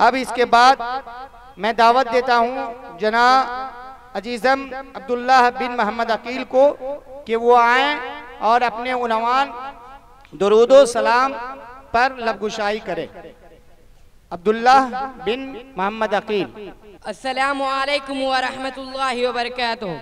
अब इसके बाद मैं दावत देता हूँ जना अजीज़म अब्दुल्लाह बिन मोहम्मद अकील को कि वो आए और अपने उन्वान दुरूदो सलाम पर लबगुशाई करें। अब्दुल्लाह बिन मोहम्मद अकील। अस्सलामु अलैकुम व रहमतुल्लाहि व बरकातुहू।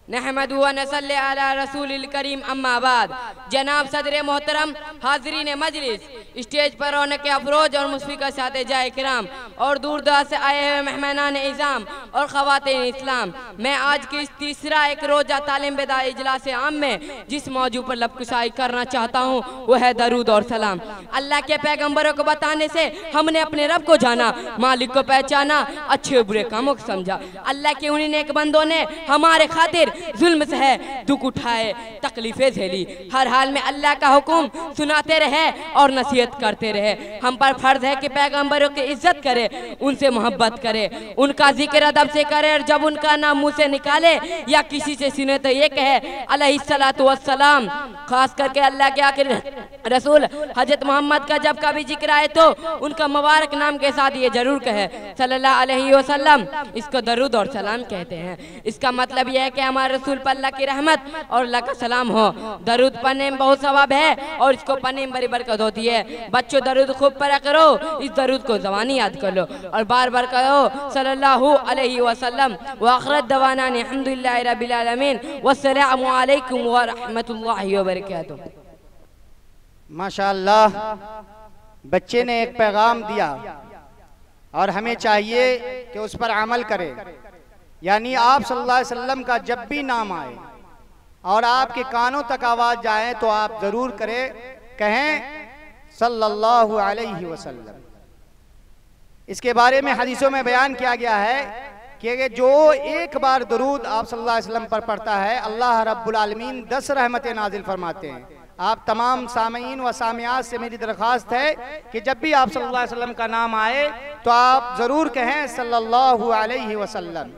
नहमदु व नसल्ली अला रसूलिल करीम अम्मा बाद। जनाब सदर मोहतरम, हाज़रीन मजलिस, स्टेज पर रौनक अफरोज और मुस्फिका साथे जाए किराम और दूर दराज से आए हुए मेहमानान इज़ाम और ख़वातीन इस्लाम, मैं आज के इस तीसरा एक रोज़ा तालीम बेदाई इजलास आम में जिस मौजू पर लबकुशाई करना चाहता हूँ वो है दरूद और सलाम। अल्लाह के पैगम्बरों को बताने से हमने अपने रब को जाना, मालिक को पहचाना, अच्छे बुरे कामों को समझा। अल्लाह के उन्हीं नेक बंदों ने हमारे खातिर जुल्म से है, दुख उठाए, तकलीफें झेली, हर हाल में अल्लाह का हुक्म सुनाते रहे और नसीहत करते रहे। हम पर फर्ज है कि पैगंबरों की इज्जत करे, उनसे मोहब्बत करे, उनका जिक्र अदब से करे और जब उनका नाम मुंह से निकाले या किसी से सुने तो ये कहे अलैहिस्सलातु वस्सलाम। खास करके अल्लाह के आखिरी रसूल हजरत मोहम्मद का जब कभी जिक्र आए तो उनका मुबारक नाम के साथ ये जरूर कहे सल्लल्लाहु अलैहि वसल्लम। इसको दरूद और सलाम कहते हैं। इसका मतलब यह है कि हमारे रसूल पर अल्लाह की रहमत और अल्लाह का सलाम हो। दरूद पढ़ने में बहुत सवाब है और इसको पढ़ने में बड़ी बरकत होती है। बच्चों दरूद खूब पढ़ा करो, इस दरूद को ज़बानी याद कर लो और बार बार कहो सल्लल्लाहु अलैहि वसल्लम। व आखिर दवाना अल्हम्दुलिल्लाहि रब्बिल आलमीन वस्सलामु अलैकुम व रहमतुल्लाहि व बरकातुहू। माशाअल्लाह, बच्चे ने एक पैगाम दिया और हमें चाहिए कि उस पर अमल करें। यानी आप सल्लल्लाहु अलैहि वसल्लम का जब भी नाम आए और आपके कानों तक आवाज जाए तो आप जरूर कहें सल्लल्लाहु अलैहि वसल्लम। इसके बारे में हदीसों में बयान किया गया है कि जो एक बार दुरूद आप सल्लल्लाहु अलैहि वसल्लम पर पढ़ता है अल्लाह रब्बुल आलमीन 10 रहमतें नाजिल फरमाते हैं। आप तमाम सामीन व सामियात से मेरी दरख्वास्त है कि जब भी आप सल्लल्लाहु अलैहि वसल्लम का नाम आए तो आप जरूर कहें सल्लल्लाहु अलैहि वसल्लम।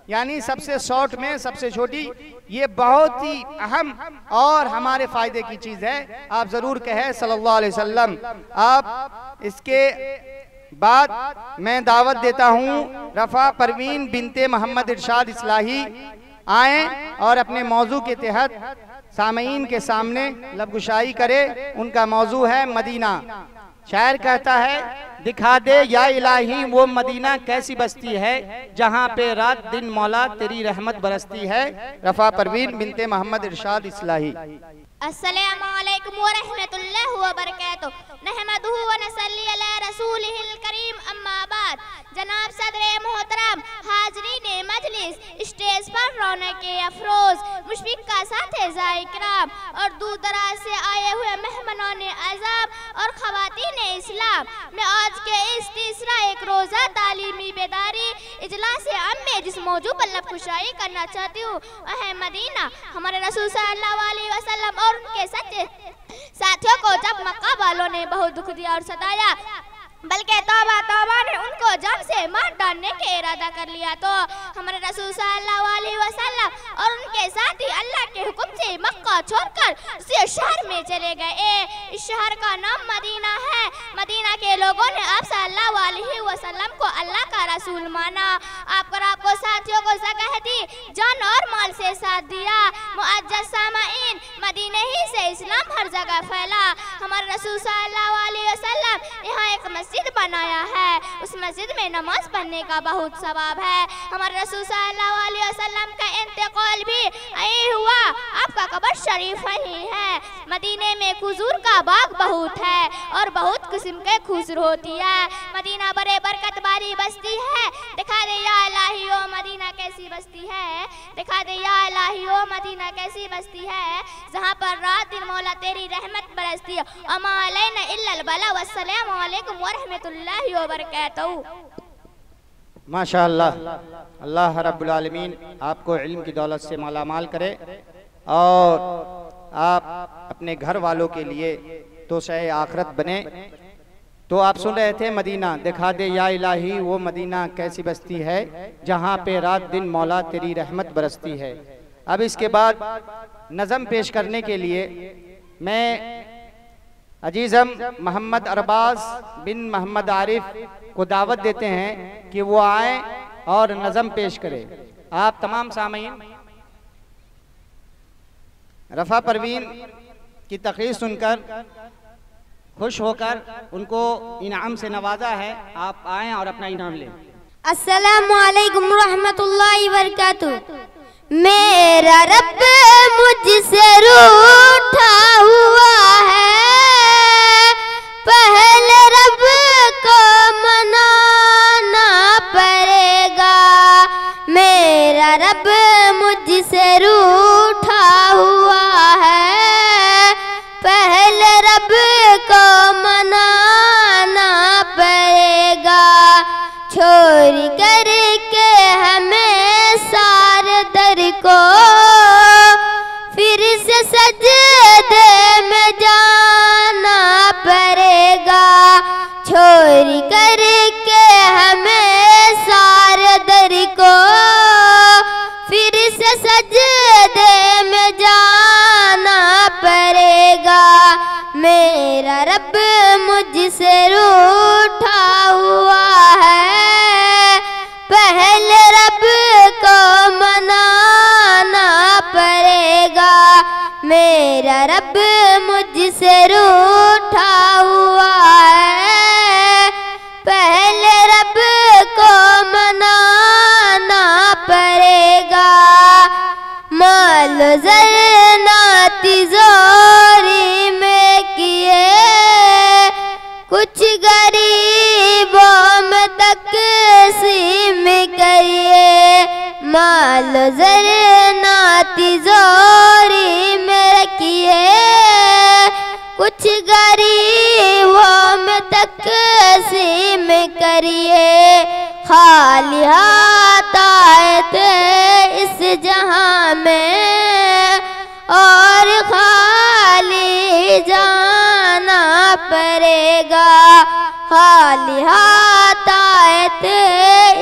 यानी सबसे शॉर्ट में सबसे छोटी, ये बहुत ही अहम और हमारे फायदे की चीज है। आप जरूर कहें सल्लल्लाहु अलैहि वसल्लम। आप इसके बाद मैं दावत देता हूँ रफ़ा परवीन बिनते मोहम्मद इरशाद इस्लाही आए और अपने मौजू के तहत सामीन के सामने लबगुशाई करे। उनका मौजू है मदीना। शायर कहता है दिखा दे या इलाही वो मदीना कैसी बस्ती है जहाँ पे रात दिन मौला तेरी रहमत बरसती है। रफ़ा परवीन बिनते मोहम्मद इरशाद इस्लाही। अस्सलामु अलैकुम व रहमतुल्लाहि व बरकातुहू। नहमदुहु व नसल्ली अला रसूलिहिल करीम अम्मा बाद। जनाब सदर मोहतरम, हाज़रीन मजलिस, स्टेज पर रौनक अफरोज, मुशफिक का साथे ज़ाए किराम और दूर दराज से आए हुए मेहमानान आज़ाम और ख़वातीन इस्लाम, मैं आज के इस तीसरा एक रोज़ा तालीमी बेदारी इजलास आम में जिस मौजू पर लबकुशाई करना चाहती हूँ वह है मदीना। हमारे रसूल सल्लल्लाहु अलैहि वसल्लम और उनके सच्चे साथियों को जब मक्का वालों ने बहुत दुख दिया और सताया, बल्कि तौबा ने उनको जब से मार डालने के इरादा कर लिया, तो हमारे रसूल सल्लल्लाहु अलैहि वसल्लम और उनके साथी अल्लाह के हुक्म से मक्का छोड़कर उसी शहर में चले गए। इस शहर का नाम मदीना है। मदीना के लोगों ने आप सल्लल्लाहु अलैहि वसल्लम को अल्लाह का रसूल माना। आपको साथियों को जगह दी, जान और माल से साथ दिया। मुअज्जज़ सामाईन, मदीने ही से इस्लाम हर जगह फैला। हमारे रसूल सल्लल्लाहु अलैहि वसल्लम यहाँ एक मस्जिद बनाया है, उस मस्जिद में नमाज पढ़ने का बहुत सवाब है। हमारे रसूल सल्लल्लाहु अलैहि वसल्लम का इंतकाल भी यही हुआ, आपका कब्र शरीफ ही है। मदीने में खजूर का बाग बहुत है और बहुत किस्म के खजूर होती है। मदीना बड़े बरकत वाली बस्ती है। दिखा दे या इलाही ओ मदीना कैसी बस्ती है, दिखा दे या इलाही ओ मदीना कैसी बस्ती है जहाँ पर रात दिन मौला तेरी रहमत बरसती है। अमा अलैना इल्लल बला। वस्सलामु अलैकुम व रहमतुल्लाहि व बरकातुहू। माशाअल्लाह, अल्लाह रब्बुल आलमीन आपको इल्म की दौलत से मालामाल करे और आप अपने घर वालों के लिए तो शय आखरत बने। तो आप सुन रहे थे मदीना, दिखा दे या इलाही वो मदीना कैसी बस्ती है जहाँ पे रात दिन मौला तेरी रहमत बरसती है। अब इसके बाद नज़म पेश करने के लिए मैं अजीज़म मोहम्मद अरबाज बिन मोहम्मद आरिफ को दावत देते हैं कि वो आए और नज़म पेश करें। आप तमाम सामीन रफ़ा परवीन की तकरीर सुनकर खुश होकर उनको इनाम से नवाजा है। आप आएँ और अपना इनाम लें। अस्सलामु अलैकुम रहमतुल्लाहि वबरकातुहू। मेरा रब मुझसे रूठा हुआ है, पहले रब को मनाना पड़ेगा। मेरा रब मुझसे रूठा हुआ है, पहले रब को मनाना पड़ेगा। छोड़ करके हमें सारे दर को फिर से सजदे में जाना पड़ेगा। छोड़ करके हमें सारे दर को फिर से सजदे में जाना पड़ेगा। मेरा रब मुझसे रूठा हुआ है, पहले रब को मनाना पड़ेगा। मेरा रब मुझसे रूठा हुआ है, पहले रब को मनाना पड़ेगा। माल ज़रना तिजोरी में किए, कुछ गरीबों में तक़सीम करिए। माल ज़रना तिजोरी में रखिए, कुछ गरीबों में तक़सीम करिए। खाली हाथ आए थे इस जहां में और खाली जाना पड़ेगा। खाली हाथ आए थे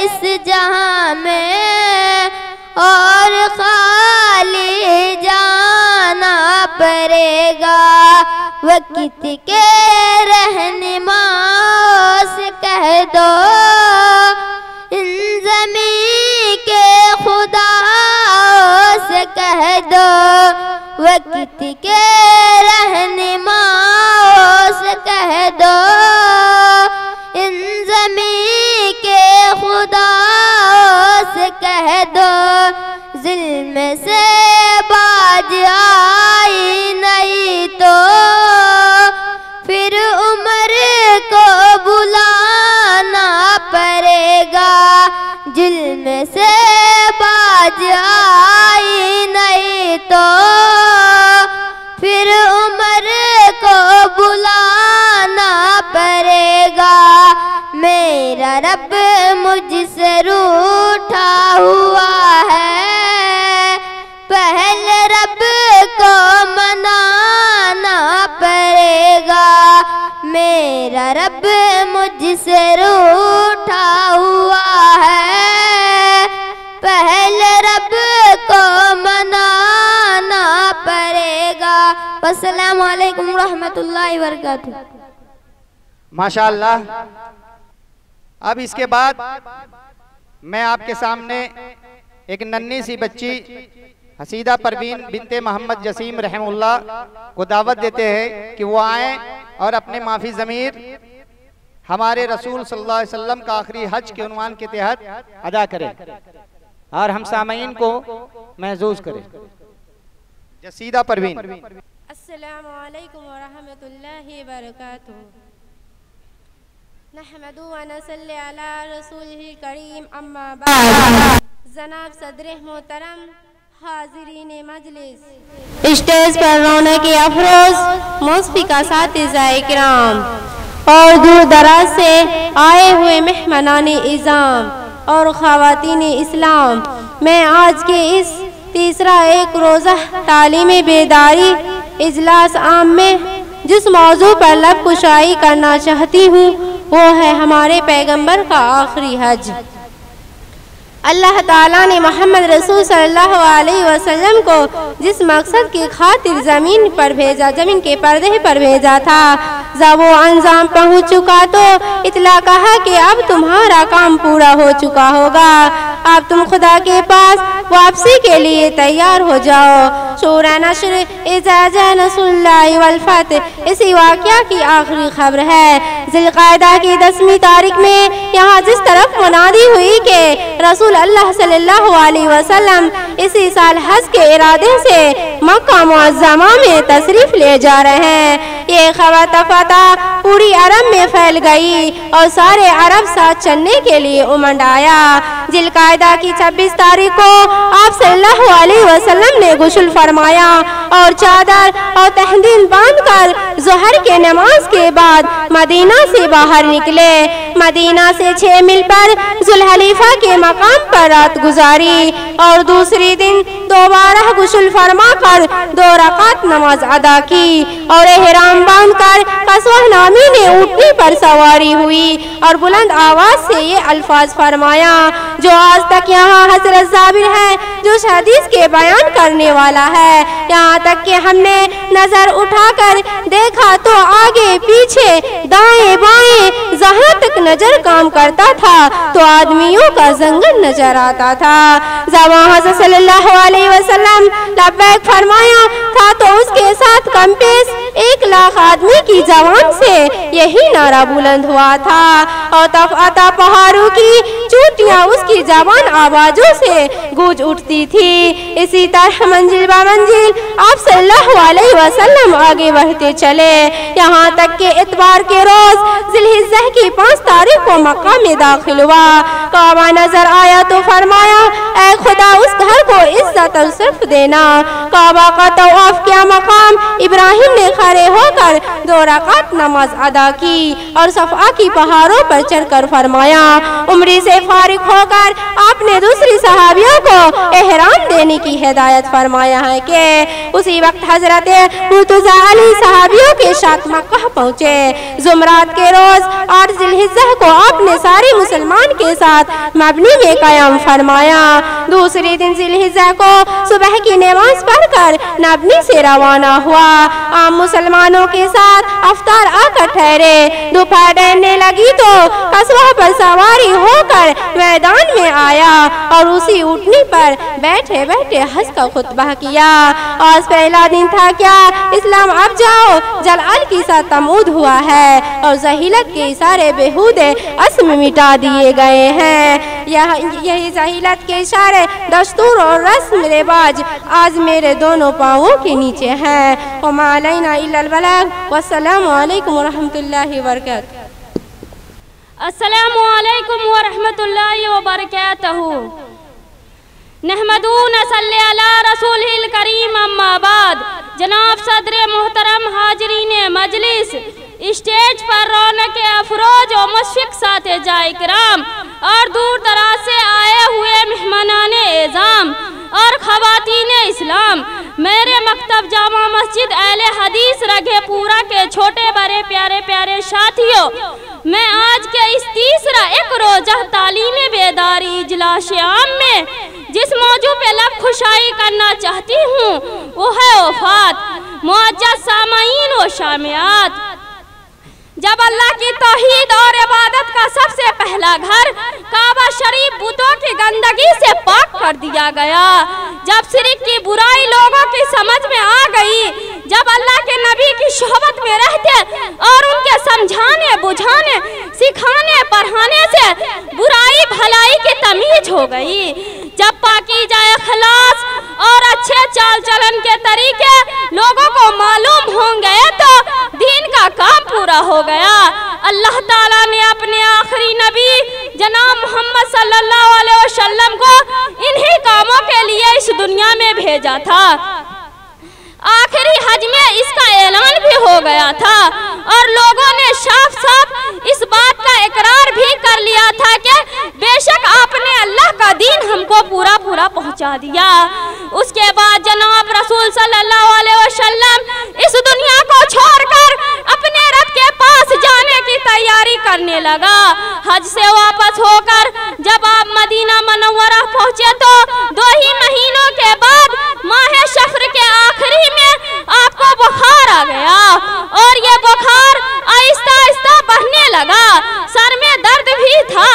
इस जहां में और खाली जाना पड़ेगा। वक्त के रहनुमाओं से कह दो, इन ज़मीं के खुदाओं से कह दो। वक्त के रहनुमाओं से कह दो, इन ज़मीं के खुदाओं से कह दो। ज़ुल्म से बाज आई नहीं तो फिर उम्र को बुलाना पड़ेगा। जुल्म से बाज आई नहीं तो फिर उम्र को बुलाना पड़ेगा। मेरा रब मुझसे रूठा हुआ है, पहले रब को मनाना पड़ेगा। मेरा रब मुझसे रूठा हुआ है, पहले रब को मनाना पड़ेगा। अस्सलामु अलैकुम रहमतुल्लाहि वबरकातुहू। माशाअल्लाह। अब इसके बाद मैं आपके सामने एक नन्ही सी बच्ची हसीदा परवीन बिनते मोहम्मद जसीम रहमुल्लाह को दावत देते हैं कि वो आएँ और अपने माफी ज़मीर हमारे रसूल सल्लल्लाहु अलैहि वसल्लम का आखिरी हज के उन्वान के तहत अदा करें और हम सामीन को महसूस करें। जसीदा परवीन। अस्सलामु अलैकुम व रहमतुल्लाहि व बरकातुहू। नहमदु व नसल्ली अला रसूलिल करीम अम्मा बाद। जनाब सदर मोहतरम, हाज़िरीन मजलिस, स्टेज पर रौनक अफरोज मुस्फिका साथिज़ाए किराम और दूर दराज से आए हुए मेहमानान इज़ाम और ख़वातीन इस्लाम, मैं आज के इस तीसरा एक रोज़ा तालीमी बेदारी इजलास आम में जिस मौजू पर लब कुशाई करना चाहती हूँ वो है हमारे पैगंबर का आखिरी हज। अल्लाह ताला ने मोहम्मद रसूल सल्लल्लाहु अलैहि वसल्लम को जिस मकसद की खातिर ज़मीन के पर्दे पर भेजा था, जब वो अंजाम पहुंच चुका तो इतला कहा कि अब तुम्हारा काम पूरा हो चुका होगा, अब तुम खुदा के पास वापसी के लिए तैयार हो जाओ। सूरह नश्र इज़ा जा नस्रुल्लाहि वल फतह इसी वाक़या की आखिरी खबर है। ज़िलक़ादा की 10वीं तारीख में यहाँ जिस तरफ मुनादी हुई कि रसूल अल्लाह सल्लल्लाहु अलैहि वसल्लम इसी साल हज के इरादे से मक्का मुअज़्ज़मा में तशरीफ ले जा रहे हैं, ये खबर तफाता पूरी अरब में फैल गई और सारे अरब साथ चलने के लिए उमंड आया। ज़िलक़ादा की 26 तारीख को आप सल्लल्लाहु अलैहि वसल्लम ने गुस्ल फरमाया और चादर और तहदीन बांधकर ज़ोहर के नमाज के बाद मदीना से बाहर निकले। मदीना से 6 मील पर जुल्हलीफा के मकाम पर रात गुजारी और दूसरी दिन दोबारा गुस्ल फरमा कर 2 रकात नमाज अदा की और एहराम बांधकर कसवा नामी ने ऊँटनी पर सवारी हुई और बुलंद आवाज से ये अल्फाज फरमाया जो आज तक यहाँ हज़रत जाबिर है जो इस हदीस के बयान करने वाला है। यहाँ तक कि हमने नजर उठाकर देखा तो आगे पीछे दाएं बाएं जहाँ तक नजर काम करता था तो आदमियों का जंगल नजर आता था। जब हज़रत सल्लल्लाहु अलैहि वसल्लम लब्बैक फरमाया था तो उसके साथ कम पेश 1 लाख आदमी की जबान से यही नारा बुलंद हुआ था और तफाता पहाड़ों की चोटियां उसकी जबान आवाजों से गूंज उठती थी। इसी तरह मंजिल बा मंजिल आप सल्लल्लाहु अलैहि वसल्लम आगे बढ़ते चले, यहाँ तक के इतवार के रोज ज़िलहिज्जा की 5 तारीख को मक्का में दाखिल हुआ। काबा नजर आया तो फरमाया ऐ खुदा उस घर को इज्जत और शर्फ देना। काबा का तवाफ किया मकाम इब्राहिम ने खड़े होकर 2 रकात नमाज अदा की और सफा की पहाड़ों पर चढ़कर फरमाया उम्री से फारिग होकर आपने दूसरी सहाबियों को एहराम देने की हिदायत फरमाया है कि उसी वक्त हजरत मुर्तज़ा अली सहाबियों के साथ मक्का पहुँचे। जुमरात के रोज 8 ज़िलहिज्जा को आपने सारे मुसलमान के साथ मबनी में कायम फरमाया। दूसरे दिन ज़िलहिज्जा को सुबह की नमाज पढ़कर नबनी से रवाना हुआ। आम मुसलमानों के साथ अफ्तार आकर ठहरे। दोपहर ढलने लगी तो कस्बा पर सवारी होकर मैदान में आया और उसी ऊँटनी पर बैठे बैठे हज का खुतबा किया। आज पहला दिन था क्या इस्लाम अब जाओ जलाल की साथ तमूद हुआ है और जहीलत के सारे बेहूदे अस्म मिटा दिए गए हैं। यही जहीलत के इशारे दस्तूर और रस्म रिवाज आज मेरे दोनों पाँवों के नीचे हैं। वमा अलैना इल्लल बलाग। वस्सलामु अलैकुम वरहमतुल्लाहि वबरकातुहू। अस्सलामु अलैकुम वरहमतुल्लाहि वबरकातुहू। नहमदू नसल्ली अला रसूलिल करीम अम्मा बाद। जनाब सदर मोहतरम हाजरीन मजलिस, स्टेज पर रौनक अफरोज और मुशफ़िक़ साथे जाए किराम और दूर दराज से आए हुए मेहमानाने एज़ाम और ख़वातीन इस्लाम, मेरे मकतब जामा मस्जिद अहले हदीस रघेपुरा के छोटे बड़े प्यारे प्यारे साथियों, मैं आज के इस तीसरा एक रोज़ा तालीम बेदारी इजलास आम में जिस मौजू पे लब खुशाई करना चाहती हूँ वो है वफ़ात। मुअज़्ज़ज़ सामाईन व शामियात, जब अल्लाह की तौहीद और इबादत का सबसे पहला घर काबा शरीफ बुतों की गंदगी से पाक कर दिया गया, जब शिर्क की बुराई लोगों की समझ में आ गई, जब अल्लाह के नबी की सोहबत में रहते और उनके समझाने बुझाने सिखाने पढ़ाने से बुराई भलाई की तमीज हो गई, जब पाकीज़ा इखलास और अच्छे चाल चलन के तरीके लोगों को मालूम हो गए तो दीन का काम पूरा हो गया। अल्लाह ताला ने अपने आखिरी नबी जनाब मोहम्मद सल्लल्लाहु अलैहि वसल्लम को इन्हीं कामों के लिए इस दुनिया में भेजा था। आखिरी हज में इसका ऐलान भी हो गया था और लोगों ने साफ साफ इस बात का इकरार भी कर लिया था कि बेशक आपने अल्लाह का दीन हमको पूरा पूरा पहुंचा दिया। उसके बाद जनाब रसूल सल्लल्लाहु अलैहि वसल्लम इस दुनिया को छोड़कर अपने रब के पास जाने की तैयारी करने लगा। हज से वापस होकर जब आप मदीना मनव्वरा लगा, सर में दर्द भी था।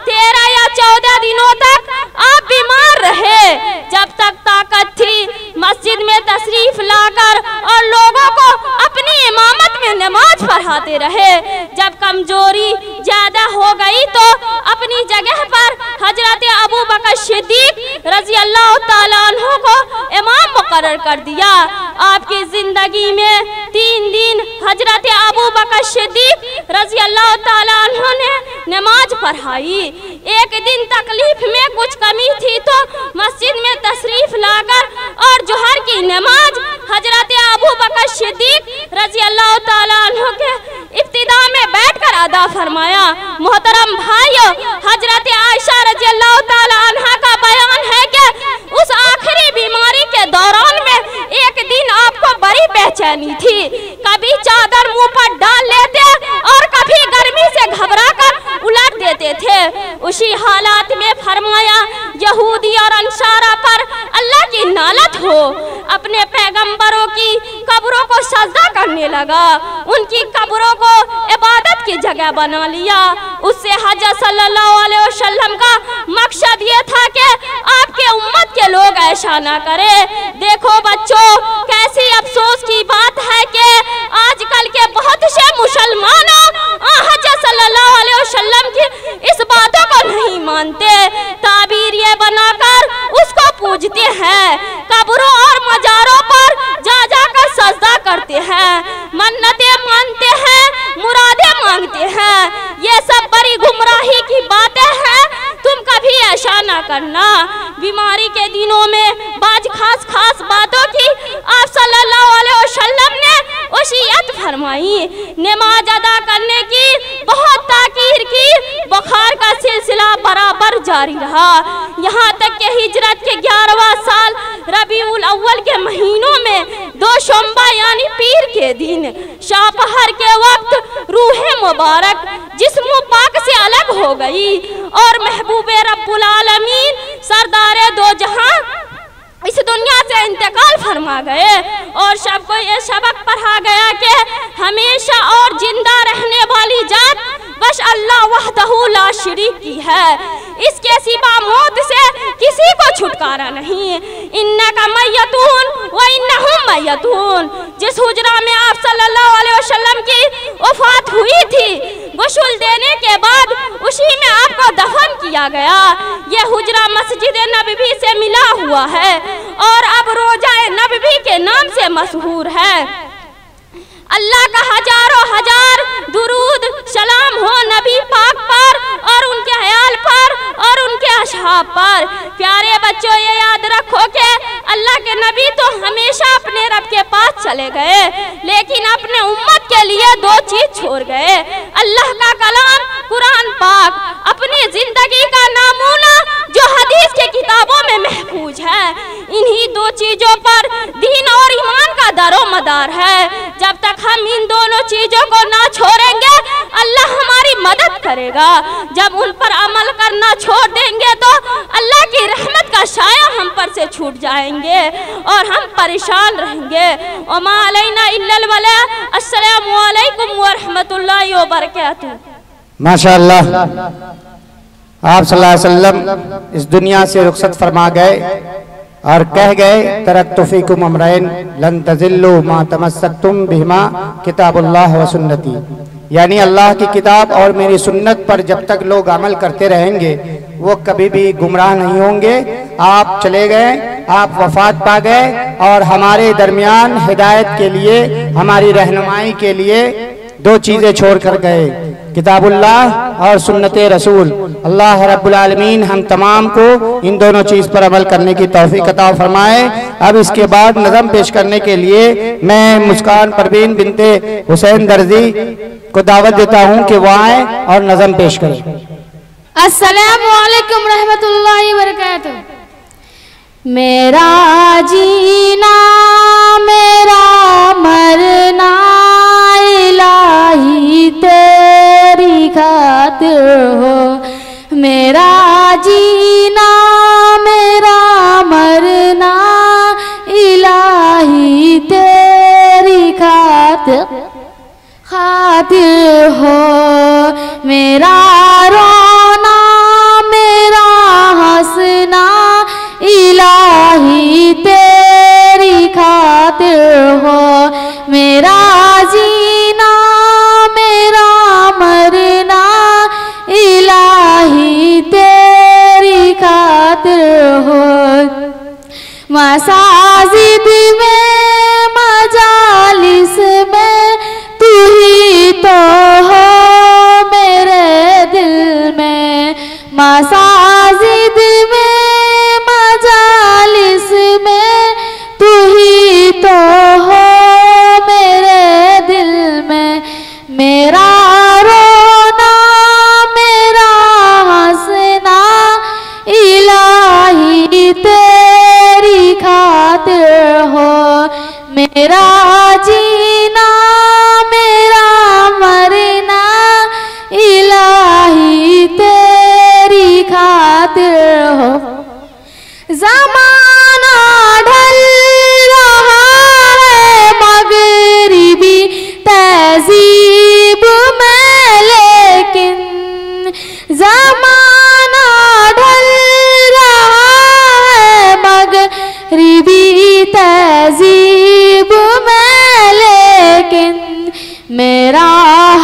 13 या 14 दिनों तक आप बीमार रहे। जब तक ताकत थी मस्जिद में तशरीफ लाकर और लोगों को अपनी इमामत में नमाज पढ़ाते रहे। जब कमजोरी ज्यादा हो गई तो अपनी जगह पर हजरत अबू बकर सिद्दीक रजी अल्लाह ताला अन्हु को इमाम मुकर्रर कर दिया। आपकी जिंदगी में 3 दिन हजरत अबू बकर सिद्दीक रजी अल्लाह ताला अन्हु ने नमाज पढ़ाई। एक दिन तकलीफ में कुछ कमी थी तो मस्जिद में तशरीफ लाकर और जोहर की नमाज हजरत अबू बकर सिद्दीक रजी अल्लाह ताला अन्हु के इब्तिदा में बैठकर अदा फरमाया। मोहतरम भाइयों, हजरत आयशा रजी अल्लाह ताला अन्हा का बयान है कि उस आखिरी बीमारी के दौरान में एक दिन आपको बड़ी बेचैनी थी। कभी चादर मुंह पर डाल लेते और कभी गर्मी से घबराकर उलट देते थे। उसी हालात में फरमाया, यहूदी और अंसारा पर अल्लाह की नालत हो। अपने पैगंबरों की कब्रों को सजदा करने लगा, उनकी कब्रों को इबादत की जगह बना लिया। उससे हजरत सल्लल्लाहु अलैहि वसल्लम का मकसद ये था कि आपके उम्मत के लोग ऐसा ना करें। देखो बच्चों, कैसी अफसोस की बात है कि आजकल के बहुत से मुसलमानों हजरत सल्लल्लाहु अलैहि वसल्लम की इस बातों को नहीं मानते। ताबीर ये बनाकर उसको पूजते हैं, कब्रों और मजारों पर जा जाकर सजदा करते हैं, मन्नतें मानते हैं, मुरादें मांगते हैं। ये सब बड़ी गुमराही की बातें हैं, तुम कभी ऐसा ना करना। बीमारी के दिनों में बाज खास बातों की आप सल्लल्लाहु अलैहि वसल्लम ने वसीयत फरमाई। नमाज अदा करने की बहुत ताकीर की। बुखार का सिलसिला बराबर जारी रहा, यहाँ तक कि हिजरत के 11वां साल रबीउल अव्वल के महीनों में 2 सोमवार यानी पीर के दिन शापहर के वक्त रूह मुबारक जिस्म पाक से अलग हो गई और महबूबे रब्बुल आलमीन सरदारे दो जहां इस दुनिया से इंतकाल फरमा गए। और सबको ये सबक पढ़ा गया कि हमेशा और जिंदा रहने वाली जात बस अल्लाह वहदहू ला शरीक की है, इसके सिवा मौत से किसी को छुटकारा नहीं। इन्नका मय्यतून व इन्नहुम मय्यतून। जिस हुजरा में आप सल्लल्लाहु अलैहि वसल्लम की वफात हुई थी, गुस्ल देने के बाद उसी में आपको दफन किया गया। ये हुजरा मस्जिद नबवी से मिला हुआ है और अब रोजा नबवी के नाम से मशहूर है। अल्लाह का हजारों हजार दुरूद सलाम हो नबी पाक पर और उनके हयाल पर और उनके असहाब पर। प्यारे बच्चों, ये याद रखो कि अल्लाह के नबी तो हमेशा अपने रब के पास चले गए, लेकिन अपने उम्मत के लिए 2 चीज छोड़ गए। अल्लाह का कलाम कुरान पाक, अपनी जिंदगी का नमूना जो हदीस के किताबों में महफूज है। इन्हीं 2 चीजों पर दीन और ईमान का दारोमदार है। जब तक हम इन दोनों चीजों को ना छोड़ेंगे, अल्लाह हमारी मदद करेगा। जब उन पर अमल करना छोड़ देंगे तो अल्लाह की रहमत का साया हम पर से छूट जाएंगे और हम परेशान रहेंगे। वमा अलैना इल्लल बलाग। अस्सलामु अलैकुम व रहमतुल्लाहि व बरकातहू। माशाअल्लाह, आप सल्लल्लाहु अलैहि वसल्लम इस दुनिया से रुखसत फरमा गए और कह गए, तरक्तु फीकुम अमरैन लन तज़िल्लू मा तमस्सकतुम बिहिमा किताबुल्लाह व सुन्नती। यानी अल्लाह की किताब और मेरी सुन्नत पर जब तक लोग अमल करते रहेंगे वो कभी भी गुमराह नहीं होंगे। आप चले गए, आप वफात पा गए और हमारे दरमियान हिदायत के लिए, हमारी रहनुमाई के लिए 2 चीजें छोड़ कर गए, किताबुल्लाह और सुन्नते रसूल। अल्लाह रब्बुल आलमीन हम तमाम को इन दोनों चीज पर अमल करने की तौफीक अता फरमाए। अब इसके बाद नज़म पेश करने के लिए मैं मुस्कान परवीन बिनते हुसैन दर्जी को दावत देता हूँ कि वो आए और नज़म पेश करें। अस्सलामु अलैकुम रहमतुल्लाहि व बरकातहू। मेरा जीना मेरा मरना इलाही तेरी खातिर हो। मेरा जीना मेरा मरना इलाही तेरी खातिर हो। मेरा रोना मेरा हंसना इलाही तेरी खातिर हो, मेरा जीना मेरा मरना इलाही तेरी खातिर हो। मसाजिद में मजालिस में तू ही तो हो मेरे दिल में, मसाजिद में मजालिस में तू ही तो हो मेरे दिल में। मेरा रोना मेरा हंसना इलाही तेरी खातिर हो, मेरा जीना मेरा मरना इलाही तेरी खातिर हो। ज़माना ढल रहा है मगरिबी तहज़ीब में, लेकिन ज़माना ढल रहा है मगरिबी तहज़ीब में, लेकिन मेरा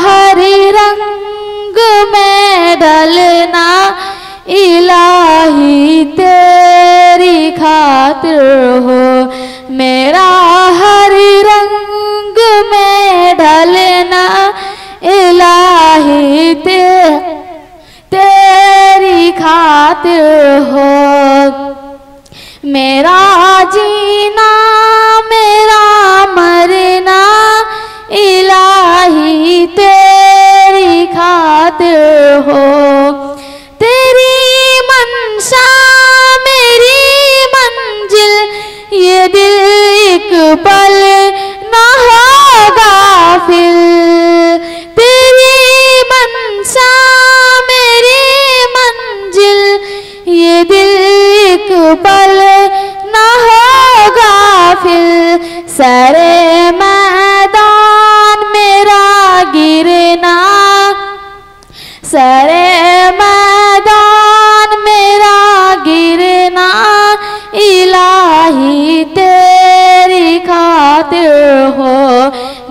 हर रंग में ढलना इलाही तेरी खातिर हो, मेरा हर रंग में ढलना इलाही तेरी खातिर हो। मेरा जीना मेरा मरना इलाही तेरी खातिर हो, तेरी मंशा मेरी मंजिल ये दिल एक पल न होगा फिर, तेरी मंशा मेरी मंजिल ये दिल एक पल न होगा फिर। सरे मैदान मेरा गिरना, सरे मैदान मेरा गिरना इलाही तेरी खातिर हो,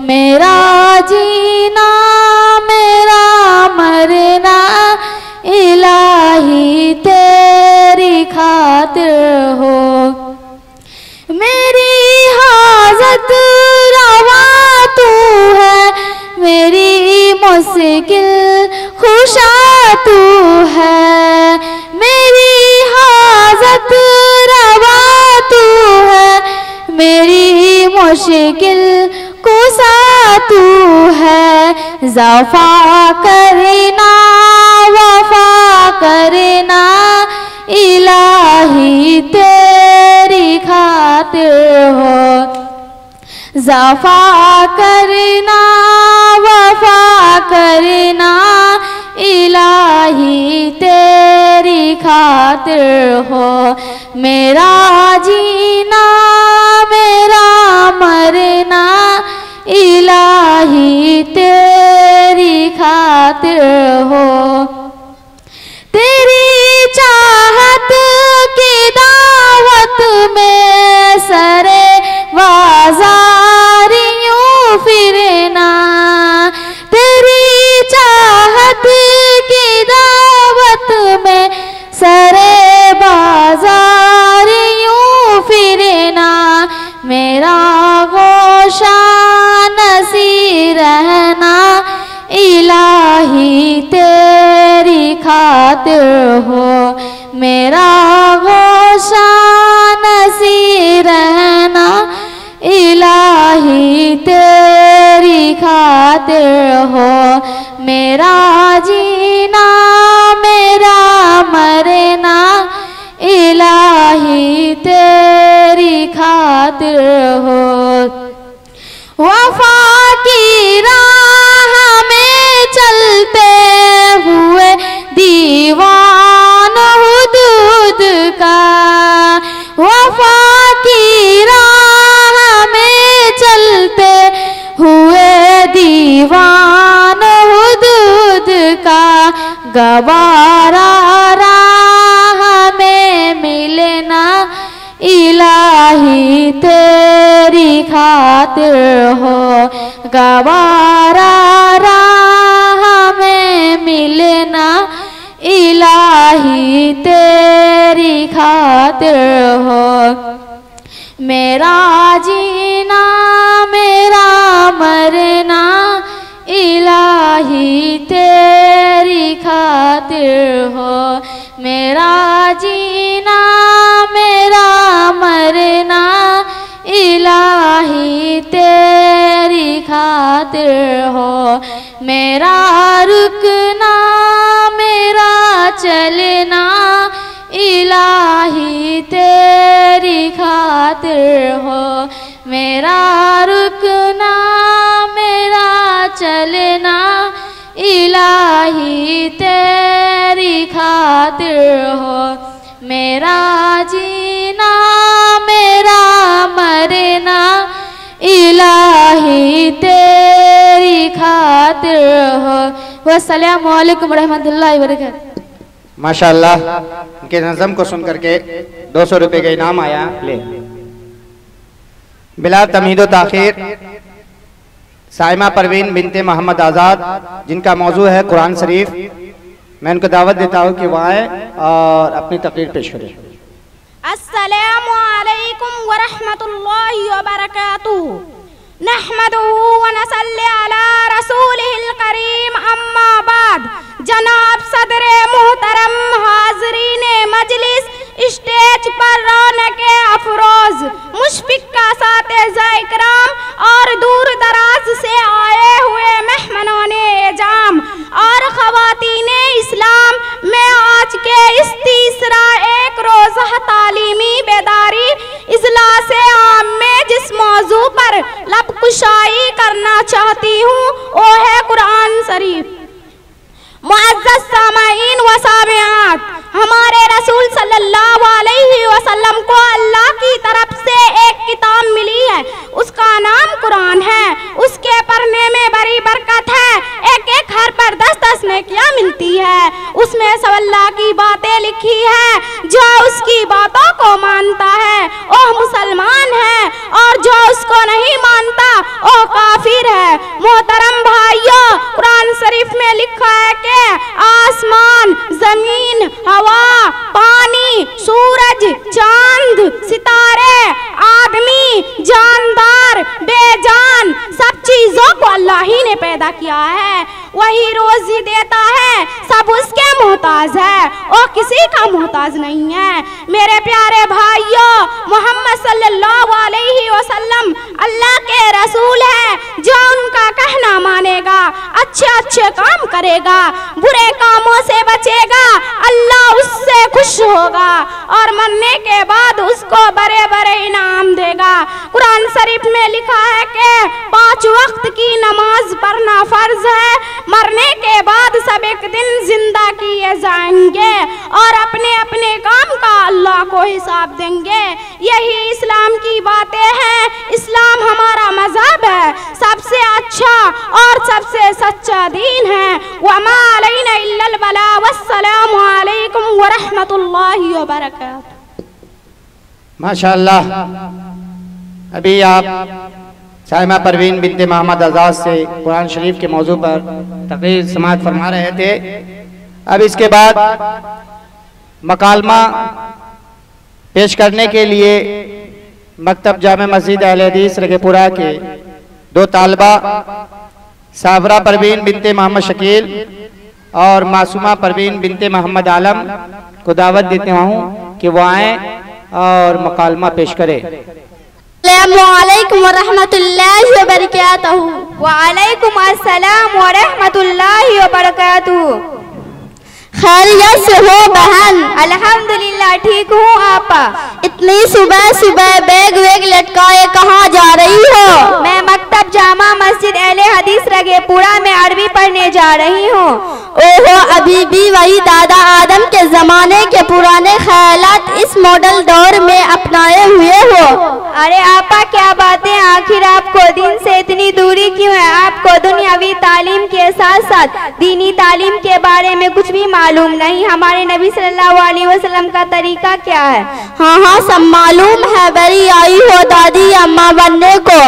मेरा जीना मेरा मरना इलाही तेरी खातिर हो। मेरी हाजत रवा तू है, मेरी मुश्किल खुशा तू है, मेरी हाजत रवा तू है, मेरी मुश्किल कुशा तू है। ज़फ़ा करना वफ़ा करना इलाही तेरी खातिर हो, ज़फ़ा करना वफ़ा करना इलाही तेरी खातिर हो, मेरा जीना मेरा मरना इलाही तेरी खातिर हो। तेरी चाहत की दावत में सरे बाज़ारियों फिरना, तेरी चाहत की दावत में सरे बाज़ारियों फिरना, मेरा गोशा नसी रहना इलाही तेरी खातिर हो, मेरा गोशा नसी रहना इलाही तेरी खातिर हो, मेरा जीना मेरा मरना इलाही तेरी खातिर हो। वफा की राह में चलते हुए दीवान हुदूद का, वफा की राह में चलते हुए दीवान हुदूद का, गवारा राह में मिलना इलाही तेरी खातिर हो, गवारा राह में मिलना इलाही तेरी खातिर हो। मेरा जीना मेरा मरना इलाही तेरी खातिर हो, मेरा जीना मेरा मरना इलाही तेरी खातिर हो। मेरा रुकना मेरा चलना इलाही तेरी खातिर हो, मेरा रुकना मेरा चलना इलाही तेरी खातिर हो। मेरा जीना मेरा मरना इलाही तेरी खातिर हो। वस्सलामु अलैकुम रहमतुल्लाहि व बरकातहू। माशाअल्लाह, इनके नज़म को सुन करके 200 रुपये का इनाम आया। ले बिला तमहीद व ताखीर साइमा परवीन बिनते मोहम्मद आज़ाद, जिनका मौजू है कुरान शरीफ। मैं उनको दावत देता हूँ कि वह आए और अपनी तकरीर पेश करें। अस्सलामु अलैकुम व रहमतुल्लाहि व बरकातुहू। नहमदुहु व नसल्ली अला रसूलिहिल करीम, अम्मा बाद। जनाब सदरे मोहतरम, हाज़रीन मजलिस, स्टेज पर रौनके अफरोज, मुशफिक का सातिज़ा इकराम और दूर दराज से आए हुए मेहमानाने एजाम और ख़वातीने इस्लाम, मैं आज के इस तीसरा एक रोज़ा तालीमी बेदारी इजलासे आम में जिस मौजू पर लब कुशाई करना चाहती हूँ वो है कुरान शरीफ। मुअज़्ज़ज़ सामाईन व सामिआत, हमारे रसूल सल्लल्लाहु अलैहि वसल्लम को अल्लाह की तरफ से एक किताब मिली है, उसका नाम कुरान है। उसके पढ़ने में बड़ी बरकत है, एक एक हर पर 10-10 नेकियां मिलती है। उसमें सब अल्लाह की बातें लिखी है। जो उसकी बातों को मानता है वह मुसलमान है और जो उसको नहीं मानता वह काफिर है। मोहतरम भाइयों, कुरान शरीफ में लिखा है कि आसमान, जमीन, हवा, पानी, सूरज, चांद, सितारे, आदमी, जानदार, बेजान, सब चीजों को अल्लाह ही ने पैदा किया है। वही रोजी देता है, सब उसके मोहताज है, वो किसी का मोहताज नहीं है। मेरे प्यारे भाइयों, मोहम्मद सल्लल्लाहु अलैहि वसल्लम अल्लाह के रसूल है। जो उनका कहना मानेगा, अच्छे अच्छे काम करेगा, बुरे कामों से बचेगा, अल्लाह उससे खुश होगा और मरने के बाद उसको बड़े बड़े इनाम देगा। कुरान शरीफ में लिखा है कि 5 वक्त की नमाज पढ़ना फर्ज है, मरने के बाद सब एक दिन जिंदा किए जाएंगे और अपने अपने काम का अल्लाह को हिसाब देंगे। यही इस्लाम की बातें हैं। इस्लाम हमारा मजहब है, सबसे अच्छा और सबसे सच्चा दीन है। वमा अलैना इल्लल बला। वस्सलामु अलैकुम व रहमतुल्लाहि व बरकातहू। माशाअल्लाह, अभी आप साइमा परवीन बिनते मोहम्मद आज़ाद से कुरान शरीफ के मौजू पर तकरीर समाअत फरमा रहे थे। अब इसके बाद मकालमा पेश करने के लिए मकतब जामे मस्जिद अहले हदीस रगेपुरा के 2 तालबा साबरा परवीन बिनते मोहम्मद शकील और मासूमा परवीन बिनते मोहम्मद आलम को दावत देते हूँ कि वो आए और मकालमा पेश करें। अस्सलामुअलैकुम वरहमतुल्लाहि वबरकातुहू। वालेकुम अस्सलाम वरहमतुल्लाहि वबरकातुहू। खैरियत से हो बहन? अल्हम्दुलिल्लाह ठीक हूँ आपा। इतनी सुबह सुबह बैग वेग लटकाए कहाँ जा रही हो? मैं मकतब जामा मस्जिद अहले हदीस रगेपुरा में अरबी पढ़ने जा रही हूँ। ओहो, अभी भी वही दादा आदम के जमाने के पुराने ख्यालात इस मॉडल दौर में अपनाए हुए हो? अरे आपा क्या बातें, आखिर आपको दिन से इतनी दूरी क्यों है? आपको दुनियावी तालीम के साथ साथ साथ दीनी तालीम के बारे में कुछ भी मालूम नहीं। हमारे नबी सल्लल्लाहु अलैहि वसल्लम का तरीका क्या है? हाँ सब मालूम है, बड़ी आई हो दादी अम्मा बनने को।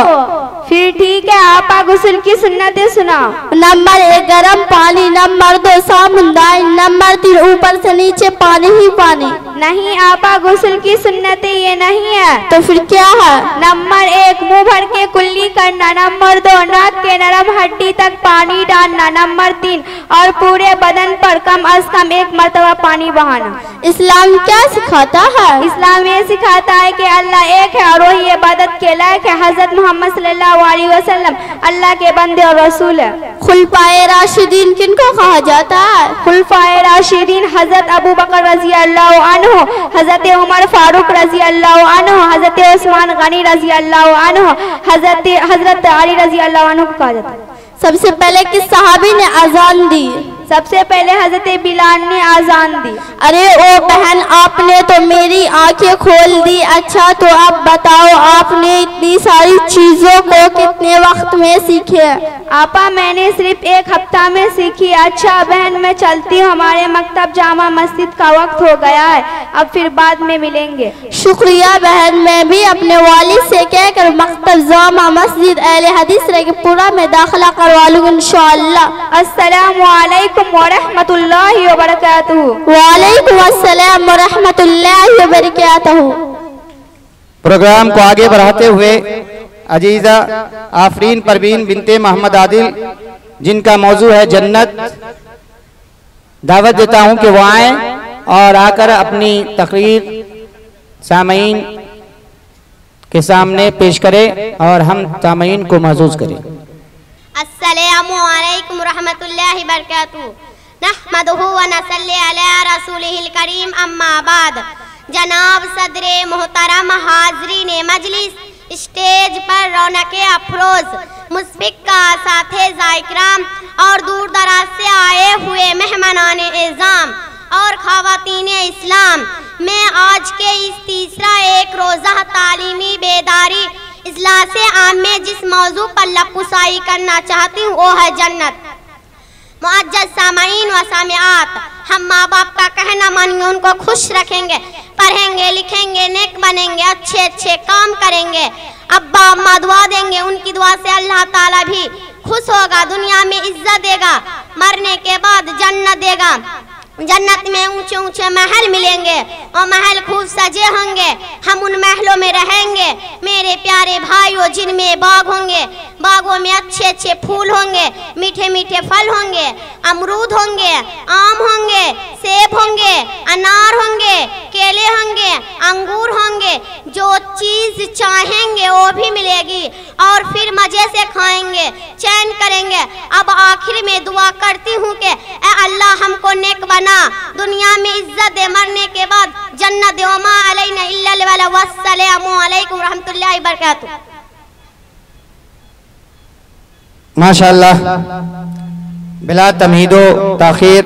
फिर ठीक है, आपा गुस्ल की सुन्नतें सुनाओ। नंबर 1 गर्म पानी, नंबर 2 साबुनदानी, नंबर 3 ऊपर से नीचे पानी ही पानी। नहीं आपा, गुस्ल की सुन्नतें ये नहीं है। तो फिर क्या है? नंबर 1 मुंह भर के कुल्ली करना, नंबर 2 नाक के नरम हड्डी तक पानी डालना, नंबर 3 और पूरे बदन पर कम अज कम 1 मरतबा पानी बहाना। इस्लाम क्या सिखाता है? इस्लाम ये सिखाता है कि अल्लाह एक है और वही इबादत के लायक है। हजरत मोहम्मद सल्लल्लाहु अलैहि वसल्लम अल्लाह के बंदे और रसूल है। खुलफाए राशिदीन किनको कहा जाता है? खुलफाए राशिदीन हजरत अबू बकर रजी अल्लाह अन्हु, हजरत उमर फारूक रजी अल्लाह अन्हु, हजरत उस्मान गनी रजी अल्लाह अन्हु, हजरत अली रजी अल्लाह अन्हु को कहा जाता है। सबसे पहले किस सहाबी ने अजान दी? सबसे पहले हजरत बिलाल ने आजान दी। अरे ओ बहन, आपने तो मेरी आंखें खोल दी। अच्छा तो अब बताओ, आपने इतनी सारी चीजों को कितने वक्त में सीखे? आपा मैंने सिर्फ 1 हफ्ता में सीखी। अच्छा बहन मैं चलती हूँ, हमारे मकतब जामा मस्जिद का वक्त हो गया है, अब फिर बाद में मिलेंगे। शुक्रिया बहन, मैं भी अपने वालिद से कहकर मकतब जामा मस्जिद अहले हदीस रंगपुरा में दाखिला करवा लूँगी इंशाअल्लाह। अस्सलामु अलैकुम व रहमतुल्लाहि व बरकातुहू। वालेकुम अस्सलाम व रहमतुल्लाहि व बरकातुहू। प्रोग्राम को आगे बढ़ाते हुए अजीजा आफरीन परवीन बिनते मोहम्मद आदिल, जिनका मौजू है जन्नत, दावत देता हूं कि वो आए और आकर अपनी तकरीर सामईन के सामने पेश करें और हम सामईन को महसूस करें। अस्सलामु अलैकुम रहमतुल्लाहि बरकातुहू। नहमदुहु व नसल्ली अला रसूलिहिल करीम, अम्मा बाद। जनाब सदरे मोहतरम, हाज़रीन मजलिस, स्टेज पर रौनके अफरोज, मुस्बिका साथे ज़ायकराम और दूर दराज से आए हुए मेहमानान इज़ाम और ख़वातीन इस्लाम, मैं आज के इस तीसरा एक रोज़ा तालीमी बेदारी इजलास आम में जिस मौजू पर लबकुशाई करना चाहती हूँ वो है जन्नत। मुअज्जज़ सामाईन व सामिआत, हम माँ बाप का कहना मानेंगे, उनको खुश रखेंगे, पढ़ेंगे लिखेंगे, नेक बनेंगे, अच्छे अच्छे काम करेंगे, अब्बा अम्मा दुआ देंगे, उनकी दुआ से अल्लाह ताला भी खुश होगा, दुनिया में इज्जत देगा, मरने के बाद जन्नत देगा। जन्नत में ऊंचे ऊंचे महल मिलेंगे और महल खूब सजे होंगे, हम उन महलों में रहेंगे। मेरे प्यारे भाइयों, जिनमें बाग होंगे, बागों में अच्छे अच्छे फूल होंगे, मीठे मीठे फल होंगे, अमरूद होंगे, आम होंगे, सेब होंगे, अनार होंगे, केले होंगे, अंगूर होंगे, जो चीज़ चाहेंगे वो भी मिलेगी और फिर मज़े से खाएंगे, चैन करेंगे। अब आखिर में दुआ करती हूँ कि ऐ अल्लाह हमको नेक बना, दुनिया में इज्जत दे, मरने के बाद जन्नत दे। मा अलैना इल्लल बलाग। वस्सलामु अलैकुम रहमतुल्लाहि व बरकातुहू। माशाअल्लाह, बिला तमहीदो ताखीर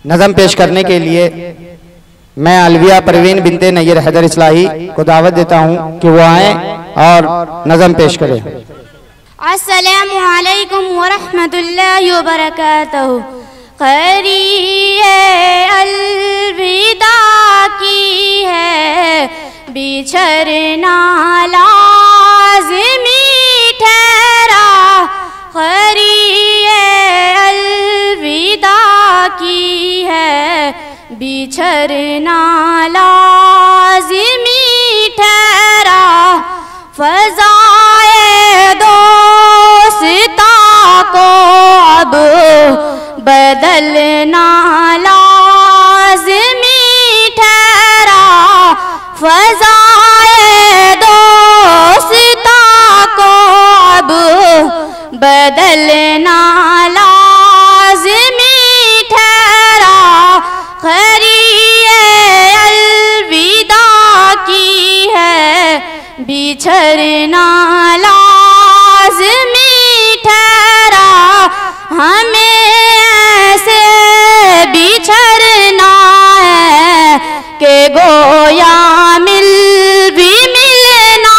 नज़म पेश करने के लिए मैं अलविया परवीन बिनते नय्यर हैदर इस्लाही को दावत देता हूँ कि वो आए और नज़म पेश करें। अस्सलामु अलैकुम व रहमतुल्लाहि व बरकातुहू। खैरिए अलविदा की है, बिछड़ना लाज़िमी ठहरा। खैरिए अलविदा की है, बिछड़ना लाज़िमी ठहरा। फ़ज़ाए दोस्ता को अब बदलना लाज़िमी ठहरा। फ़ज़ाए दोस्ता को अब बदलना लाज़िमी ठहरा। खैरिए अलविदा की है, बिछड़ना लाज़िमी ठहरा। हमें ऐसे बिछड़ना है कि गोया मिल भी मिलना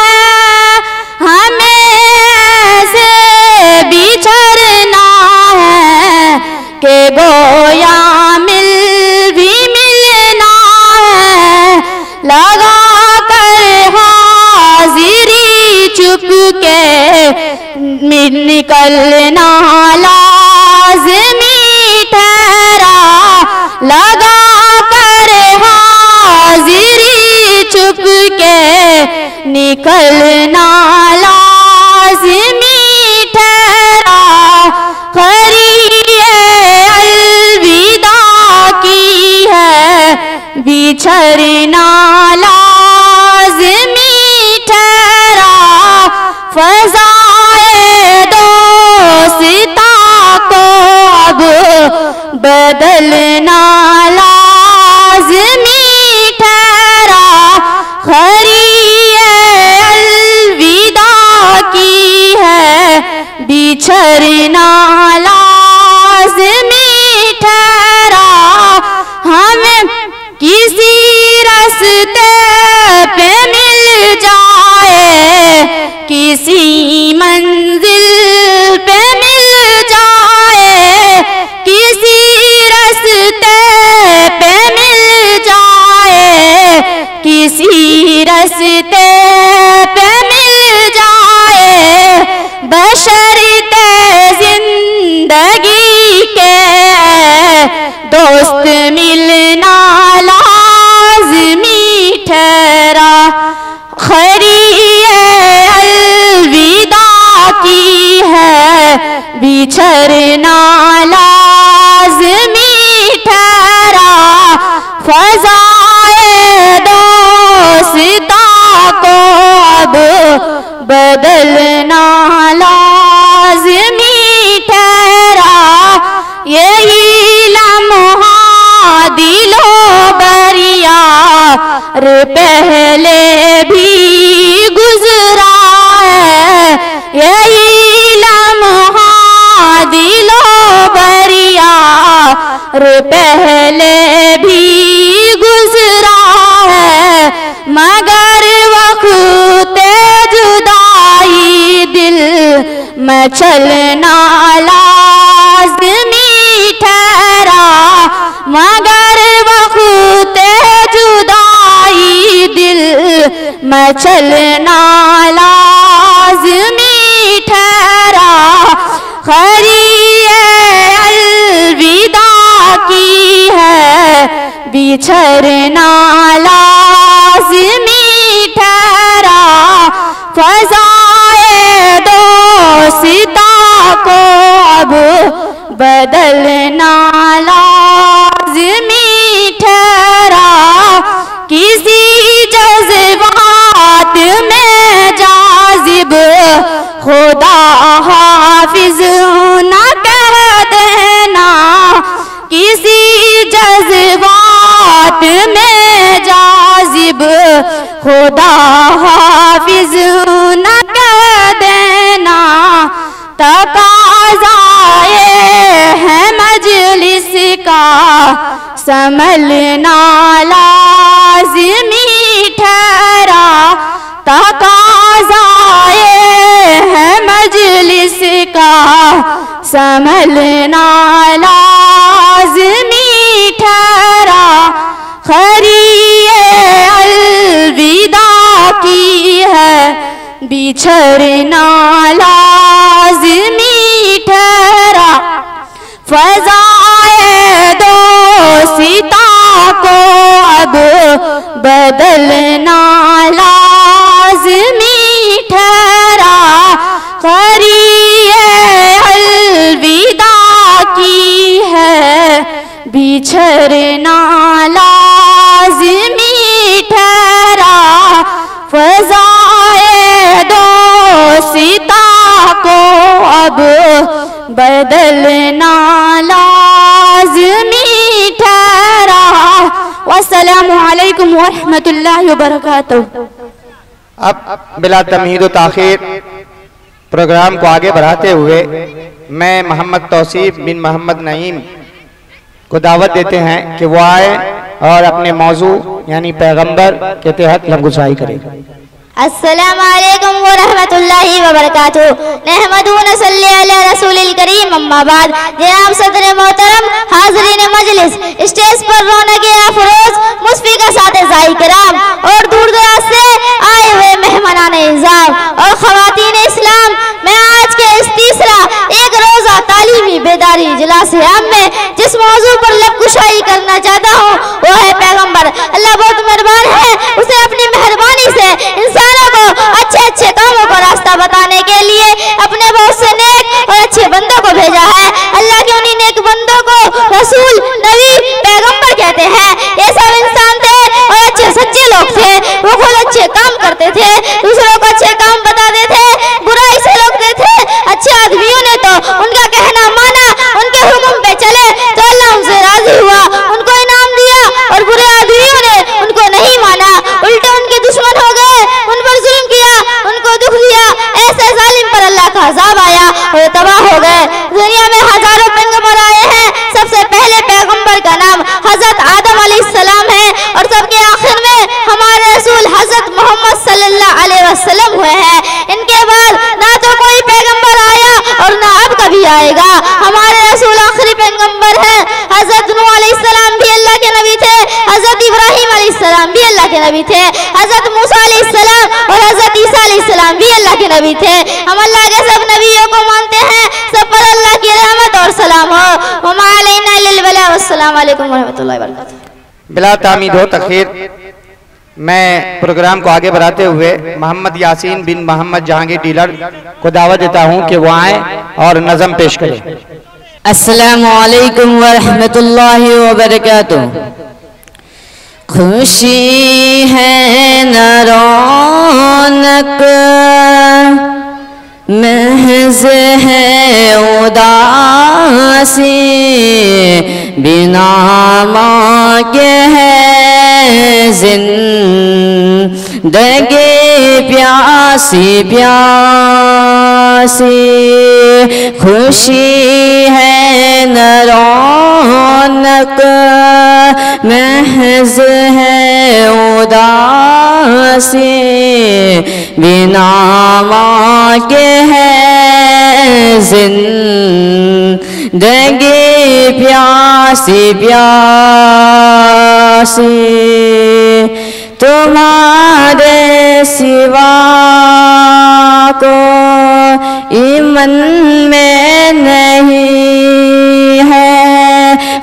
है। हमें ऐसे बिछड़ना गोया मिल भी मिलना है, लगा कर हाजिरी चुप के निकलना लाज़मी ठहरा, लगा कर हाजिरी चुप के निकलना लाज़मी ठहरा। खरीए अलविदा की है, बिछड़ना लाज़मी ठहरा। फ़ज़ाए दोस्ता को अब बदलना लाज़मी ठहरा। खरीए अलविदा की है, बिछड़ना लाज़मी ठहरा। हमें किसी रास्ते पे मिल जाए, किसी मंजिल पे मिल जाए, किसी रास्ते पे मिल जाए, किसी रास्ते पे मिल जाए। बशर्ते जिंदगी के दोस्त मिलना लाज़मी ठहरा। खरीए अलविदा की है, बिछड़ना लाज़मी ठहरा। फ़ज़ाए दोस्ता को अब बदलना लाज़मी ठहरा। यही लम्हा दिलो बरिया रे पहले भी गुज़रा है, यही लम्हा दिलो बरिया रे पहले भी गुज़रा है। मगर वक़्त जुदाई दिल में चलना लाज़मी ठहरा। मगर वक़्त जुदाई दिल में चलना लाज़मी ठहरा। खरीए अलविदा की है, बिछड़ना लाज़मी ठहरा। फ़ज़ाए दोस्ता को अब बदलना लाज़मी ठहरा। किसी जज्बात में जाज़िब खुदा हाफिज न कह देना, किसी जज्बात में जाज़िब खुदा हाफिज न कह देना। तकाज़ाए है मजलिस का संभलना लाज़मी ठहरा। तकाज़ाए है मजलिस का संभलना लाज़मी ठहरा। खरीए अलविदा की है, बिछड़ना लाज़मी ठहरा। फ़ज़ाए दोस्ता को अब बदलना लाज़मी ठहरा। खरीए अलविदा की है, बिछड़ना लाज़मी ठहरा। फ़ज़ाए दोस्ता को अब बदलना लाज़मी ठहरा। वस्सलामु अलैकुम वरहमतुल्लाहि वबरकातुहू। अब बिला तमहीद व ताख़ीर प्रोग्राम को आगे बढ़ाते हुए मैं मोहम्मद तौसीफ बिन मोहम्मद नईम को दावत देते हैं कि वो आए और अपने मौजू यानी पैगंबर के तहत लफ्ज़गुसाई करें। अस्सलामु अलैकुम व रहमतुल्लाहि व बरकातुहू। नहमदुहू व नसल्ली अला रसूलिल करीम अम्मा बाद। जनाब सदर मोहतरम, हाज़रीन मजलिस, स्टेज पर रौनक अफरोज मुस्फिका साथ ज़ाई किराम और दूर दराज से आए हुए मेहमानान इज़ाम और ख़वातीन इस्लाम, मैं आज के इस तीसरा एक रोज़ा तालीमी बेदारी इजलास आम में जिस मौजू पर लबकुशाई करना चाहता हूँ वो है पैगम्बर। अल्लाह बहुत मेहरबान है, उसे अपनी मेहरबानी से इंसानों को अच्छे अच्छे कामों का रास्ता बताने के लिए अपने बहुत से नेक और अच्छे बंदों को भेजा है। अल्लाह के उन्हीं नेक बंदों को रसूल, नबी, पैगम्बर कहते हैं। ये सब इंसान थे और अच्छे सच्चे लोग थे। वो खुद अच्छे काम करते थे, दूसरों को अच्छे काम बताते थे, बुराई से रोकते थे। अच्छे आदमियों ने तो उनका कहना माना, उनके हुक्म पे चले तो अल्लाह उनसे राजी हुआ, उनको इनाम दिया। और बुरे आदमियों ने उनको नहीं माना, उल्टे उनके दुश्मन हो गए, उन पर जुल्म किया, उनको दुख दिया। ऐसे जालिम पर अल्लाह का अज़ाब आया और तबाह हो गए। दुनिया में हजारों पैगंबर आए हैं, सबसे पहले पैगंबर का नाम हजरत आदम अलैहिस्सलाम है और सबके आखिर में हमारे रसूल हजरत मोहम्मद सल्लल्लाहु अलैहि वसल्लम हुए हैं। इनके बाद ना तो कोई पैगंबर आया और ना अब कभी आएगा। हमारे रसूल आखिरी पैगंबर हैं। हजरत नूह अलैहिस्सलाम भी अल्लाह के नबी थे, हजरत इब्राहिम अलैहिस्सलाम भी अल्लाह के नबी थे, हजरत मूसा अलैहिस्सलाम और हजरत ईसा अलैहिस्सलाम भी अल्लाह के नबी थे। हम अल्लाह के सब नबियों को मानते हैं, सब पर अल्लाह की रहमत और सलाम हो। वमा अलैना इल्लल बलाग। अस्सलामु अलैकुम व रहमतुल्लाहि व बरकातुहू। बिला तामीद हो तखीर, मैं प्रोग्राम को आगे बढ़ाते हुए मोहम्मद यासीन बिन मोहम्मद जहांगीर डीलर को दावत देता हूं कि वो आए और नज़म पेश करें। अस्सलामु अलैकुम व रहमतुल्लाहि व बरकातुहू। खुशी है न रौनक, महज है उदासी, बिना माँ के है जिंदगी प्यासी प्यासी। खुशी है न रौनक, महज है उदासी, बिना माँ के है जिंदगी प्यासी प्यासी। तुम्हारे सिवा को ईमान में नहीं है,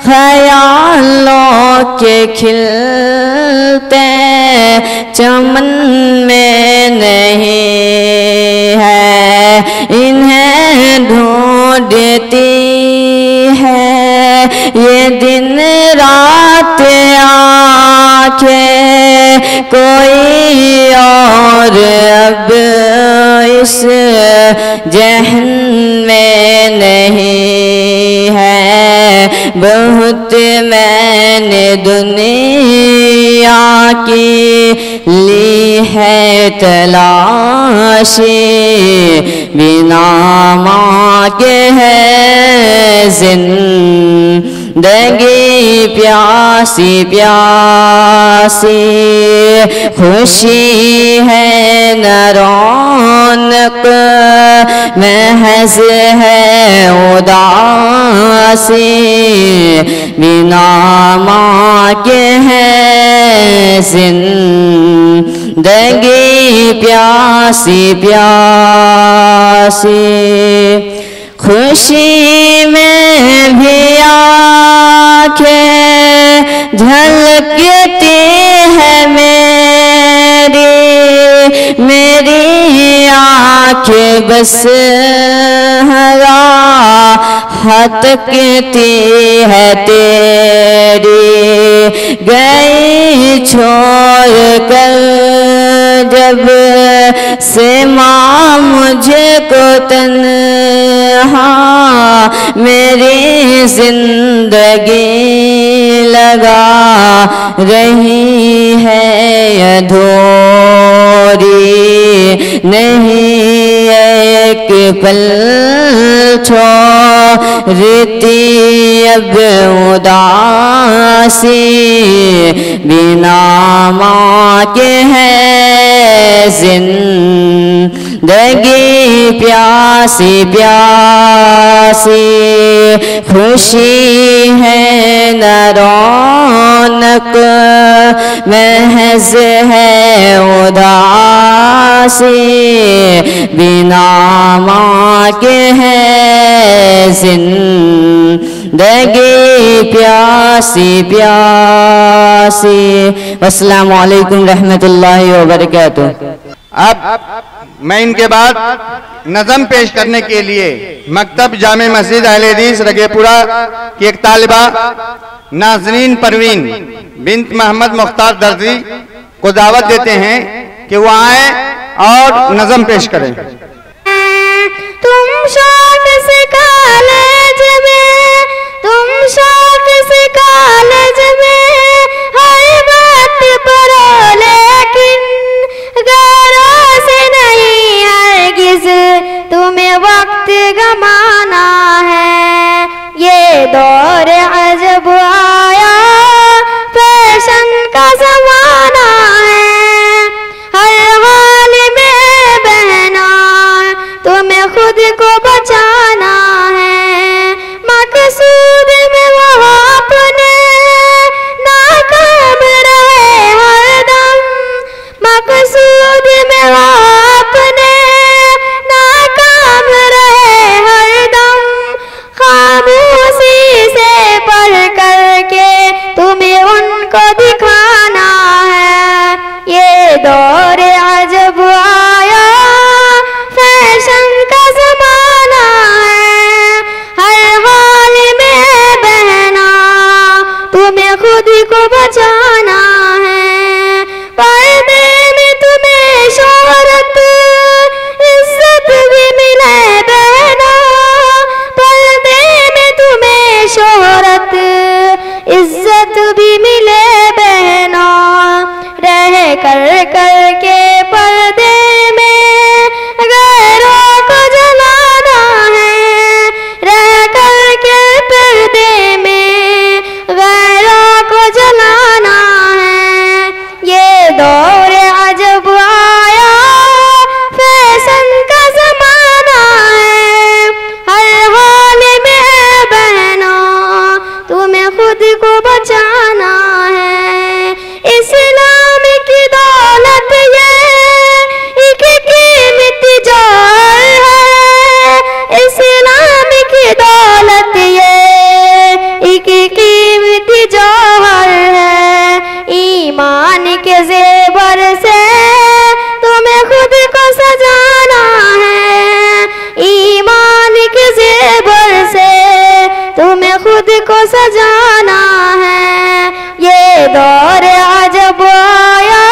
ख्यालों के खिलते चमन में नहीं है। इन्हें ढूंढती है ये दिन रात आंखें, कोई और अब इस जहन में नहीं है। बहुत मैंने दुनिया की ली है तलाशी, बिना माँ के है जिंदगी प्यासी प्यासी। खुशी है न रौनक, महज है उदासी, बिना माँ के है जिंदगी प्यासी प्यासी। खुशी में भी आंखें झलकती है मेरी आंखें बस हरा हतकती है तेरी। गई छोड़ कर जब से माँ मुझको तन्हा, मेरी जिंदगी लगा रही है अधूरी। नहीं एक पल छोड़ती अब उदासी, बिना माँ के है जिंदगी प्यासी प्यासी, खुशी है न रौनक, महज है उदासी, बिना माँ के है जिंदगी प्यासी प्यासी। अस्सलामु अलैकुम रहमतुल्लाहि व बरकातुहू। अब मैं इनके बाद नज़म पेश करने के लिए मकतब जामे मस्जिद अहले हदीस रगेपुरा की एक तालिबा नाज़रीन परवीन बिन्त मोहम्मद मुख्तार दर्जी को दावत देते हैं कि वो आए और नज़म पेश करें। तुम शौक से कॉलेज में, तुम शौक से कॉलेज में हर बात पढ़ो, लेकिन गौरों से नहीं हरगिज़ तुम्हें वक्त गमाना है। ये दौर अजब आया, फैशन का ज़माना है, हर हाल में बहना तुम्हें खुद को बचाना है। मकसूद में वो अपने नाकाम रहे हरदम, मकसूद में वो अपने नाकाम रहे हरदम। खामोशी से पढ़ करके तुम्हें उनको दिखाना है। ये दौर अजब आया, फैशन का ज़माना है, हर हाल में बहना तुम्हें खुद को बचाना है। पर्दे में तुम्हें शोहरत इज्जत भी मिले बहना, पर्दे में तुम्हें शोहरत इज्जत भी मिले बहना। रह कर कर के पर्दे में गैरों को जलाना है, रह कर के पर्दे में गैरों को जलाना है। ये दौर अजब आया, फैशन का ज़माना है, हर हाल में बहना तुम्हें खुद को बचाना है। इस्लाम की दौलत ये एक कीमती जौहर है, इस्लाम की दौलत ये एक कीमती जौहर है। ईमान के ज़ेवर से तुम्हें खुद को सजाना है, ईमान के ज़ेवर से तुम्हें खुद को सजाना है। ये दौर अजब आया,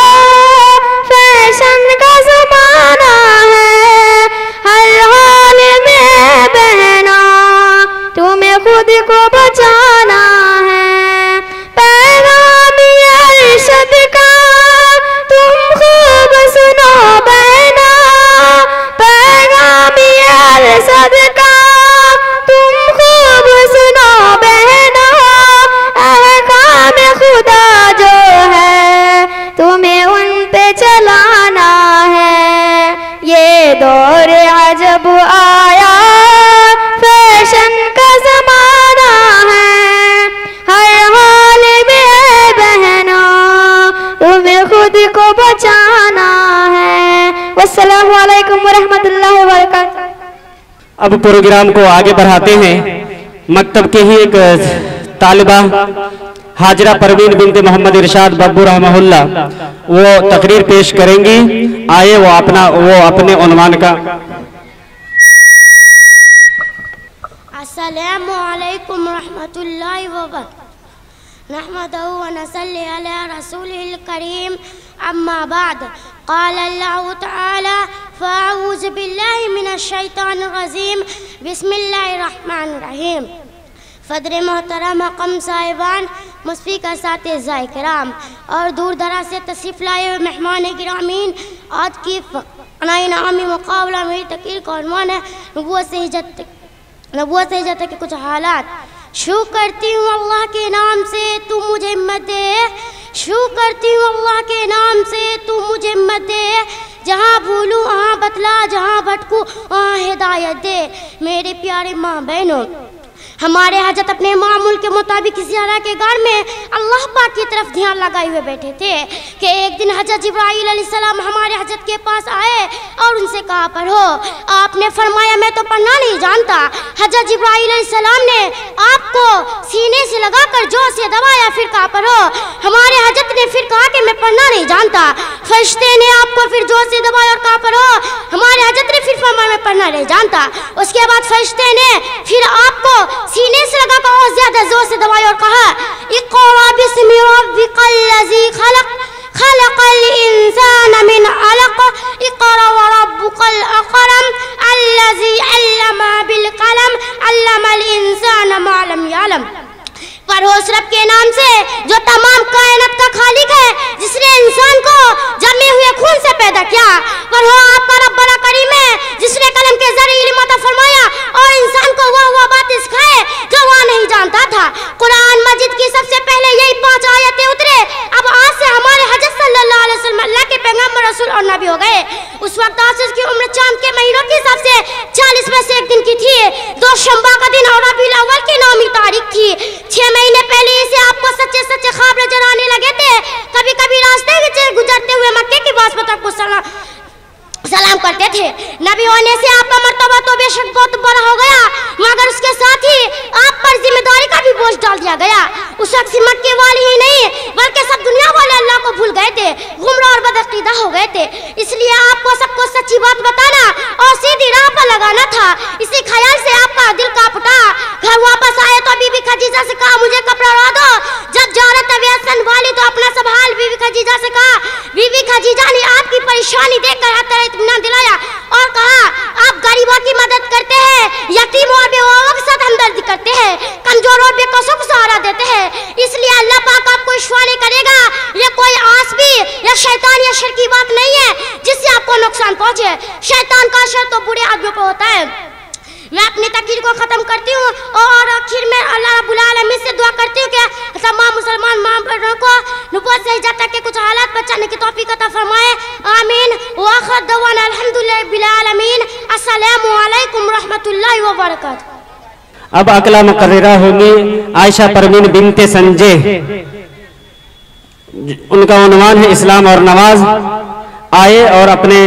फैशन का ज़माना है, हर हाल में बहना तुम्हें खुद को बचाना है। पैगाम अरशद का तुम खूब सुनो बहना, पैगाम अरशद का तुम खूब सुनो बहना। अहकाम खुदा जो है तुम्हें उन पे चलाना है। ये दौर अजब आया, फैशन का ज़माना है, हर हाल में बहना तुम्हें खुद को बचाना है। वस्सलामु अलैकुम वरहमतुल्लाहि वबरकातुहू। अब प्रोग्राम को आगे बढ़ाते हैं। मकतब के ही एक तालिबा हाजरा परवीन बिन्त मोहम्मद इरशाद बब्बू रहमहुल्लाह वो तकरीर पेश करेंगी। आए वो अपने उन्वान का। अस्सलामु अलैकुम रहमतुल्लाहि व बरकातहू। नहमदहु व नसल्ली अला रसूलिल करीम, अम्मा बाद। क़ाल अल्लाहु तआला फ़अऊज़ु बिल्लाहि मिनश शैतानिर रजीम, बिस्मिल्लाहिर रहमानिर रहीम। फ़दर मोहतरम मक़म साहिबान, मुस्फ़ीक़ा साथे ज़ायक़राम और दूर दराज से तशरीफ़ लाए हुए मेहमान गिरामीन, आज की नामी मुक़ाबला मेरी तक़रीर का उन्वान है नबूवत से हिजरत के कुछ हालात। शुक्र करती हूँ अल्लाह के नाम से तू मुझे हिम्मत दे, शुक्र करती हूँ अल्लाह के नाम से तू मुझे हिम्मत दे, जहाँ भूलूँ वहाँ बतला, जहाँ भटकूँ वहाँ हिदायत दे। मेरे प्यारे माँ बहनों, हमारे हजरत अपने मामूल के मुताबिक ज़ियारा के घर में अल्लाह पाक की तरफ ध्यान लगाए हुए बैठे थे कि एक दिन हजरत जिब्राईल अलैहिस्सलाम हमारे हजरत के पास आए और उनसे कहा पढ़ो। आपने फरमाया मैं तो पढ़ना नहीं जानता। हजरत जिब्राईल अलैहिस्सलाम ने आपको सीने से लगाकर जोर से दबाया, फिर कहा पढ़ो। हमारे हजरत ने फिर कहा कि मैं पढ़ना नहीं जानता। फरिश्ते ने आपको फिर जोर से दबाया और कहा पढ़ो। हमारे हजरत ने फिर फरमाया मैं पढ़ना नहीं जानता। उसके बाद फरिश्ते ने फिर आपको सीने से लगाकर और ज्यादा जोर से दबाया और कहा इक़रा बिस्मि रब्बिकल लज़ी खलक़ खलक़ल इंसान मिन अलक़ इक़रा व रब्बुकल अकरम अल्लज़ी अल्लम बिल कलम अल्लमल इंसान मा लम यअलम। पढ़ो उस रब के नाम से जो तमाम कायनात का खालिक है, जिसने इंसान को जमे हुए खून से पैदा किया। पढ़ो आपका रब बड़ा करीम है, जिसने कलम के जरिए इल्म अता फरमाया और इंसान को वह बातें सिखाए जो वह नहीं जानता था। कुरान मजीद की सबसे पहले यही 5 आयतें उतरे। अब आज से हमारे हजरत सल्लल्लाहु अलैहि वसल्लम अल्लाह के पैगंबर, रसूल और नबी हो गए। उस वक्त आसिस की उम्र चांद के महीनों के हिसाब से 40 में से एक दिन की थी। 2 शंबा का दिन और रबीउल अव्वल की 9वीं तारीख थी। 6 महीने पहले से आपको सच्चे सच्चे ख्वाब नजर आने लगे थे। कभी कभी रास्ते में गुजरते हुए मक्के की बासमत को सलाम करते थे। नबी होने से आपका मर्तबा तो बेशक बहुत बड़ा हो गया, मगर उसके साथ ही आप पर जिम्मेदारी का भी बोझ डाल दिया गया। उस वक्त मक्के वाले ही नहीं बल्कि सब दुनिया वाले अल्लाह को भूल गए थे, गुमराह और बदअकीदा हो गए थे। इसलिए आपको सबको सच्ची बात बताना और सीधी राह पर लगाना था। इसी ख्याल से आपका दिल कांप उठा। घर वापस आए तो बीबी खदीजा से कहा मुझे कपड़ा उड़ा दो। जब जारत तबीयत वाली तो अपना सब हाल बीबी खदीजा से कहा। बीबी खदीजा ने आपकी परेशानी देखकर हर तरह इत्मीनान दिलाया और कहा आप गरीबों की मदद करते हैं, यतीमों और बेवाओं के साथ हमदर्दी करते हैं, कमजोरों और बेकसों को सहारा देते हैं। इसलिए अल्लाह पाक आपको ईश्वर नहीं करेगा। ये कोई आसबी या शैतान या शर की बात नहीं है जिससे आपको नुकसान पहुंचे। शैतान का असर तो बुरे आदमियों पर होता है। मैं अपनी तकरीर को ख़त्म करती हूँ और आखिर में अल्लाह रब्बुल आलमीन से दुआ करती हूँ कि तमाम मुसलमान माँ बहनों को नुबूवत से हिजात के कुछ हालात बचाने की तौफीक अता फरमाए। आमीन। व आखिर दवाना अल्हम्दुलिल्लाहि रब्बिल आलमीन। अस्सलामु अलैकुम रहमतुल्लाहि व बरकातहू। अब अगला मुकर्ररा होंगी आयशा परवीन बिनते संजय। उनका उन्वान है इस्लाम और नमाज। आए और अपने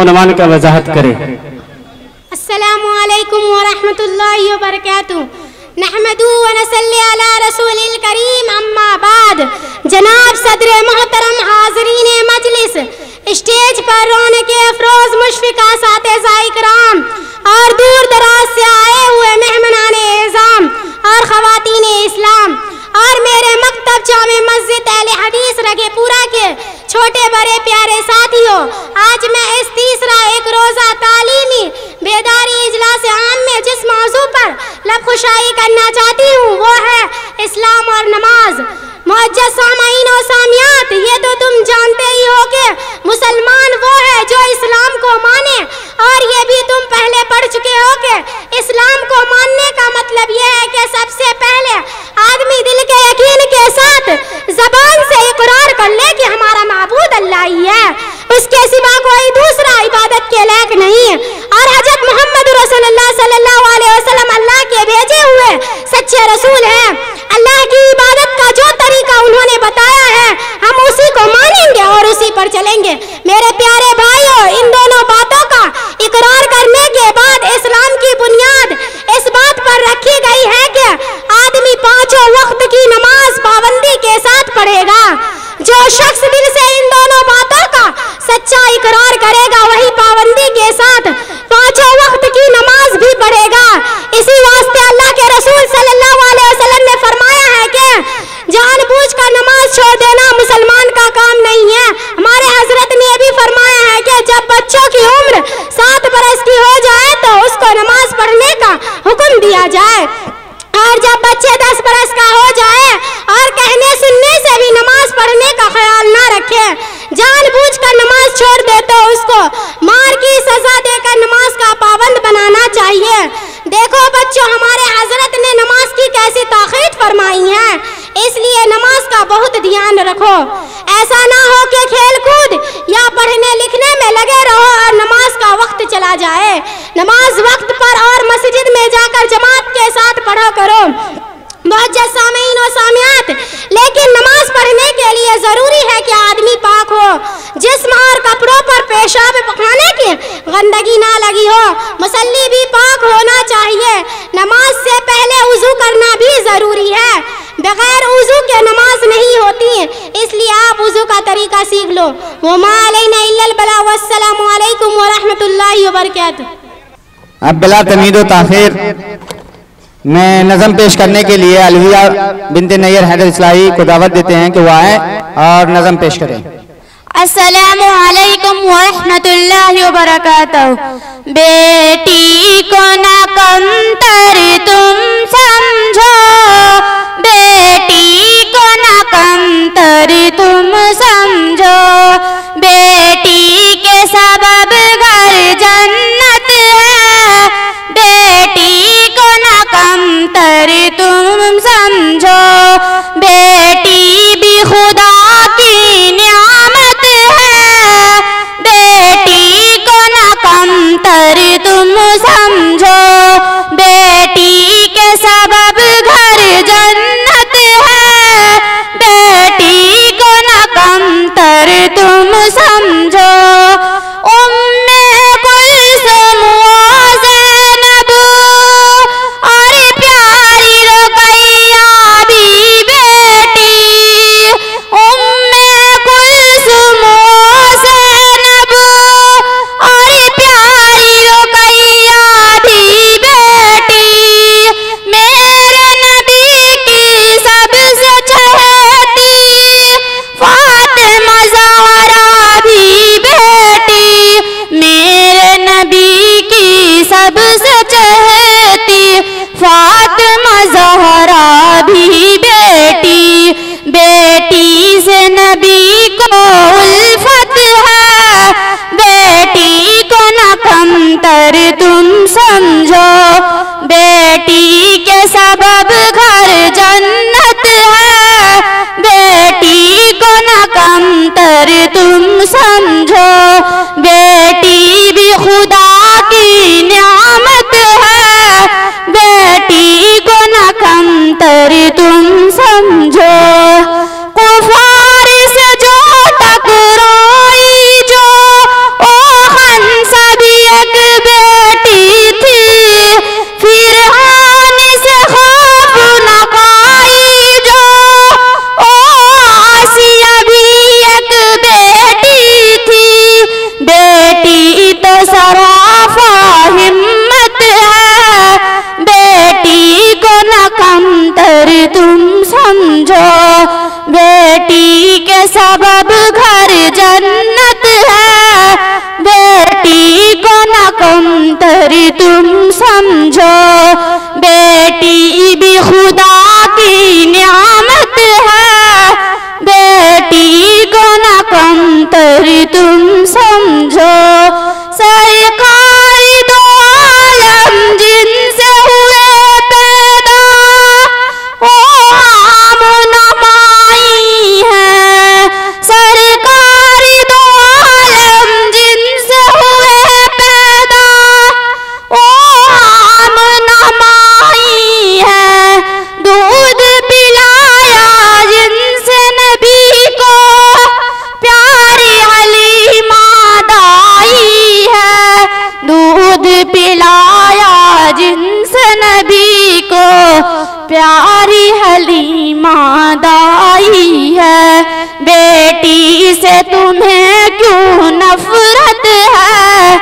उन्वान का वजाहत करें। अस्सलामु अलैकुम व रहमतुल्लाहि व बरकातहू। नहमदुहु व नसल्ली अला रसूलिल करीम अम्मा बाद। जनाब सदर मोहतरम हाज़रीन मजलिस, स्टेज पर रौनक अफरोज मुशफ़िक़ा सातिज़ा इकराम और दूर दराज से आए हुए मेहमानान एज़ाम और ख़वातीन इस्लाम और मेरे मकतब जामे मस्जिद अहले हदीस रगेपुरा के छोटे बड़े प्यारे साथियों, आज मैं इस तीसरा एक रोज़ा तालीमी बेदारी इजलास आम में जिस मौजू पर लबखुशाई करना चाहती हूँ वो है इस्लाम और नमाज। मुअज्जज़ सामाईन और सामियात, ये तो तुम जानते ही हो कि मुसलमान वो है जो इस्लाम को माने, और ये भी तुम पहले पढ़ चुके हो कि इस्लाम को मानने का मतलब ये है कि सबसे पहले आदमी दिल के यकीन के साथ ज़बान से इकरार कर ले कि हमारा माबूद अल्लाह ही है, उसके सिवा कोई दूसरा इबादत के लायक नहीं है, और हज़रत मोहम्मद रसूलुल्लाह सल्लल्लाहु अलैहि वसल्लम अल्लाह के भेजे हुए सच्चे रसूल हैं। अल्लाह की इबादत का जो तरीका उन्होंने बताया है हम उसी को मानेंगे और उसी पर चलेंगे। मेरे प्यारे भाइयों, इन दोनों बातों का इकरार करने के बाद इस्लाम की बुनियाद इस बात पर रखी गई है कि आदमी 5 वक्त की नमाज पाबंदी के साथ पढ़ेगा। जो शख्स दिल से इन दोनों बातों का सच्चा इकरार करेगा वही पाबंदी के साथ 5 वक्त की नमाज भी पढ़ेगा। इसी वास्ते अल्लाह के रसूल सल्लल्लाहु अलैहि वसल्लम ने फरमाया है कि जानबूझकर नमाज छोड़ देना मुसलमान का काम नहीं है। हमारे हजरत ने भी फरमाया है कि जब बच्चों की उम्र 7 बरस की हो जाए तो उसको नमाज पढ़ने का हुक्म दिया जाए, और जब बच्चे 10 बरस का हो जाए और कहने सुनने से भी नमाज पढ़ने का ख्याल ना रखे, जानबूझकर नमाज छोड़ दे तो उसको मार की सजा देकर नमाज का पाबंद बनाना चाहिए। देखो बच्चों, हमारे हजरत ने नमाज की कैसी ताकीद फरमाई है। इसलिए नमाज का बहुत ध्यान रखो। ऐसा ना हो कि खेल कूद या पढ़ने लिखने में लगे रहो और नमाज का वक्त चला जाए। नमाज वक्त पर और मस्जिद में जाकर जमात के साथ पढ़ा करो। बहुत सामीन और सामियात, लेकिन नमाज पढ़ने के लिए जरूरी है कि आदमी पाक हो, जिस्म और कपड़ों पर पेशाब पखाने की गंदगी ना लगी हो। मुसल्ली भी पाक होना चाहिए। नमाज से पहले वुजू करना भी जरूरी है। बगैर वुजू के नमाज नहीं होती, इसलिए आप वुजू का तरीका सीख लो। वमा अलैना इल्लल बलाग। वस्सलामु अलैकुम व रहमतुल्लाहि व बरकातुहू। अब बिला तमीद व ताखिर मैं नज़म पेश करने के लिए अलविया बिन्ते नैयर हैदर इस्लाही को दावत देते हैं कि वो आए और नज़म पेश करें। अस्सलामु अलैकुम व रहमतुल्लाहि व बरकातहू। बेटी को ना कमतर तुम समझो, बेटी को ना कमतर तुम समझो, बेटी के सबब घर जन्नत है, बेटी को ना कमतर तुम समझो, बेटी भी खुदा की नियामत है, बेटी को ना कमतर तुम समझो, बेटी के सबब घर जन्नत है, बेटी को ना कमतर तुम समझो। उम्मे कुलसुम व ज़ैनब और प्यारी रुक़ैया भी बेटी, उम्मे कुलसुम व ज़ैनब और प्यारी रुक़ैया भी बेटी, मेरे नबी की सबसे चहेती फ़ातिमा ज़हरा भी बेटी, मेरे नबी की सबसे चहेती फ़ातिमा ज़हरा भी बेटी, बेटी से नबी को उल्फत है, बेटी को ना कमतर तुम समझो, बेटी के सबब घर जन्नत है, बेटी को ना कमतर तुम समझो, बेटी भी खुदा की नियामत है, बेटी को ना कमतर तुम समझो। कुफार से जो टकराई जो ओ हंसा भी एक बेटी थी, फिरौन से खौफ न खाई जो ओ आसिया भी एक बेटी थी, बेटी तो सराफा हिम्मत है, बेटी को ना कमतर तुम समझो, बेटी के सबब घर जन्नत है, बेटी को ना कमतर तुम समझो, बेटी भी खुदा की नियामत है, बेटी को ना कमतर तुम समझो। सरकारी दो आलम जिनसे हुए पैदा वो आमना माई है, सरकारी दो आलम जिनसे हुए पैदा वो आमना माई है, दूध पिलाया जिनसे नबी को प्यारी हलीमा दाई है, दूध पिलाया जिनसे नबी को प्यारी हलीमा दाई है, बेटी से तुम्हें क्यों नफरत है,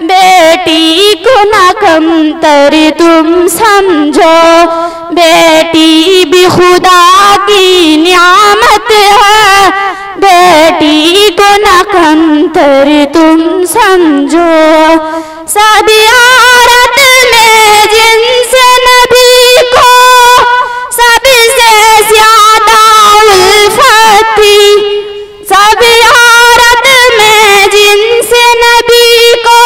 बेटी को ना कमतर तुम समझो, बेटी भी खुदा की नियामत है, बेटी को ना कमतर तुम समझो। सभी औरत में जिनसे नबी को सबसे ज्यादा उल्फत थी, सभी औरत में जिनसे नबी को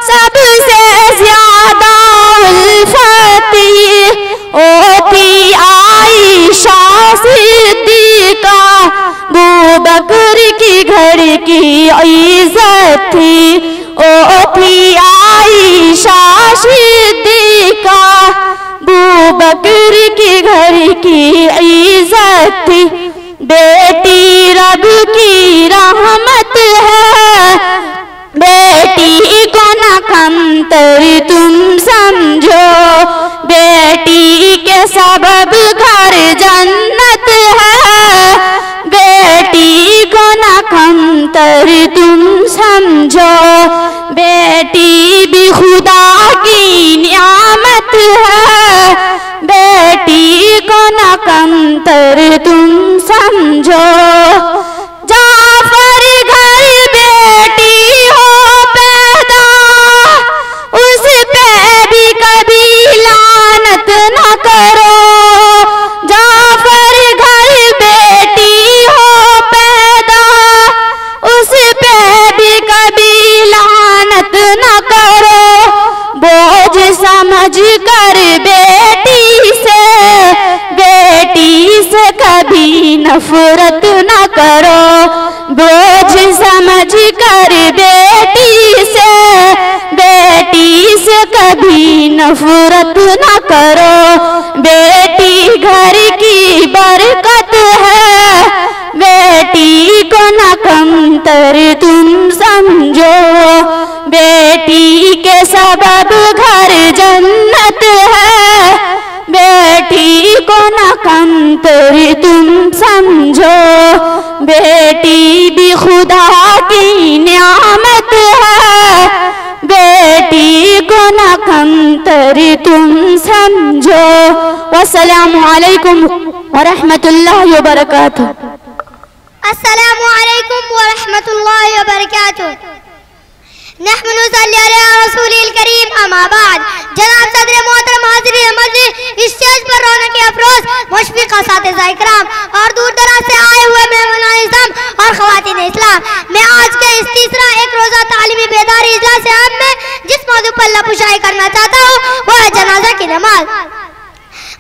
सबसे ज्यादा उल्फत थी, ओ थी आयशा घर की इज्जत थी, ओ थी आयशा सिद्दीका। अबू बकर के घर की इज्जत थी, बेटी रब की रहमत है, बेटी को न कमतर तुम समझो, बेटी के सबब घर जन्नत है, बेटी को न कमतर तुम समझो, बेटी भी खुदा की नियामत है, बेटी को न कमतर तुम समझो। जाफर घर बेटी हो पैदा, उस पे भी कभी लानत न करो। जाफर घर बेटी हो पैदा, उस पे भी कभी लानत न करो। बोझ समझ कर बेटी से कभी नफरत न करो। बोझ समझ कर बेटी से कभी नफरत न करो। बेटी घर की बरकत है, बेटी को न कमतर तुम समझो, बेटी के सबब घर जन्नत है, बेटी को न कमतर तुम समझो, बेटी भी खुदा की नियामत है, बेटी को न कमतर तुम समझो। वस्सलामु अलैकुम वरहमतुल्लाहि वबरकातुहू। अस्सलामु अलैकुम वरहमतुल्लाहि वबरकातुहू। नहमदुहु सल्ली अला रसूलिल करीम अम्मा बाद। जनाब सदर मोहतरम हाज़िरीन मजलिस, स्टेज पर रौनक अफरोज मुशफ़िक़ा सातिज़ा इकराम और दूर दराज से आए हुए मेहमानान इस्लाम और ख़वातीन इस्लाम, मैं आज के इस तीसरा एक रोज़ा तालीमी बेदारी इजलास आम में जिस मौजू पर लपुशाई करना चाहता हूँ वो है जनाजा की नमाज।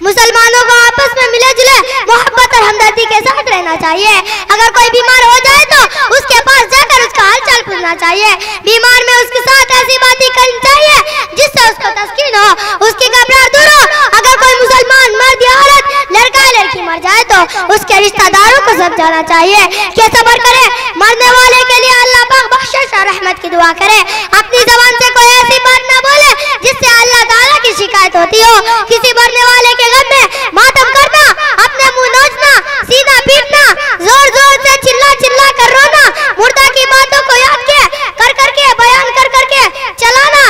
मुसलमानों को आपस में मिले जुले मोहब्बत और हमदर्दी के साथ रहना चाहिए। अगर कोई बीमार हो जाए तो उसके पास जाकर उसका हालचाल पूछना चाहिए। बीमार में उसके साथ ऐसी बातें करनी चाहिए जिससे उसको तस्कीन हो, उसकी घबराहट दूर हो। अगर कोई मुसलमान मर्द या औरत, लड़का या लड़की मर जाए तो उसके रिश्तेदारों को समझाना चाहिए कि सब्र करे। मरने वाले के लिए अल्लाह पाक बख्शिश और रहमत की दुआ करे। अपनी जबान से कोई ऐसी बात ना बोले जिससे अल्लाह ताला की शिकायत होती हो। किसी मरने वाले के गम में मातम करना, अपने मुंह नोचना, सीना पीटना, जोर जोर से चिल्ला चिल्ला कर रोना, मुर्दा की बातों को याद के कर करके बयान कर करके चलाना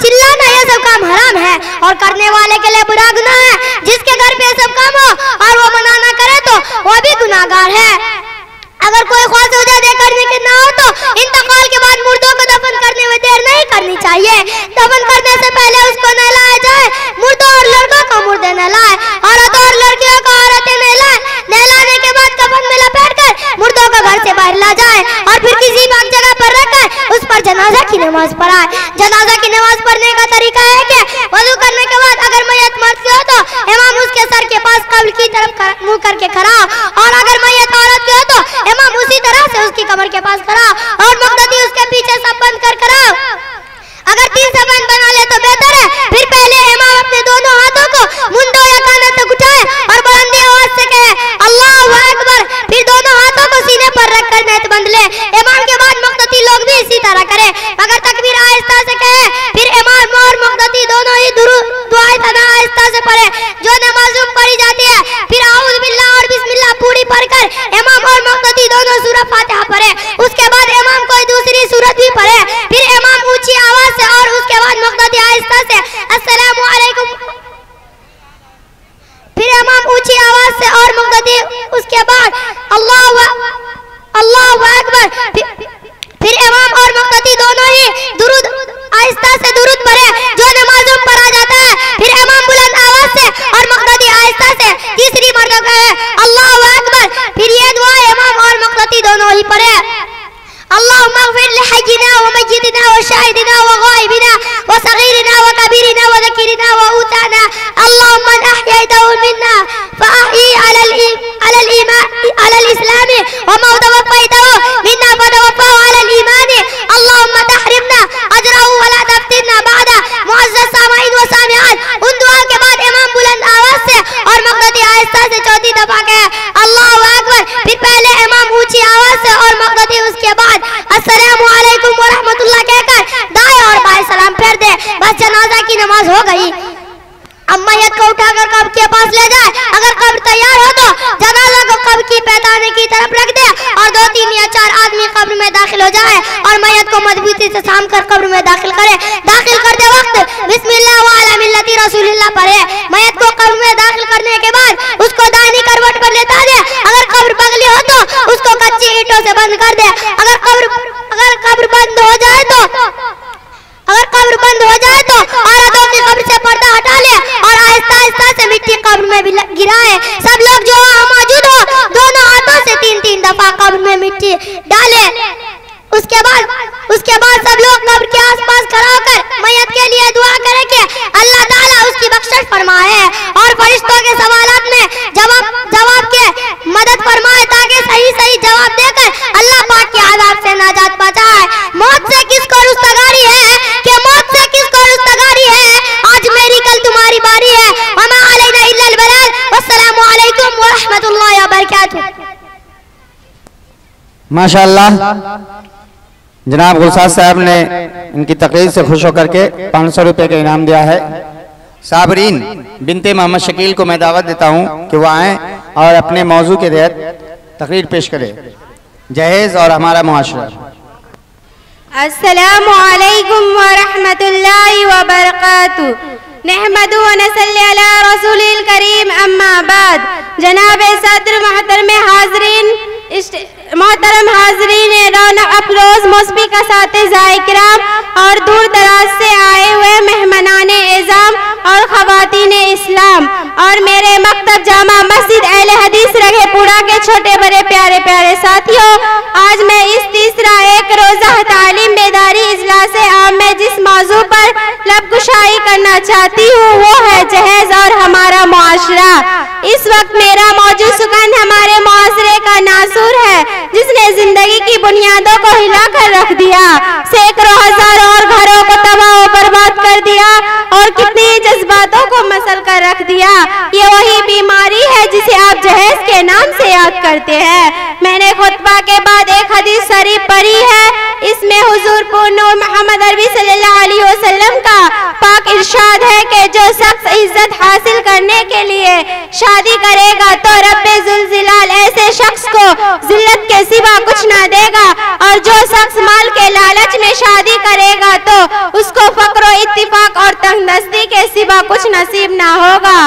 चिल्लाना, ये सब काम हराम है और करने वाले के लिए बुरा गुनाह है। जिसके घर पे सब काम हो और वो मना ना करे तो वो भी गुनाहगार है। अगर कोई ख्वास हो जाए करने के ना हो तो इंतकाल के बाद मुर्दों को दफन करने में देर नहीं करनी चाहिए। दफन करने से पहले उसको नहलाया जाए। मुर्दों और लड़कों को मुर्दे नहलाए, औरतों और लड़कियों को औरतें नहलाए। नहलाने के बाद कफन में लपेट कर मुर्दों को घर से बाहर ला जाए और फिर किसी पाक जगह पर रखकर उस पर जनाजा की नमाज पढ़ाए। जनाजा की नमाज पढ़ने का तरीका है कि वजू करने के बाद अगर मैयत मर्द की हो तो इमाम उसके सर के पास कब्र की तरफ मुंह करके खड़ा, और अगर मैयत औरत की हो तो इमाम उसी तरह से उसकी कमर के पास खड़ा और मुक़्तदी उसके पीछे सब बंद कर खड़ा। अगर 3 सफ़ान बना ले तो बेहतर है। फिर पहले इमाम अपने दोनों हाथों को मुंडों या कानों तक उठाए और बुलंदी आवाज से कहे अल्लाहु अकबर। फिर दोनों हाथों को सीने पर रखकर नेत बंद ले। इमाम के बाद मुक़्तदी लोग भी इसी तरह करे, मगर तकबीर आहिस्ता से कहे। फिर इमाम और मुक़्तदी दोनों ही दुआएं सना आहिस्ता से पढ़े जो नमाज़ों में पढ़ी जाती है। फिर आऊज़ बिल्लाह और बिस्मिल्लाह पूरी पढ़कर इमाम और मुक़्तदी दोनों सूरह फातिहा पढ़े। उसके बाद इमाम कोई दूसरी सूरत भी पढ़े। फिर इमाम ऊंची आवाज से और उसके बाद मुक़्तदी आहिस्ता से अस्सलामु अलैकुम। फिर इमाम ऊंची आवाज से और मुक़्तदी उसके बाद अल्लाहु अकबर। फिर इमाम और मुक़्तदी दोनों ही दुरूद आहिस्ता से दुरूद पढ़े जो नमाज़ों में पढ़ा जाता है। फिर इमाम बुलंद आवाज से और मुक़्तदी आहिस्ता से तीसरी मरतबा कहे अल्लाहु अकबर। फिर ये दुआ इमाम और मुक़्तदी दोनों ही पढ़े। अल्लाहुम्मा इग़फिर लिहय्यिना व मय्यितिना व शाहिदिना व गायबिना व सगीरिना व कबीरिना व ज़कीरिना व ऊताना। अल्लाहुम्मा मन अहयैतहु मिन्ना फअहयि अलल इस्लाम व मन तवफ़्फ़यतहु मिन्ना आहिस्ता से चौथी दफा कहे अल्लाहु अकबर, फिर पहले इमाम ऊंची आवाज से और मुक़्तदी उसके बाद अस्सलामु अलैकुम व रहमतुल्लाह कहकर दाएं और बाएं सलाम फेर दे। बस जनाजा की नमाज हो गई। अब मैयत को उठाकर कब्र के पास ले जाए। अगर कब्र तैयार हो तो जनाजा को कब्र की पैताने की तरफ रख दे और 2, 3 या 4 आदमी कब्र में दाखिल हो जाए और मैयत को मजबूती से थाम कर कब्र में दाखिल करे। दाखिल करते वक्त बिस्मिल्लाह व अला मिल्लति रसूलिल्लाह पढ़े। मैयत को कब्र में दाखिल करने के बाद उसको दाहिनी करवट पर लेटा दे। अगर कब्र बगली हो तो उसको कच्ची ईंटों से बंद कर दे। अगर कब्र बंद हो जाए तो औरतों की कब्र से पर्दा हटा ले और आहिस्ता आहिस्ता से मिट्टी कब्र में गिराए। सब लोग जो मौजूद हो दोनों हाथों से 3-3 दफा कब्र में मिट्टी डाले। उसके बाद सब लोग कब्र के आसपास खड़ा होकर मैयत के लिए दुआ करें कि अल्लाह ताला उसकी बख्शिश फरमाए और फरिश्तों के सवालात में जवाब के मदद फरमाए ताकि सही जवाब देकर अल्लाह पाक के अज़ाब से नाजात पाए। मौत से किसको रुस्तगारी है कि मौत से किसको रुस्तगारी है? आज मेरी कल तुम्हारी बारी है। वमा अलैना इल्लल बलाग। वस्सलामु अलैकुम व रहमतुल्लाहि व बरकातुहू। माशाअल्लाह, जनाब गुलसाद साहब ने इनकी तकरीर से खुश होकर के 500 रुपए का इनाम दिया है। साबरीन बिनते मोहम्मद शकील को मैं दावत देता हूं कि वह आए और अपने मौजू के तहत तकरीर पेश करें। जहेज और हमारा मुआशरा। अस्सलामु अलैकुम व रहमतुल्लाहि व बरकातुहू। नहमदु व नसल्ली अला रसूलिल करीम अम्मा बाद। जनाब सदर मोहतरम हाजरीन रौनक अफरोज मौसमी का साथ-ए किराम और दूर दराज से आए हुए मेहमानाने एज़ाम और ख़वातीन इस्लाम और मेरे मकतब जामा मस्जिद अहले हदीस रघेपुरा के छोटे बड़े प्यारे प्यारे साथियों, आज मैं इस तीसरा एक रोज़ा तालीम बेदारी इजलास आम में जिस मौजू पर लबकुशाई करना चाहती हूँ वो है जहेज और हमारा मुआशरा। इस वक्त मेरा मौजूद सुगंध हमारे मुआशरे का नासूर है जिसने जिंदगी की बुनियादों को हिलाकर रख दिया, सैकड़ों हजारों और घरों को तबाह और बर्बाद कर दिया और कितने जज्बातों को मसल कर रख दिया। ये वही बीमारी है जिसे आप जहेज के नाम से याद करते हैं। मैंने खुतबा के बाद एक हदीस शरीफ पढ़ी है, इसमें हुजूर नूर मोहम्मद अरबी सल्लल्लाहु अलैहि वसल्लम का पाक इरशाद है कि जो शख्स इज्जत हासिल करने के लिए शादी करेगा तो रब्बे जुल जिलाल ऐसे शख्स को जिल्लत के सिवा कुछ ना देगा और जो शख्स माल के लालच में शादी करेगा तो उसको फक्र इत्तिफाक और तंगदस्ती के सिवा कुछ नसीब ना होगा।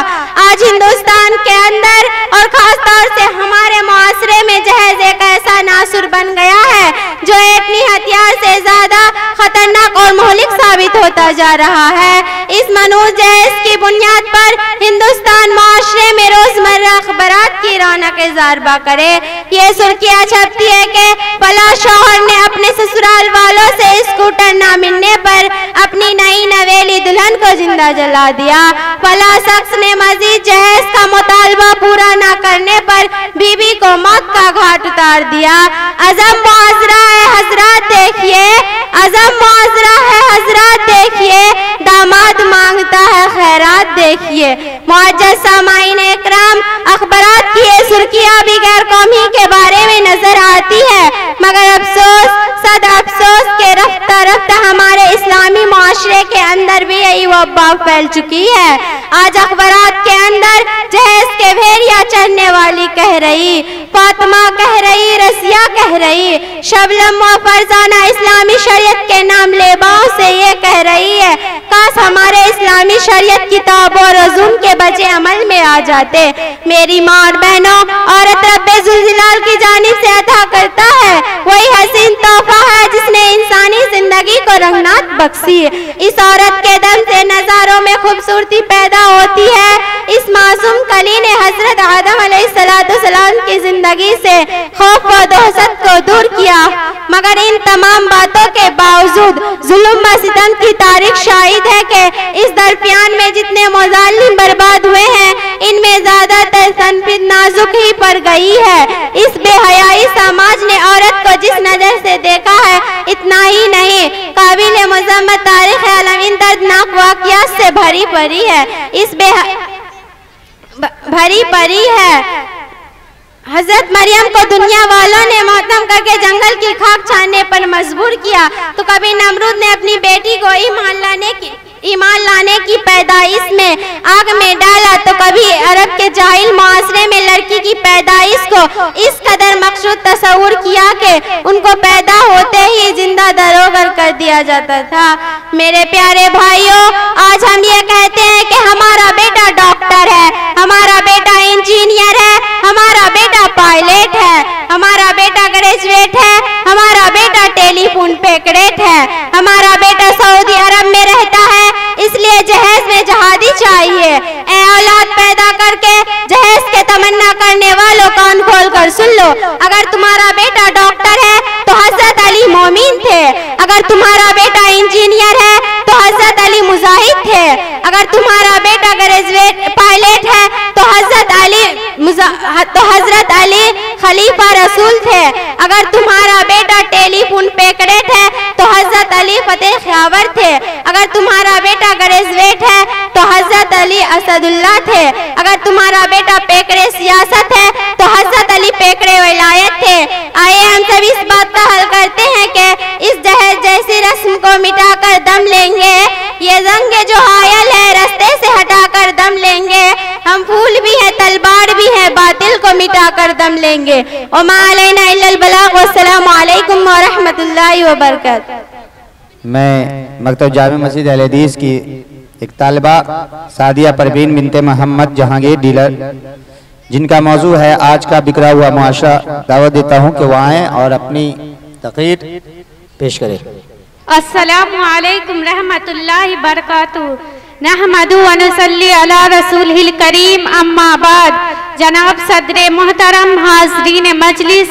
आज हिंदुस्तान के अंदर और खास तौर से हमारे मुआशरे में जहेज एक ऐसा नासुर बन गया है जो इतनी हथियार से ज्यादा खतरनाक और मोहलिक साबित होता जा रहा है। इस मनहूस जहेज की बुनियाद पर हिंदुस्तान मुआशरे में रोजमर्रा अखबारात की रौनक ज़ारबा करे। ये सुर्खियाँ छपती है कि फला शौहर ने अपने ससुराल वालों से स्कूटर ना मिलने पर अपनी नई नवेली दुल्हन को जिंदा जला दिया। फला शख्स ने मजीद जहेज का मुतालबा पूरा ना करने पर बीबी को मौत का घाट उतार दिया। अज़म मुआशरा है हजरात देखिए, अज़म मुआशरा है हजरात देखिए, दामाद मांगता है खैरात देखिए। मुअज्जज़ सामाईन इकराम, अखबारात की ये सुर्खियाँ भी गैर कौमी के बारे में नजर आती है, मगर अफसोस सद अफसोस के रफ्ता रफ्ता हमारे इस्लामी मुआशरे के अंदर भी यही वबा फैल चुकी है। आज अखबारात के अंदर जहेज के भेड़िया चढ़ने वाली कह रही, फातिमा कह रही, रसिया कह रही, शबनम व फरजाना इस्लामी शरीयत के नाम लेबाओं से ये कह रही है काश हमारे इस्लामी शरीयत किताब और रज़ूम के बचे अमल में आ जाते। मेरी माँ और बहनों, औरत रब्बे जुलजलाल की जानिब से अता करता है वही हसीन तोहफा है जिसने इंसानी जिंदगी को रंगनात बख्शी। इस औरत के दम से नजारों में खूबसूरती पैदा होती है। इस मासूम कली ने हजरत आदम अलैहिस्सलाम की जिंदगी से खौफ व दहशत को दूर किया, मगर इन तमाम बातों के बावजूद जुल्म व सितम की तारीख शाहिद है कि इस दरमियान में जितने मुजालिम बर्बाद हुए हैं इनमें ज्यादातर तनफीद नाजुक ही पड़ गई है। इस बेहयाई समाज ने औरत को जिस नजर से देखा है इतना ही नहीं, काबिल मुज़म्मत तारीख़ आलम इन दर्दनाक वाक़ियात से भरी पड़ी है। भरी पड़ी है। हजरत मरियम को दुनिया वालों ने मातम करके जंगल की खाक छानने पर मजबूर किया, तो कभी नमरूद ने अपनी बेटी को ईमान लाने की पैदाइश में आग में डाला, तो कभी अरब के जाहिल मुआशरे में लड़की की पैदाइश को इस कदर मकसूद तस्वुर किया कि उनको पैदा होते ही जिंदा दरोगर कर दिया जाता था। मेरे प्यारे भाइयों, आज हम ये कहते हैं कि हमारा बेटा डॉक्टर है, हमारा बेटा इंजीनियर है, हमारा बेटा पायलट है, हमारा बेटा ग्रेजुएट है, हमारा बेटा टेलीफोन पे ग्रेट है, हमारा बेटा सऊदी अरब में रहता है, इसलिए जहेज में जहादी चाहिए। ए औलाद पैदा करके जहेज के तमन्ना करने वालों, कान खोल कर सुन लो। अगर तुम्हारा बेटा डॉक्टर है तो हजरत अली मोमिन थे, अगर तुम्हारा बेटा इंजीनियर है तो हजरत अली मुजाहिद थे, अगर तुम्हारा बेटा ग्रेजुएट पायलट है तो हजरत अली खलीफा रसूल थे, अगर तुम्हारा बेटा टेलीफोन पेकरेट है तो हजरत अली फतेह ख्यावर थे, अगर तुम्हारा बेटा ग्रेजुएट है तो हजरत अली असदुल्ला थे, अगर तुम्हारा बेटा पेकरे सियासत है तो हजरत अली पेकरे विलायत थे। आइए हम सब इस बात का हल करते हैं कि इस जहेज जैसी रस्म को मिटाकर दम लेंगे, ये जंग जो हायल है रास्ते से हटाकर दम लेंगे, हम फूल भी है तलवार भी है, बातिल को मिटाकर दम लेंगे। और मा अलैना इल्लल बलाग। वस्सलामु अलैकुम व रहमतुल्लाहि व बरकातहू। मैं मकतब जामे मस्जिद अहले हदीस की एक तालिबा सादिया परवीन बिनते मोहम्मद जहांगीर डीलर, जिनका मौजू है आज का बिखरा हुआ मुआशरा, दावत देता हूं कि वो आए और अपनी तकरीर पेश करें। अस्सलामु अलैकुम रहमतुल्लाहि बरकातहू। नहमदु व नसल्ली अला रसूलिल करीम अम्मा बाद। जनाब सदरे मोहतरम, हाज़रीन मजलिस,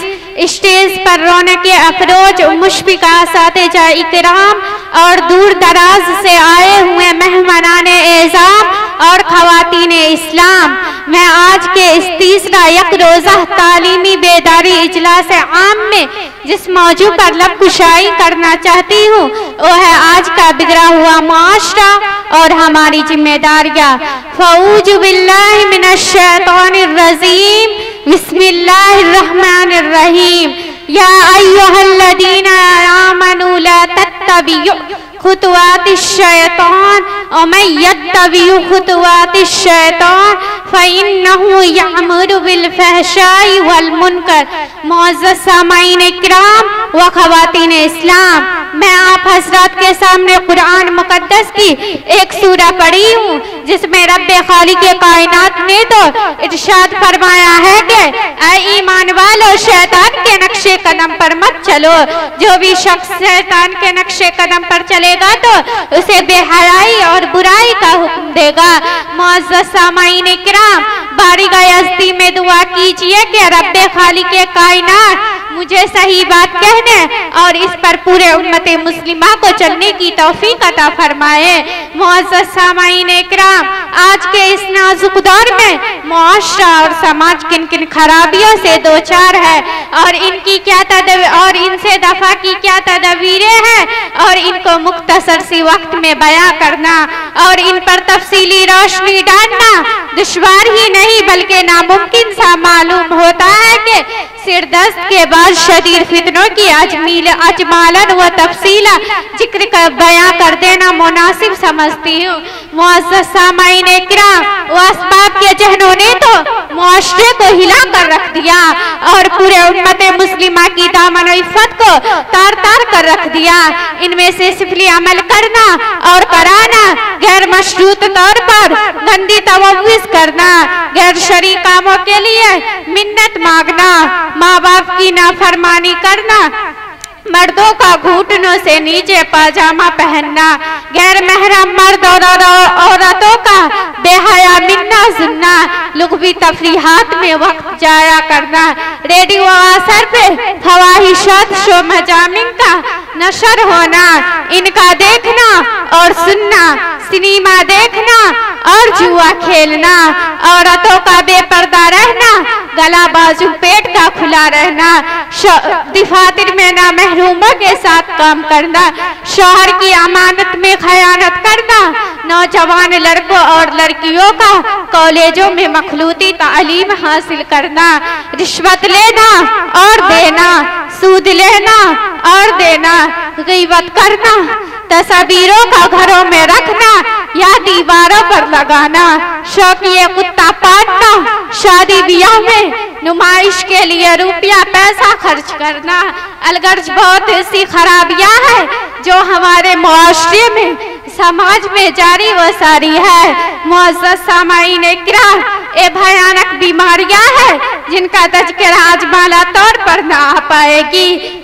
स्टेज पर रौनक अफरोज मुशफिका सातिजा इकराम और दूर दराज से आए हुए मेहमानान एज़ाम और ख़वातीन इस्लाम, मैं आज के इस तीसरा यक रोज़ा तालीमी बेदारी इजलास आम में जिस मौजू पर लब कुशाई करना चाहती हूँ वो है आज का बिगड़ा हुआ मुआशरा और हमारी जिम्मेदारियाँ। फ़ऊज़ु बिल्लाहि मिनश शैतानिर रजीम, बिस्मिल्लाहिर्रहमानिर्रहीम। या अय्युहल्लज़ीना आमनू ला तत्तबियु खुतवातिश शैतान और मैं यत्तबियु खुतवातिश शैतान फ़इन्नहु यअमुरु बिल फहशाई वल मुनकर। मुअज़्ज़ज़ सामाईन इकराम व ख़वातीन इस्लाम, मैं आप हज़रात के सामने कुरान मुक़द्दस की एक सूरा पढ़ी हूँ जिसमें रब्बे खालिक कायनात ने तो इरशाद फरमाया है कि ऐ ईमान वालो, शैतान के नक्शे कदम पर मत चलो। जो भी शख्स शैतान के नक्शे कदम पर चलेगा तो उसे बेहयाई और बुराई का हुक्म देगा। मुअज़्ज़ज़ सामाईन इकराम, बारिगाह यज़दी में दुआ कीजिए कि रब्बे खालिक कायनात मुझे सही बात कहने और इस पर पूरे उम्मते मुस्लिमा को चलने की तौफीक अता फरमाए। मुअज़्ज़ज़ सामाईन इकराम, आज के इस नाजुक दौर में मुआशरा और समाज किन किन खराबियों से दो चार है और इनकी क्या और इनसे दफा की क्या तदबीरें हैं और इनको मुख्तसर सी वक्त में बयां करना और इन पर तफसीली रोशनी डालना दुश्वार ही नहीं बल्कि नामुमकिन सा मालूम होता है कि सिरदर्द के बाद शदीद फितनों की अजमालन व तफसीला जिक्र कर बयां कर देना मुनासिब समझती हूँ। मुअज़्ज़ज़ सामाईन इकराम, वो असबाब के जहनों ने तो मुआशरे को हिला कर रख दिया और पूरे उम्मत मुस्लिमा की दामन इफ़्फ़त को तार तार कर रख दिया। इनमें से सिफली अमल करना और कराना, गैर मशरूत तौर पर गंदी तवव्वुज़ करना, गैर शरई कामों के लिए मिन्नत मांगना, माँ बाप की नाफरमानी करना, मर्दों का घुटनों से नीचे पाजामा पहनना, गैर महरम मर्द और औरतों का बेहया मिन्ना सुनना, लुग़वी तफरीहात में वक्त जाया करना, रेडियो असर पे फवाहिशात शो मजामिन का नशर होना, इनका देखना और सुनना, सिनेमा देखना और जुआ खेलना, औरतों का बेपर्दा रहना, गला बाजू पेट का खुला रहना, दिफातर में ना महरूमों के साथ काम करना, शौहर की अमानत में खयानत करना नौजवान लड़कों और लड़कियों का कॉलेजों में मखलूती तालीम हासिल करना, रिश्वत लेना और देना, सूद लेना और देना, गीबत करना, तस्वीरों का घरों में रखना या दीवारों पर लगाना, शौकिया कुत्ता पालना, शादी ब्याह में नुमाइश के लिए रुपया पैसा खर्च करना, अलगर्ज बहुत ऐसी खराबियां हैं जो हमारे मुआशरे में समाज में जारी व सारी है। मुअज़्ज़ज़ सामाईन इकराम, ये भयानक बीमारियां हैं जिनका तज़किरा आज माला तौर पर ना आ पाएगी।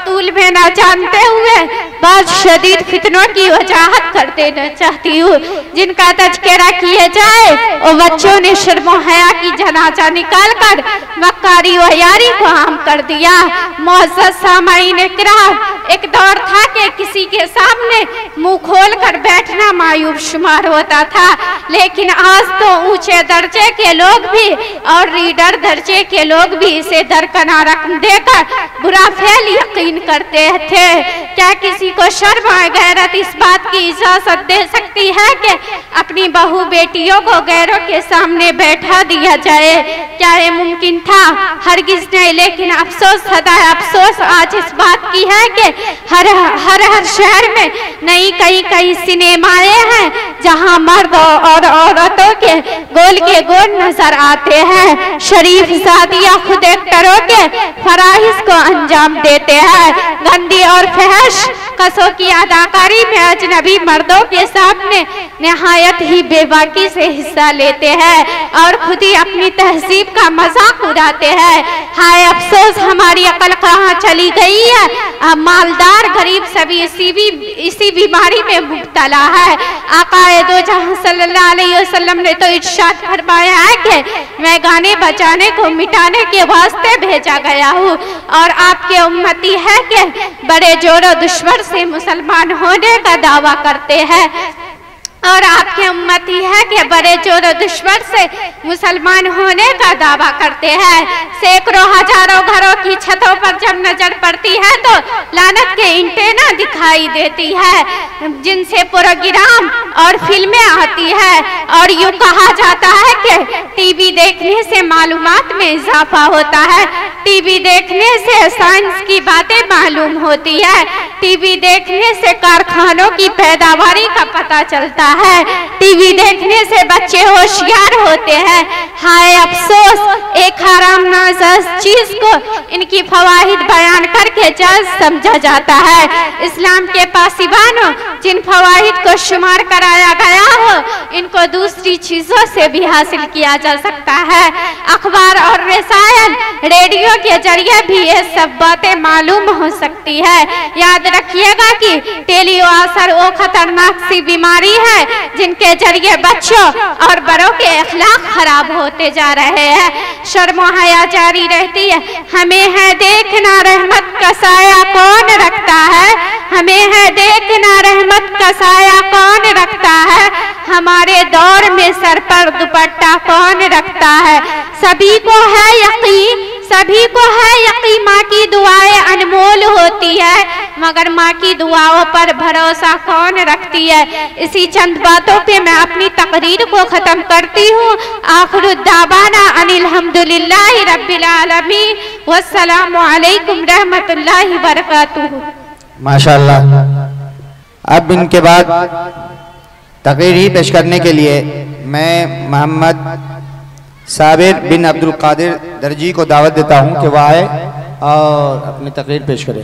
तूल में ना जानते हुए बहुत शदीद फितनों की वजाहत कर देना चाहती हूँ। जिनका तज़किरा किए जाए और बच्चों ने शर्म हया की जनाजा निकाल कर मक्कारी व यारी को आम कर दिया। मुअज़्ज़ज़ सामाईन इकराम, एक दौर था कि किसी के सामने मुंह खोल कर बैठना मायूब शुमार होता था, लेकिन आज तो ऊंचे दर्जे के लोग भी और रीडर दर्जे के लोग भी इसे दरकनार रकम देकर बुरा फेल यकीन करते थे। क्या किसी को शर्म गैरत इस बात की इजाजत दे सकती है कि अपनी बहू बेटियों को गैरों के सामने बैठा दिया जाए? क्या ये मुमकिन था? हरगिज नहीं। लेकिन अफसोस, सदा अफसोस आज इस बात की है कि हर शहर में नई कई सिनेमाएं हैं जहां मर्द और औरतों के गोल नजर आते हैं। शरीफ ज़ादिया खुद एक्टरों के फराइज को अंजाम देते हैं। गंदी और फहश कसों की अदाकारी में अजनबी मर्दों के सामने निहायत ही बेबाकी से हिस्सा लेते हैं और खुद ही अपनी तहजीब का मजाक उड़ाते हैं। हाय अफसोस, हमारी अकल कहाँ चली गई है? अब मालदार गरीब सभी इसी बीमारी में मुब्तला है। आकाए दो जहां सल्लल्लाहु अलैहि वसल्लम ने तो इरशाद फरमाया है कि मैं गाने बजाने को मिटाने के वास्ते भेजा गया हूँ, और आपके उम्मती है कि बड़े जोरों दुश्मन से मुसलमान होने का दावा करते हैं, और आपके उम्मती है कि बड़े जोरों दुश्मन से मुसलमान होने का दावा करते हैं। सैकड़ों हजारों घरों की छतों पर जब नजर पड़ती है तो लानत के एंटेना दिखाई देती है जिनसे प्रोग्राम और फिल्में आती है, और यूं कहा जाता है कि टीवी देखने से मालूमात में इजाफा होता है, टीवी देखने से साइंस की बातें मालूम होती है, टीवी देखने से कारखानों की पैदावारी का पता चलता है, टीवी देखने से बच्चे होशियार होते हैं। हाय अफसोस, एक हराम नाजायज चीज को इनकी फवाहिद बयान करके जायज समझा जाता है। इस्लाम के पासिबानों, जिन फवाहिद को शुमार कराया गया हो, इनको दूसरी चीजों से भी हासिल किया जा सकता है। अखबार और रसायन, रेडियो के जरिए भी ये सब बातें मालूम हो सकती है। याद रखिएगा कि टेलीवासर वो खतरनाक सी बीमारी है जिनके जरिए बच्चों और बड़ों के अखलाक खराब होते जा रहे हैं। शर्म हया जारी रहती है। हमें है देखना रहमत का साया कौन रखता है, हमें है देखना रहमत का साया कौन रखता है, हमारे दौर में सर पर दुपट्टा कौन रखता है। सभी को है यकीन, सभी को है यकीन माँ की दुआएं अनमोल होती है, मगर माँ की दुआओं पर भरोसा कौन रखती है। इसी चंद बातों पे मैं अपनी तकरीर को खत्म करती हूँ। आखिरुद्दावाना अनिल हम्दुलिल्लाहि रब्बिल आलमीन, वस्सलामु अलैकुम रहमतुल्लाहि व बरकातुहू। माशाअल्लाह। अब इनके बाद तकरीर ही पेश करने के लिए मैं मोहम्मद साबिर बिन अब्दुल कादिर दर्जी को दावत देता हूं कि वह आए और अपनी तकरीर पेश करें।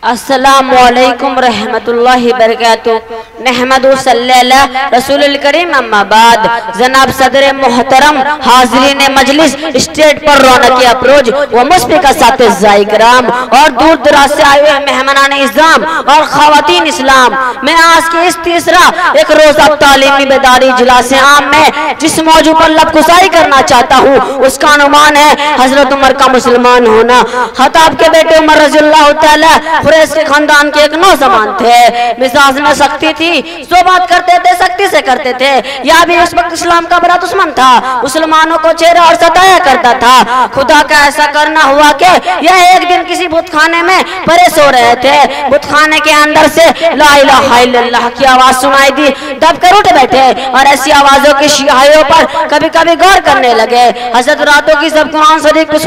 अस्सलामु अलैकुम रहमतुल्लाहि बरकातुहू। नहमदु सल्लल्लाहु रसूलुल करीम अम्मा बाद। जनाब सदर मोहतरम, हाज़रीन मजलिस, स्टेज पर रौनक अफरोज व मुस्बिका साथे ज़ाइकराम और दूर दराज से आए हुए मेहमानान इज़ाम और ख़वातीन इस्लाम, मैं आज के इस तीसरा एक रोज़ा तालीमी बेदारी इजलास आम में जिस मौजू पर लबकुसाई करना चाहता हूँ उसका अनुमान है हजरत उमर का मुसलमान होना। खताब के बेटे उमर रज़ियल्लाहु तआला कुरैश के खानदान के एक नौजवान थे। मिजाज में शक्ति थी, जो बात करते थे शक्ति से करते थे। यह भी उस वक्त इस्लाम का बड़ा दुश्मन था, मुसलमानों को चेहरा और सताया करता था। खुदा का ऐसा करना हुआ कि यह एक दिन किसी बुतखाने में परे सो रहे थे। बुतखाने के अंदर से ला इलाहा इल्लल्लाह की आवाज सुनाई दी। दब कर उठ बैठे और ऐसी आवाजों की शियाइयों पर कभी कभी गौर करने लगे। हजरत रातों की सब कुरान शरीफ की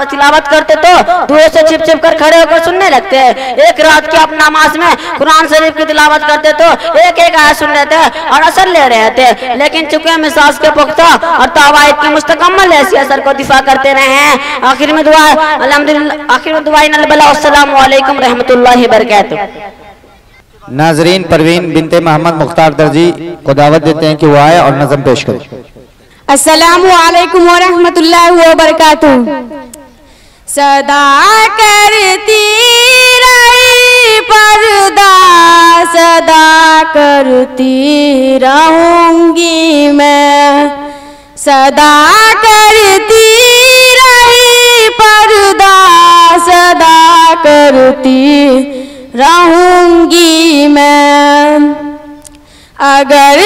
तिलावत करते तो दूर से छिप छिप कर खड़े होकर सुनने लगते। एक रात की अपना नमाज में कुरान शरीफ की तिलावत करते तो एक एक आयत सुन रहे थे और असर ले रहे थे। लेकिन चूंकि मिजाज के पुख्ता और तवायद की मुस्तकम्मल ऐसी असर को दिफा करते रहे हैं। आखिर में दुआ अल्हम्दुलिल्लाह, आखिर में दुआ अस्सलामु अलैकुम रहमतुल्लाहि बरकातहू। नाजरीन, परवीन बिनते मोहम्मद मुख्तार दर्जी को दावत देते हैं कि वो आए और नज़म पेश करें। अस्सलामु अलैकुम व रहमतुल्लाहि व बरकातहू। सदा करती रही पर्दा, सदा करती रहूंगी मैं। सदा करती रही पर्दा, सदा करती रहूंगी मैं। अगर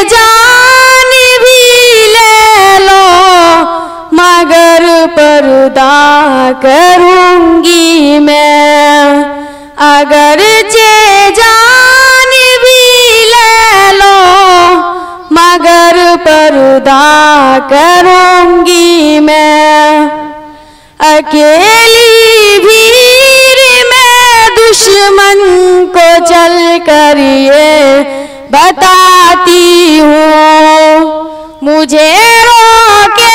जान भी ले लो मगर पर्दा करूंगी मैं। अगर जान भी ले लो मगर पर्दा करूंगी मैं। अकेली भीड़ में दुश्मन को चल कर ये बताती हूँ, मुझे रोके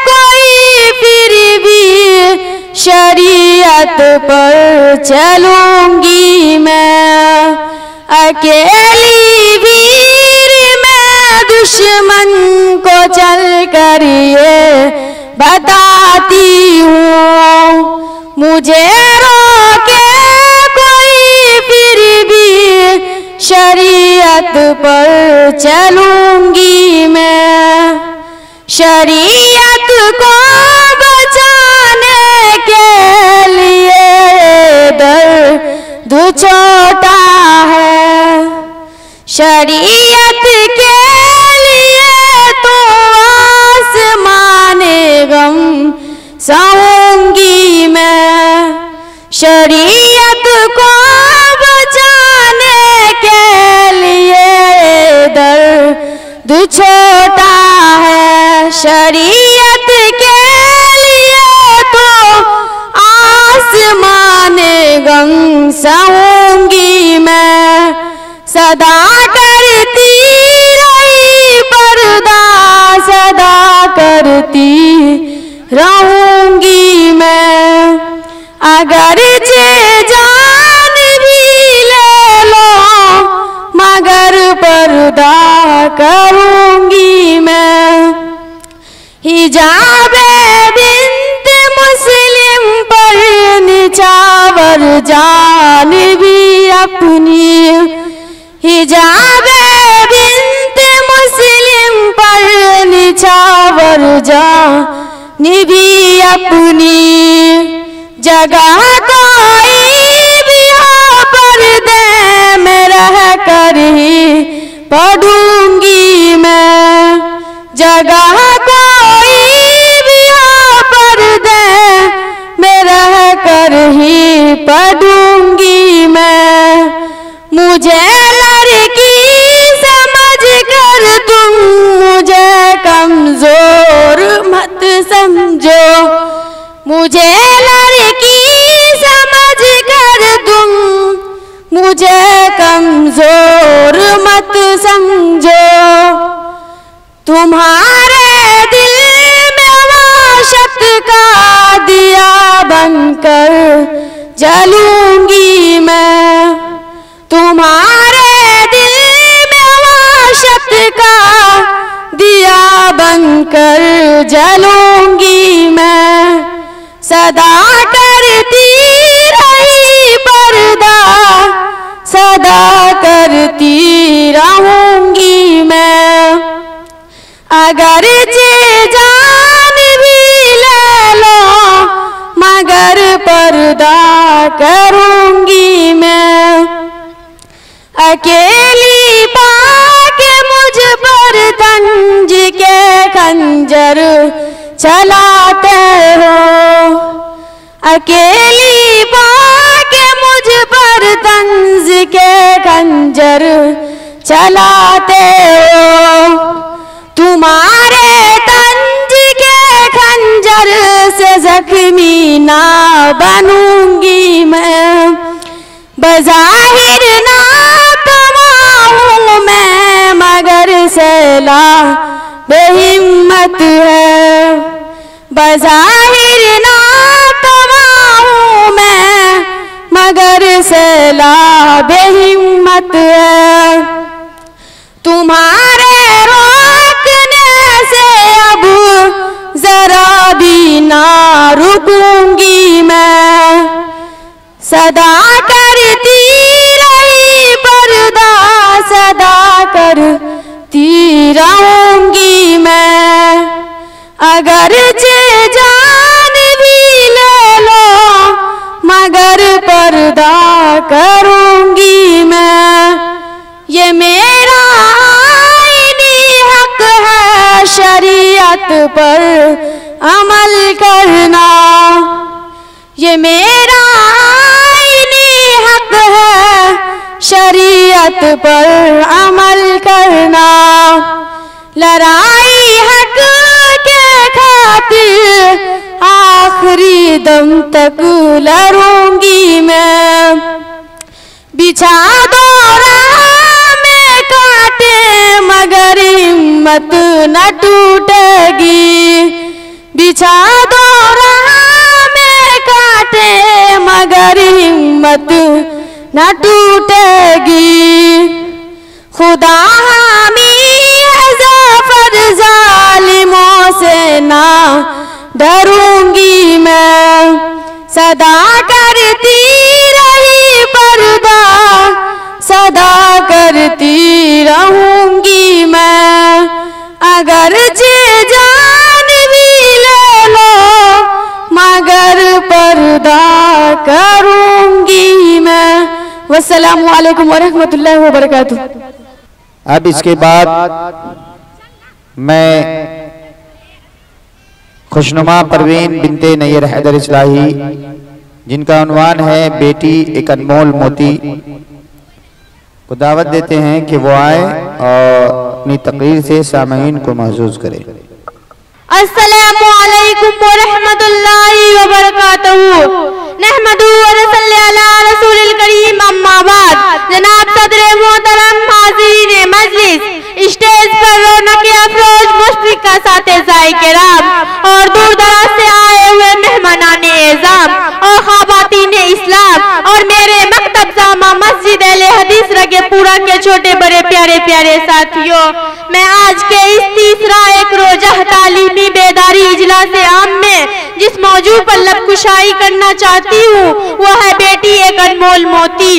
कोई फिर भी शरीयत पर चलूंगी मैं। अकेली भीड़ में दुश्मन को चल कर ये बताती हूँ, मुझे रोके कोई फिर भी शरीयत पर चलूंगी मैं। शरीयत को बचाने के लिए दर्द छोटा है। शरीयत के लिए तो आसमाने गम सहूंगी मैं। शरीयत को बचाने के लिए दर्द छोटा है। शरीयत के लिए तो आसमाने गम सहूंगी मैं। सदा करती रही पर्दा, सदा करती रहूंगी मैं। अगर जान भी ले लो मगर पर्दा करूंगी मैं। हिजाबे बिन्त मुस्लिम पर निछावर जान भी अपनी। हिजाबे बिन्त मुस्लिम पर निछावर जान भी अपनी। जगह कोई भी हो पर्दे में रह कर ही पढ़ूंगी मैं। जगह कोई भी हो पर्दे में रह कर ही पढ़ूंगी मैं। मुझे लड़की समझ कर तुम मुझे कमजोर मत समझो। मुझे लड़की समझ कर तुम मुझे कमजोर मत समझो। तुम्हारे दिल में वाशत का दिया बनकर जलूंगी मैं। तुम्हारे दिल में वाशत का दिया बनकर जलूंगी मैं। सदा करती रही पर्दा, सदा करती रहूंगी मैं। अगर जान भी ले लो मगर पर्दा करूंगी मैं। अकेली पाके मुझ पर तंज के खंजर चलाते हो, अकेली पाके मुझ पर तंज के खंजर चलाते हो। तुम्हारे तंज के खंजर से जख्मी ना बनूंगी मैं, बज़ाहिर ना तमाहूं मैं मगर सैला बेहिम्मत है, बज़ाहिर ना तमाहूं मैं मगर सैला बेहिम्मत है। तुम्हारे रोकने से अब जरा भी ना रुकूंगी मैं, सदा करती रही पर्दा सदा करती रहूंगी मैं। अगर जान भी ले लो मगर पर्दा करूंगी मैं। ये मेरा आईनी हक है शरीयत पर अमल करना, ये मेरा आईनी हक है शरीयत पर अमल करना। लड़ाई हक के खातिर आखिरी दम तक लड़ूंगी मैं। बिछा दो राह में कांटे मगर हिम्मत न टूटेगी, बिछा दो राह में कांटे मगर हिम्मत न टूटेगी। खुदा हामी है ज़फ़र ज़ालिमों से ना डरूंगी मैं, सदा करती रही पर्दा सदा करती रहूंगी मैं। अगर जान भी ले लो मगर पर्दा करूंगी मैं। वस्सलामु अलैकुम वरहमतुल्लाहि वबरकातुहू। अब इसके बाद मैं खुशनुमा परवीन बिनते नैयर हैदर इस्लाही, जिनका उन्वान है बेटी एक अनमोल मोती, को दावत देते हैं कि वो आए और अपनी तकरीर से सामईन को महसूस करें। अस्सलामु अलैकुम वरहमतुल्लाहि वबरकातुहू। नहमदुहु व नसल्ली अला रसूलिल करीम अम्मा बाद। जनाब सदर मोहतरम हाज़िरीन मजलिस, स्टेज पर रौनक अफरोज मुश्फिक का साथ ज़ायकिराम और दूर दराज से आए हुए मेहमानान एज़ाम और ख़वातीन इस्लाम और मेरे मकतब जामा मस्जिद अहले हदीस रगेपुरा के छोटे बड़े प्यारे प्यारे साथियों, मैं आज के इस तीसरा एक रोजा तालीमी बेदारी इजलास आम में जिस मौजू पर लबकुशाई करना चाहती हूँ वह है बेटी एक अनमोल मोती।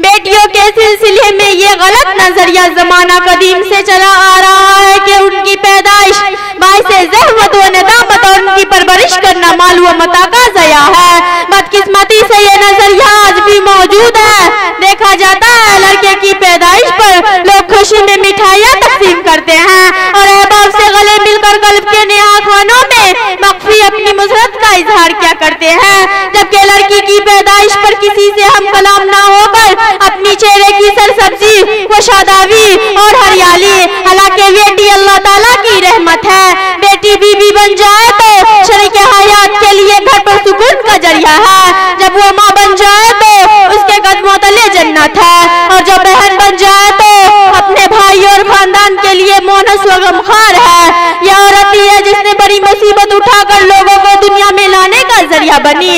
बेटियों के सिलसिले में ये गलत नजरिया जमाना कदीम से चला आ रहा है कि उनकी पैदाइश बाइसे ज़हमत व नदामत और उनकी परवरिश करना माल व मता का ज़या है। बदकिस्मती से ये नजरिया आज भी मौजूद है। देखा जाता है लड़के की पैदाइश पर लोग खुशी में मिठाइयाँ तकसीम करते हैं और अहबाब से गले मिलकर कल्ब के नेहा खानों में मख्फी अपनी मुसरत का इजहार क्या करते हैं, जबकि लड़की की पैदाइश पर किसी से हम कलाम ना होकर अपनी चेहरे की सरसब्जी व शादावी और हरियाली। हालांकि बेटी अल्लाह ताला की रहमत है। बेटी बीबी बन जाए तो शरीके हयात के लिए घर पर सुकून का जरिया है। जब वो माँ बन जाए तो उसके कदमों तले जन्नत है और जब बहन बन जाए तो अपने भाई और खानदान के लिए मोनस व गमखार है। यह औरत ही है जिसने बड़ी मुसीबत उठाकर लोगों को दुनिया में लाने का जरिया बनी।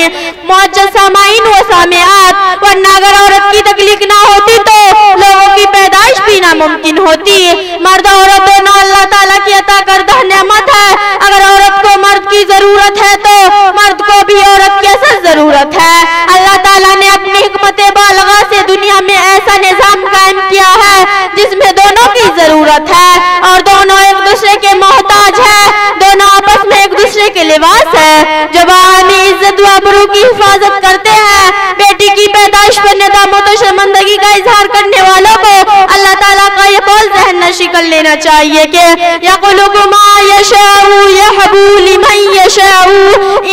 मुअज्जज़ सामाईन व सामिआत, वरना अगर औरत की तकलीफ ना होती तो लोगों की पैदाइश भी नामुमकिन होती। मर्द औरत दोनों अल्लाह ताला की अता करदा नेमत है। अगर औरत को मर्द की जरूरत है तो मर्द को भी औरत की असल जरूरत है। अल्लाह ताला ने अपनी हिकमत बालगा से दुनिया में ऐसा निजाम कायम किया है जिसमें दोनों की जरूरत है और दोनों एक दूसरे के मोहताज है। दोनों आपस में एक दूसरे के लिबास है। जवानी इज्जत व आबरू की हिफाजत करते हैं। का इजहार करने वालों को अल्लाह ताला का ये कौल ज़हन नशी कर लेना चाहिए कि यक़ुलुकु मा यशाउ यहबू लिमन यशाउ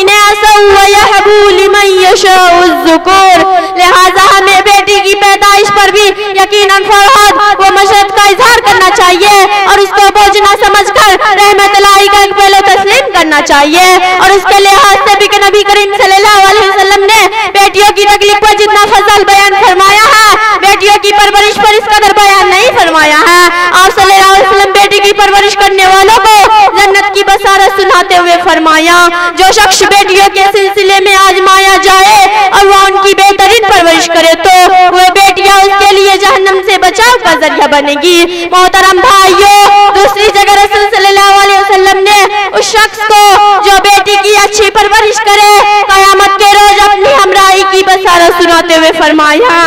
इनासा व यहबू लिमन यशाउ ज़ुकुर। लिहाजा हमें बेटी की पैदाइश पर भी यकीनन फरहद व मशद का इजहार करना चाहिए और उसको बोझ न समझकर रहमत इलाही का एक पहले तस्लीम करना चाहिए। और उसके लिहाज से भी कि नबी करीम सल्लल्लाहु अलैहि वसल्लम ने बेटियों की तकलीफ पर जितना फजल बयान फरमाया है, बेटियों की परवरिश पर इस कदर बयान नहीं फरमाया है। आप सल्लल्लाहु अलैहि वसल्लम बेटी की परवरिश करने वालों को जन्नत की बसारत सुनाते हुए फरमाया, जो शख्स बेटियों के सिलसिले में आजमाया जाए और वह उनकी बेहतरीन परवरिश करे तो वह बेटियां उसके लिए जहन्नम से बचाव का जरिया बनेगी। मोहतरम भाइयों, दूसरी जगह रसूल सल्लल्लाहु अलैहि वसल्लम ने उस शख्स को जो बेटी की अच्छी परवरिश करे कयामत के रोज अपनी हमराही की बसारत सुनाते हुए फरमाया,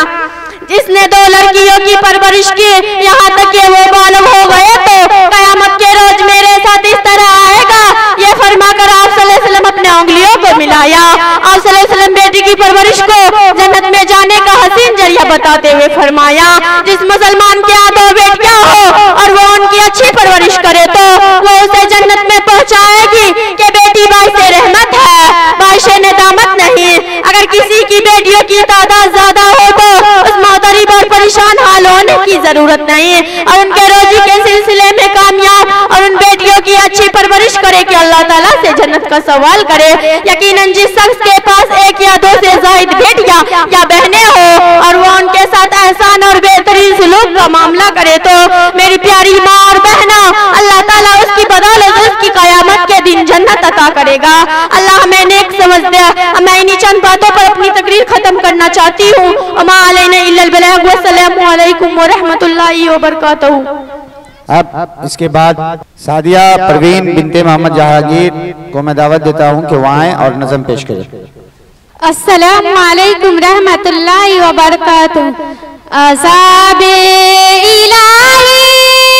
जिसने 2 लड़कियों की परवरिश की यहाँ तक कि वो बालग हो गए तो कयामत के रोज मेरे साथ इस तरह आएगा, ये फरमाकर आप सल्लल्लाहु अलैहि वसल्लम अपने उंगलियों को मिलाया। आप सल्लल्लाहु अलैहि वसल्लम बेटी की परवरिश को जन्नत में जाने का हसीन जरिया बताते हुए फरमाया, जिस मुसलमान के यहाँ 2 बेटियां हो और वो उनकी अच्छी परवरिश करे तो वो उसे जन्नत में पहुँचाएगी कि बेटी बाइसे रहमत है, बाइसे नेदामत नहीं। अगर किसी की बेटियों की तादाद ज्यादा हो तो उस मोहतरीब और परेशान हाल होने की जरूरत नहीं और उनके रोजी के सिलसिले में कामयाब और उन बेटियों की अच्छी परवरिश करे कि अल्लाह ताला से जन्नत का सवाल करे। यकीनन जिस शख्स के पास 1 या 2 से जायद बेटियां या बहनें हो और वो उनके साथ एहसान और बेहतरीन सुलूक का मामला करे तो मेरी प्यारी माँ और बहना, अल्लाह ताला उसकी बदौलत उसकी कयामत के दिन जन्नत अता करेगा। अल्लाह हमें नेक समझ दे। मैं इन्हीं चंद बातों पर अपनी तकरीर खत्म करना चाहती हूँ। अस्सलामु अलैकुम व रहमतुल्लाहि व बरकातहू। अब इसके बाद सादिया परवीन बिनते मोहम्मद जहांगीर को मैं दावत देता हूं कि वह आए और नज़म पेश करें। अस्सलामु अलैकुम रहमतुल्लाहि व बरकातहू। अज़ाबे इलाही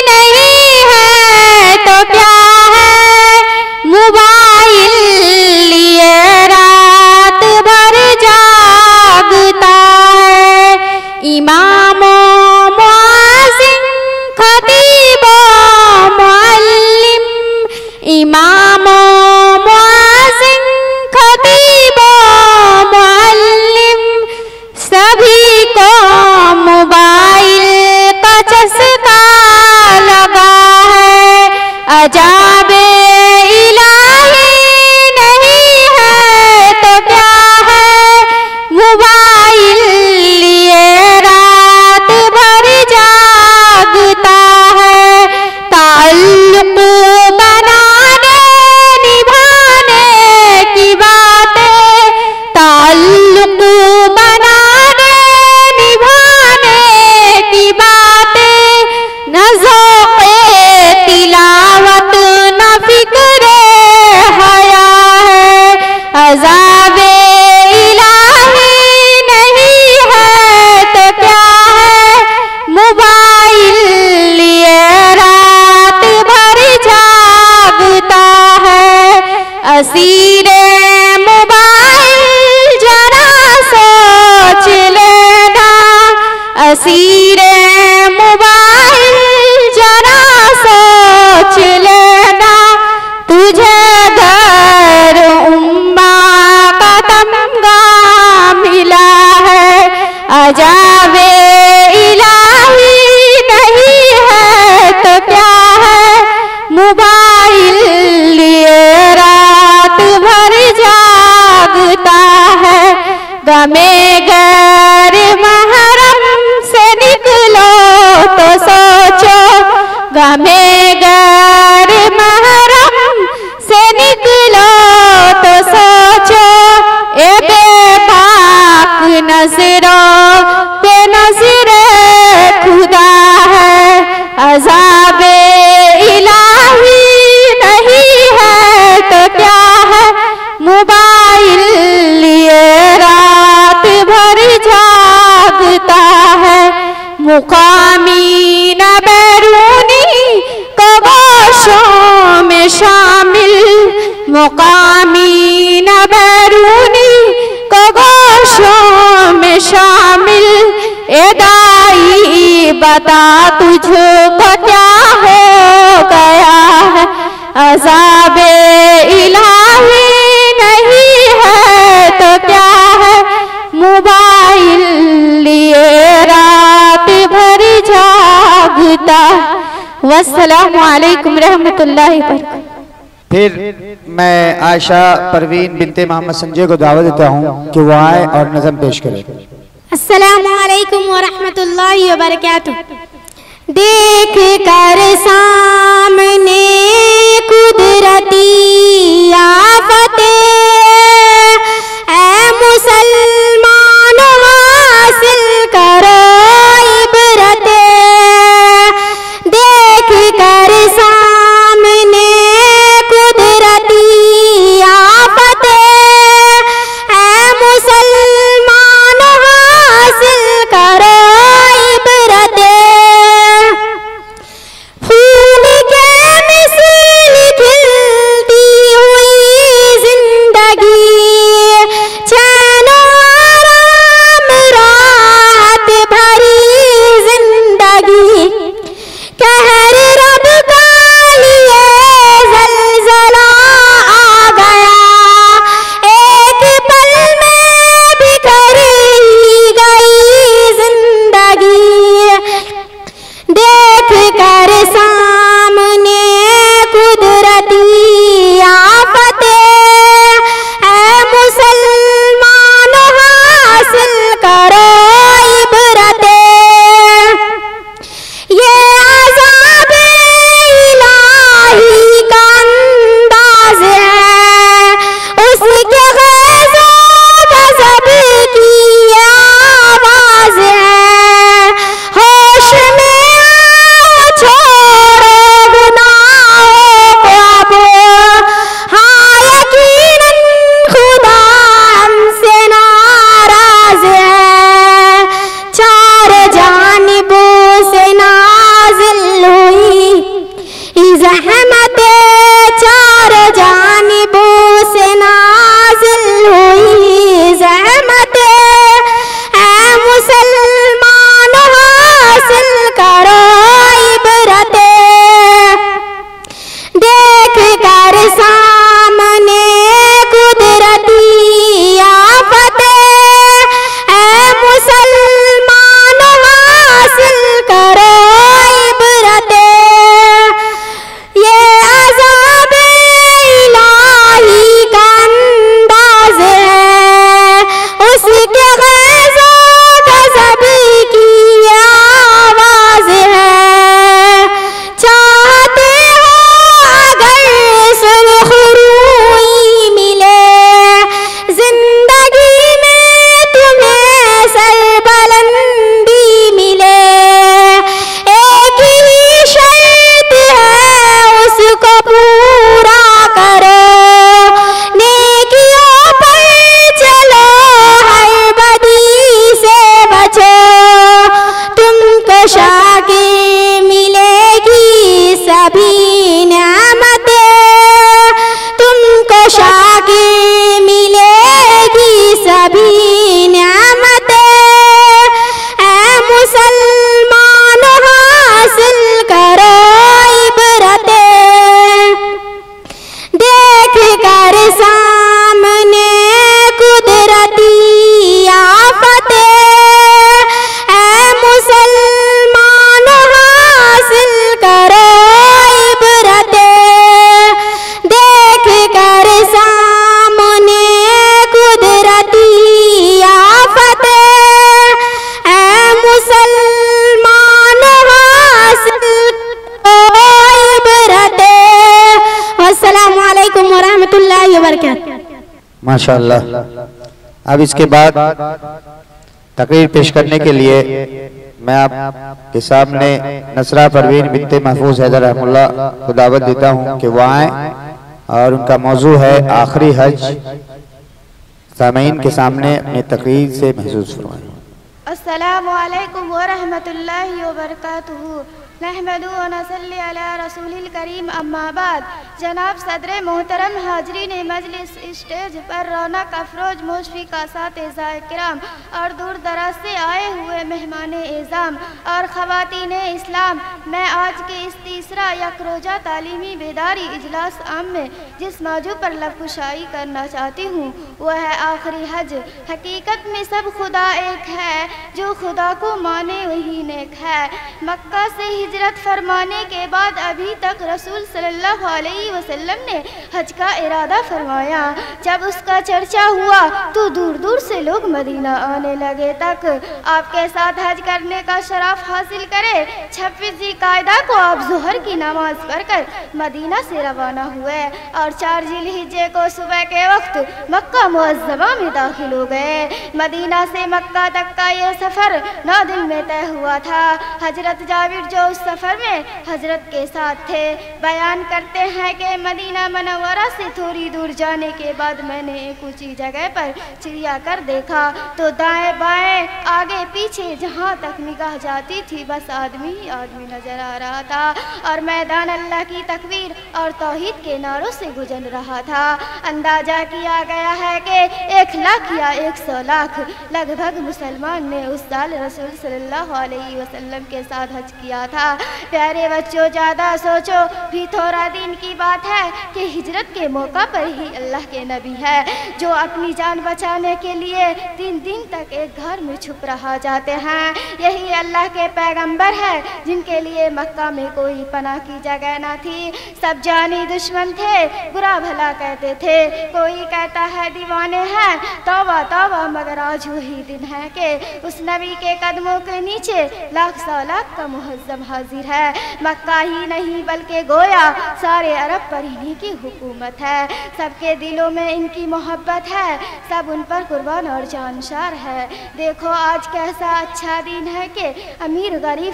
नहीं है तो क्या है, मोबाइल लिए रात भर जागता है, इमामों मुअज़्ज़िन खतीबों मुअल्लिम, इमामों मुअज़्ज़िन खतीबों मुअल्लिम, सभी को मोबाइल का चस्का लगा है। अजाबे इलाही नहीं है तो क्या है, मोबाइल लिए रात भर जागता है, ताल्लुक बनाने निभाने की बातें, ताल्लुक बनाने निभाने की बातें, न ज़ौक़े तिलावत न फ़िक्रे हया है। अज़ाबे इलाही नहीं है तो क्या है, मोबाइल लिए रात भर जागता है, असीरे मोबाइल जरा सोच लेना, असीरे मोबाइल जरा सोच लेना, तुझे घर उम्मा का तमगा मिला है। अजाबे इलाही नहीं है तो क्या है, मोबाइल लिए रात भर जागता है, गमे गैर महरम से निकलो तो सोचो, गमे गैर महरम से निकलो तो सोचो, ए बेबाक नजरों पे नजरे खुदा है। अज़ाबे इलाही नहीं है तो क्या है, मोबाइल लिए रात भर जागता है, मुकामी न बैरूनी को गोशों में शामिल, मुकामी न बैरूनी को गोशों में शामिल, ए बता तुझको क्या हो गया है, अज़ाबे इलाही नहीं है तो क्या है, मोबाइल लिए रात भर जागता। वस्सलामु अलैकुम रहमतुल्लाहि वबरकातुहू। फिर मैं आयशा परवीन बिनते मोहम्मद संजय को दावत देता हूँ कि वो आए और नज़म पेश करें। अस्सलामु अलैकुम व रहमतुल्लाहि व बरकातुहू। देख कर सामने कुदरती आफतें, ऐ मुसलमान हासिल करो इबरतें। देख कर सामने कुदरती आफतें, ऐ मुसलमान हासिल करो इबरतें। फूल के मिसल खिलती हुई जिंदगी, चैन आराम राहत भरी जिंदगी। कहर रब का लिए ज़लज़ला आ गया, एक पल में बिखर ही गई जिंदगी। देख कर सामने कुदरती आफतें, ऐ मुसलमान हासिल करो इबरतें। ये अज़ाबे इलाही का अंदाज़ है, उसके ग़ज़ब गज़ब की आवाज़ है। होश में आओ, छोड़ो गुनाहों को अब, हाँ यकीनन खुदा हमसे नाराज़ है। चार जानिबों से नाज़िल हुई ज़हमतें, चार जानिबों से नाज़िल हुई ज़हमतें। ऐ मुसलमान हासिल करो इबरतें। देख कर सामने कुदरती आफतें, ऐ मुसलमान हासिल करो इबरतें। ये अज़ाबे इलाही का अंदाज़ है, उसके ग़ज़ब गज़ब की आवाज़ है। चाहते हो अगर सुर्ख़ रूई मिले, जिंदगी में तुम्हें सरबुलंदी मिले। एक ही शर्त है, उसको पूरा करो, नेकियों पर चलो, हर बदी से बचो। तुमको शागे मिलेगी सभी नेमतें, तुमको शागे मिलेगी सभी नेमतें। ऐ मुसलमान हासिल करो इबरतें। देख कर सामने कुदरती आफतें, ऐ मुसलमान हासिल करो इबरतें। देख कर सामने कुदरती आफतें, ऐ मुसलमान हासिल करो इबरतें। वस्सलामु अलैकुम व रहमतुल्लाहि व बरकातुहू। माशाअल्लाह। अब इसके बाद तकरीर पेश करने के लिए मैं आपके सामने नसरा परवीन बिनते महफूज हैदर रहमुल्लाह को दावत देता हूँ कि वो आए और उनका मौजू है आखिरी हज। सामीन के सामने अपनी तकरीर से महसूस फरमाएं। अस्सलामु अलैकुम व रहमतुल्लाहि व बरकातुहू। नहमदुहु व नसल्ली अला रसूलिल करीम अम्मा बाद। जनाब सदर मोहतरम हाजरीन मजलिस, स्टेज पर रौनक अफरोज मुशफिका साथ-ए किराम और दूर दराज से आए हुए मेहमान एज़ाम और ख़वातीन इस्लाम, मैं आज के इस तीसरा यकरोजा तालीमी बेदारी इजलास आम में जिस मौजू पर लबकुशाई करना चाहती हूँ वह है आखिरी हज। हकीकत में सब खुदा एक है, जो खुदा को माने वही नेक है। मक्का से हिजरत फरमाने के बाद अभी तक रसूल सल्लल्लाहु अलैहि वसल्लम ने हज का इरादा फरमाया। जब उसका चर्चा हुआ तो दूर दूर से लोग मदीना आने लगे। तक आपके साथ हज करने का शरफ हासिल करे 26 ज़िलक़ादा को आप ज़ोहर की नमाज पढ़कर मदीना से रवाना हुए और 4 ज़िलहिज्जे को सुबह के वक्त मक्का मुअज़्ज़मा में दाखिल हो गए। मदीना से मक्का तक का ये सफ़र 9 दिन में तय हुआ था। हजरत जाबिर जो उस सफ़र में हजरत के साथ थे बयान करते हैं कि मदीना मनव्वरा से थोड़ी दूर जाने के बाद मैंने एक ऊंची जगह पर चिड़ियाघर देखा तो दाएं बाएं आगे पीछे जहां तक निगाह जाती थी बस आदमी ही आदमी नजर आ रहा था और मैदान अल्लाह की तकबीर और तौहीद के नारों से गुजर रहा था। अंदाजा किया गया है कि 1 लाख या 100 लाख लगभग मुसलमान ने उस साल रसूल सल्लल्लाहु अलैहि वसल्लम के साथ हज किया था। प्यारे बच्चों, ज़्यादा सोचो भी थोड़ा दिन की बात है कि हिजरत के मौका पर ही अल्लाह के नबी है जो अपनी जान बचाने के लिए 3 दिन तक एक घर में छुप रहा जाते हैं। यही अल्लाह के पैगंबर है जिनके लिए मक्का में कोई पनाह की जगह न थी। सब जानी दुश्मन थे, बुरा भला कहते थे। कोई कहता है दीवाने हैं, तौबा तौबा, मगर आज वही दिन है कि उस नबी के कदमों के नीचे लाख सौ लाख का मुहज्जम हाजिर है। मक्का ही नहीं बल्कि गोया सारे अरब पर इन्हीं की हुकूमत है। सबके दिलों में इनकी मोहब्बत है, सब उन पर कुर्बान और जानसार है। देखो आज कैसा अच्छा दिन है कि अमीर गरीब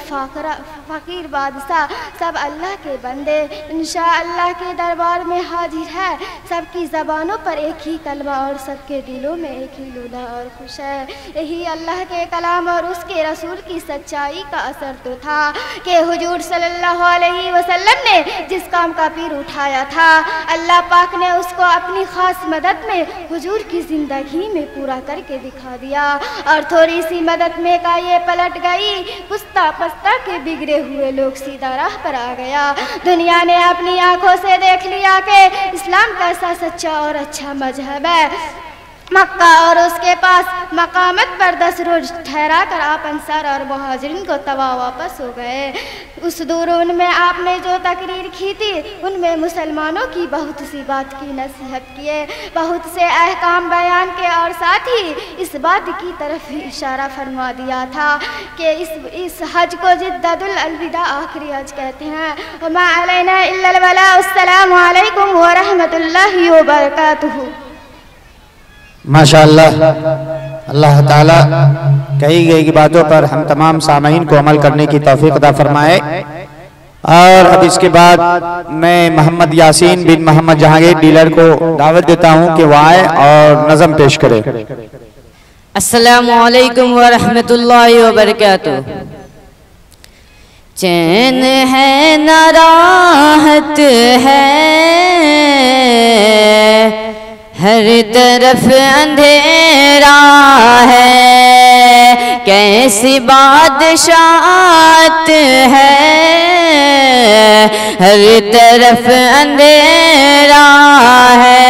फ़कीर बादशाह सब अल्लाह के बंदे इंशाअल्लाह के दरबार में हाजिर है। सबकी ज़बानों पर एक ही कलमा और सबके दिलों में एक ही लूला और खुश है। यही अल्लाह के कलाम और उसके रसूल की सच्चाई का असर तो था कि हुजूर सल्लल्लाहु अलैहि वसल्लम ने जिस काम का पीर उठाया था अल्लाह पाक ने उसको अपनी ख़ास मदद में हुजूर की ज़िंदगी में पूरा करके दिखा दिया और थोड़ी सी मदद में का ये पलट गई। पुस्ता पस्ता के बिगड़े हुए लोग सीधा राह पर आ गया। दुनिया ने अपनी आंखों से देख लिया कि इस्लाम कैसा सच्चा और अच्छा मजहब है। मक्का और उसके पास मकामत पर 10 रोज ठहरा कर आप अंसार और मुहाजिरीन को तवा वापस हो गए। उस दूरून में आपने जो तकरीर की थी उनमें मुसलमानों की बहुत सी बात की नसीहत किए, बहुत से अहकाम बयान के और साथ ही इस बात की तरफ भी इशारा फरमा दिया था कि इस हज को जिद्दतुल अलविदा आखिरी हज कहते हैं। वमा अलैना इल्लल बलाग। अस्सलामु अलैकुम व रहमतुल्लाहि व बरकातुहू। माशाअल्लाह, अल्लाह ताला कही गई बातों पर हम तमाम सामीन को अमल करने की तौफीक अता फरमाए। और अब इसके बाद मैं मोहम्मद यासीन बिन मोहम्मद जहांगीर डीलर को दावत देता हूं कि वह आए और नज़म पेश करे। अस्सलामु अलैकुम व रहमतुल्लाहि व बरकातुहू। चैन है न राहत है, हर तरफ अंधेरा है, कैसी बादशाहत है, हर तरफ अंधेरा है।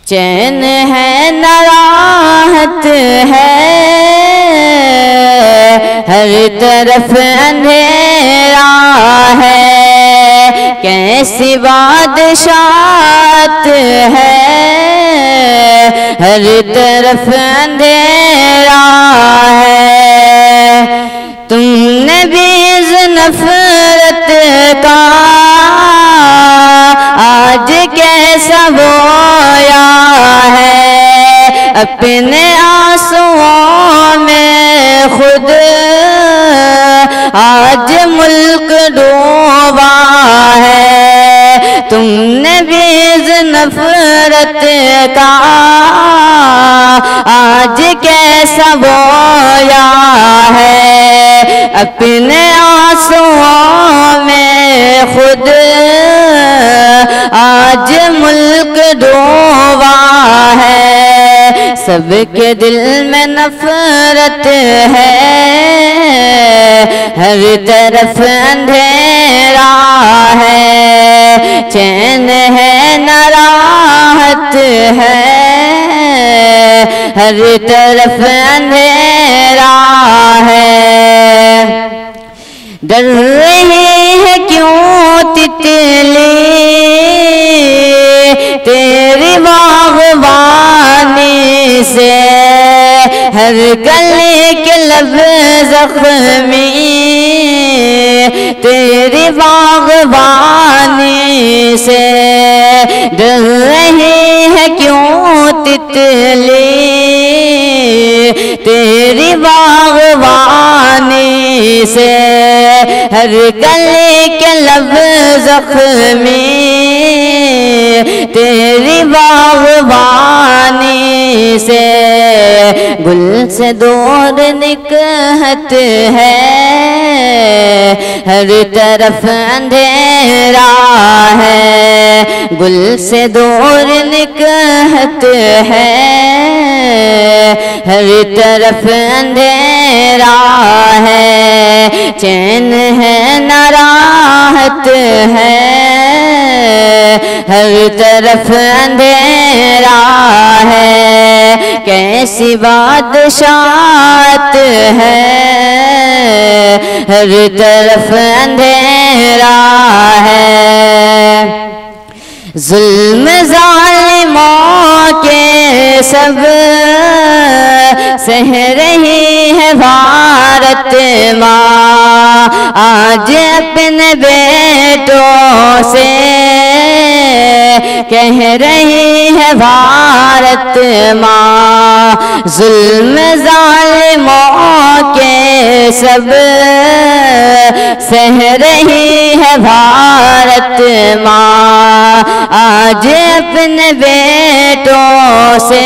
चैन है न राहत है, हर तरफ अंधेरा है, कैसी बादशाहत है, हर तरफ अंधेरा है। तुमने भी इस नफरत का आज कैसा बोया है, अपने आंसुओं में खुद आज मुल्क डूबा है। तुमने भी इस नफरत का आज कैसा बोया है, अपने आंसुओं में खुद आज मुल्क डूबा है, सबके दिल में नफरत है, हर तरफ अंधेरा है, चैन है न राहत है, हर तरफ अंधेरा है। डर रही है क्यों तितली तेरी बागबानी से, हर गले के लब जख्मी तेरी बागबानी से। डर रही है क्यों तितली तेरी बागबानी से, हर गले के लब जख्मी तेरी बागबानी से। गुल से दूर निकहत है, हर तरफ अंधेरा है, गुल से दूर निकहत है, हर तरफ अंधेरा है, चैन है न राहत है, हर तरफ अंधेरा है। कैसी बादशाहत है, हर तरफ अंधेरा है। जुल्म जालिमों के सब सह रही है भारत माँ, आज अपने बेटों से कह रही है भारत माँ। जुल्म जालिमों के सब सह रही है भारत माँ, आज अपने बेटों से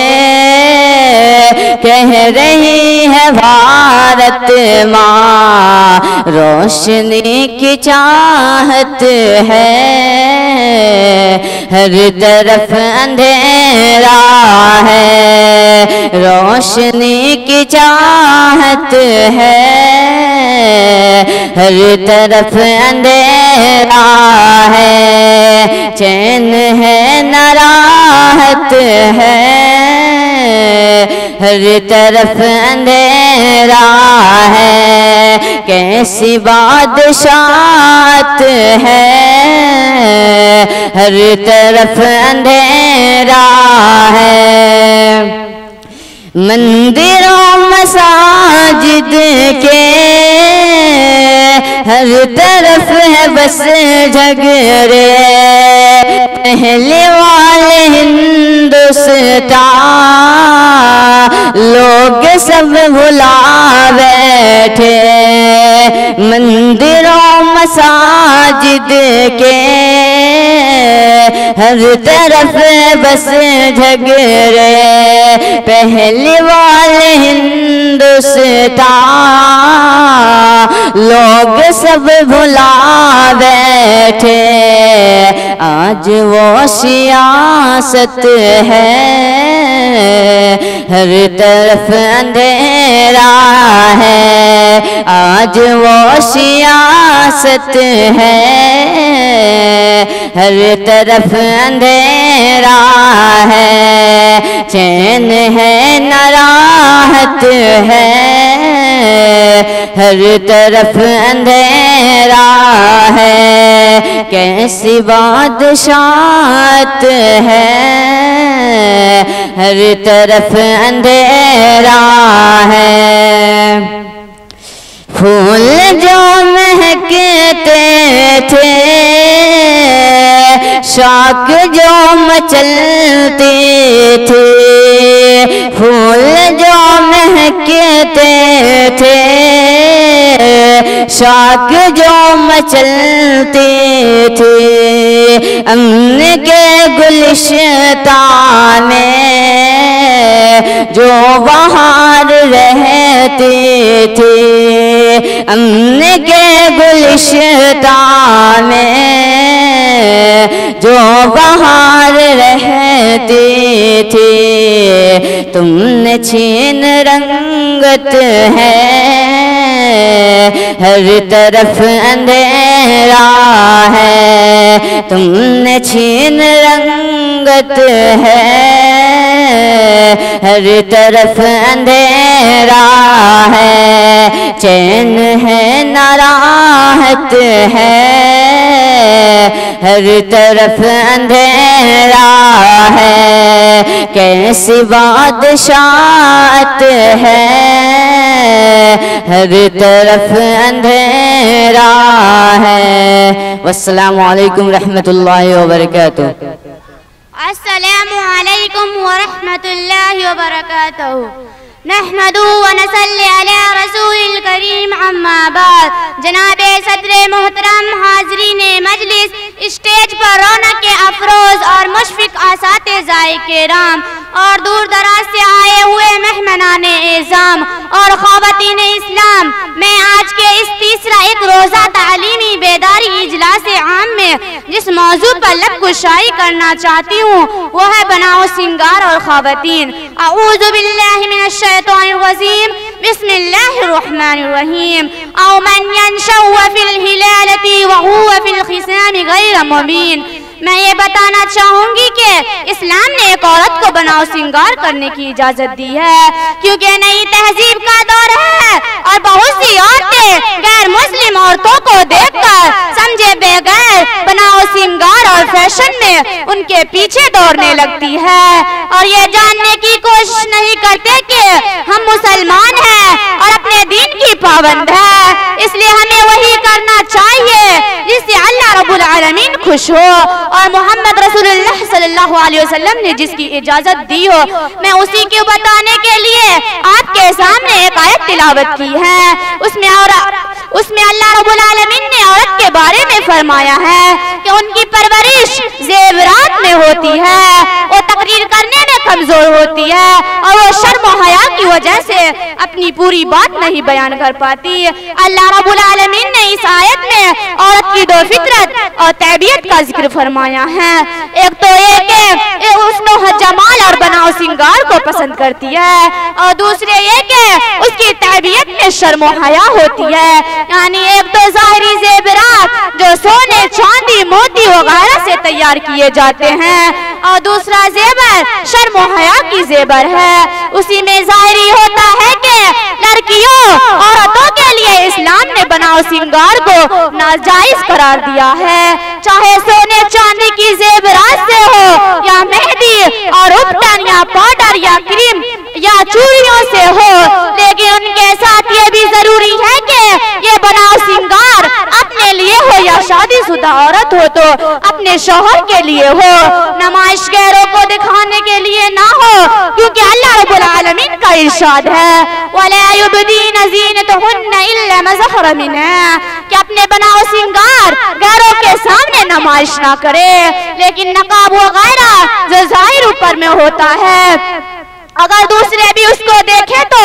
कह रही है भारत माँ। रोशनी की चाहत है, हर तरफ अंधेरा है, रोशनी की चाहत है, हर तरफ अंधेरा है, चैन है न राहत है, हर तरफ अंधेरा है। कैसी बादशाहत है, हर तरफ अंधेरा है। मंदिरों मसाजिद के हर तरफ है बस झगड़े, पहले वाले हिंदुस्तान लोग सब भुला बैठे। मंदिरों मसाजिद के हर तरफ बस झगड़े, पहले वाले हिंदुस्तान लोग सब भुला बैठे। आज वो सियासत है, हर तरफ अंधेरा है। आज वो सियासत है, हर तरफ अंधेरा है। चैन है न राहत है, हर तरफ अंधेरा है। कैसी बादशाहत है, हर तरफ अंधेरा है। फूल जो महकते थे, शाख जो मचलती थी, फूल जो महकते थे, शाख जो मचलती थी, अमन के गुलिस्तान में जो बहार रहती थी, अमन के गुलिस्तान में छीन रंगत है, हर तरफ अंधेरा है। तुमने छीन रंगत है, हर तरफ अंधेरा है। चैन है ना राहत है, हर तरफ अंधेरा है। कैसी बादशाहत है, हर तरफ अंधेरा है। वस्सलामु अलैकुम रहमतुल्लाहि व बरकातुहू। अस्सलामु अलैकुम व रहमतुल्लाहि व बरकातुहू। नहमदुहु व नसल्ली अला रसूलिल करीम अम्मा बाद। जनाबे सदरे मोहतरम, हाज़रीन मजलिस, स्टेज पर रौनक के अफरोज और मुशफिक असातिज़ाए किराम और दूर दराज से आए हुए मेहमानाने एज़ाम और ख़वातीन इस्लाम, मैं आज के इस तीसरा एक रोज़ा तालीमी बेदारी इजलास आम में जिस मौजू पर लब कुशाई करना चाहती हूँ वो है बनाओ सिंगार और ख़वातीन। अऊज़ु बिल्लाहि मिनश शैतानिर रजीम, बिस्मिल्लाहिर रहमानिर रहीम। औ मन यंशउ फिल हिलालति व हुवा फिल खिसाम गैर मुबीन। मैं ये बताना चाहूंगी कि इस्लाम ने एक औरत को बनाओ सिंगार करने की इजाजत दी है, क्योंकि नई तहजीब का दौर है और बहुत सी औरतें गैर मुस्लिम औरतों को देखकर समझे बगैर बनाओ सिंगार और फैशन में उनके पीछे दौड़ने लगती है और ये जानने की कोशिश नहीं करते कि हम मुसलमान हैं और अपने दीन की पाबंद है। इसलिए हमें वही करना चाहिए जिससे अल्लाह रब्बुल आलमीन खुश हो और मोहम्मद रसूलुल्लाह सल्लल्लाहु अलैहि वसल्लम ने जिसकी इजाजत दी हो। मैं उसी को बताने के लिए आपके सामने एक आयत तिलावत की है। उसमें अल्लाह रब्बुल आलमीन ने औरत के बारे में फरमाया है कि उनकी परवरिश जेवरात में होती है, वो तकरीर करने में कमजोर होती है और वो शर्म और हया की वजह से अपनी पूरी बात नहीं बयान कर पाती। अल्लाह रब्बुल आलमीन ने इस आयत में औरत की दो फितरत और तैबियत का जिक्र फरमाया है। एक तो ये कि उसको जमाल और बनाओ सिंगार को पसंद करती है और दूसरे ये कि उसकी तैबियत में शर्म और हया होती है। यानी एक तो ज़ाहिरी जेवरात जो सोने, चांदी, मोती वगैरह से तैयार किए जाते हैं और दूसरा जेवर शर्म और हया की जेवर है। उसी में ज़ाहिरी होता है कि लड़कियों, औरतों के लिए इस्लाम ने बनाओ सिंगार को नाजायज करार दिया है, चाहे सोने चांदी की जेवरात से हो या मेहंदी और उपटन या पाउडर या क्रीम या चूड़ियों से हो। लेकिन उनके साथ ये भी जरूरी है कि ये बनाओ सिंगार अपने लिए हो या शादीशुदा औरत हो तो अपने शौहर के लिए हो, नमाइश गैरों को दिखाने के लिए ना हो, क्योंकि अल्लाह रब्बुल आलमीन का इरशाद है वला युबदीन ज़ीनतहुन्ना इल्ला मा ज़हरा मिन्हा, कि अपने बनाओ सिंगार गैरों के सामने नमाइश ना करे। लेकिन नकाब वगैरह जो ज़ाहिर ऊपर में होता है, अगर दूसरे भी उसको देखे तो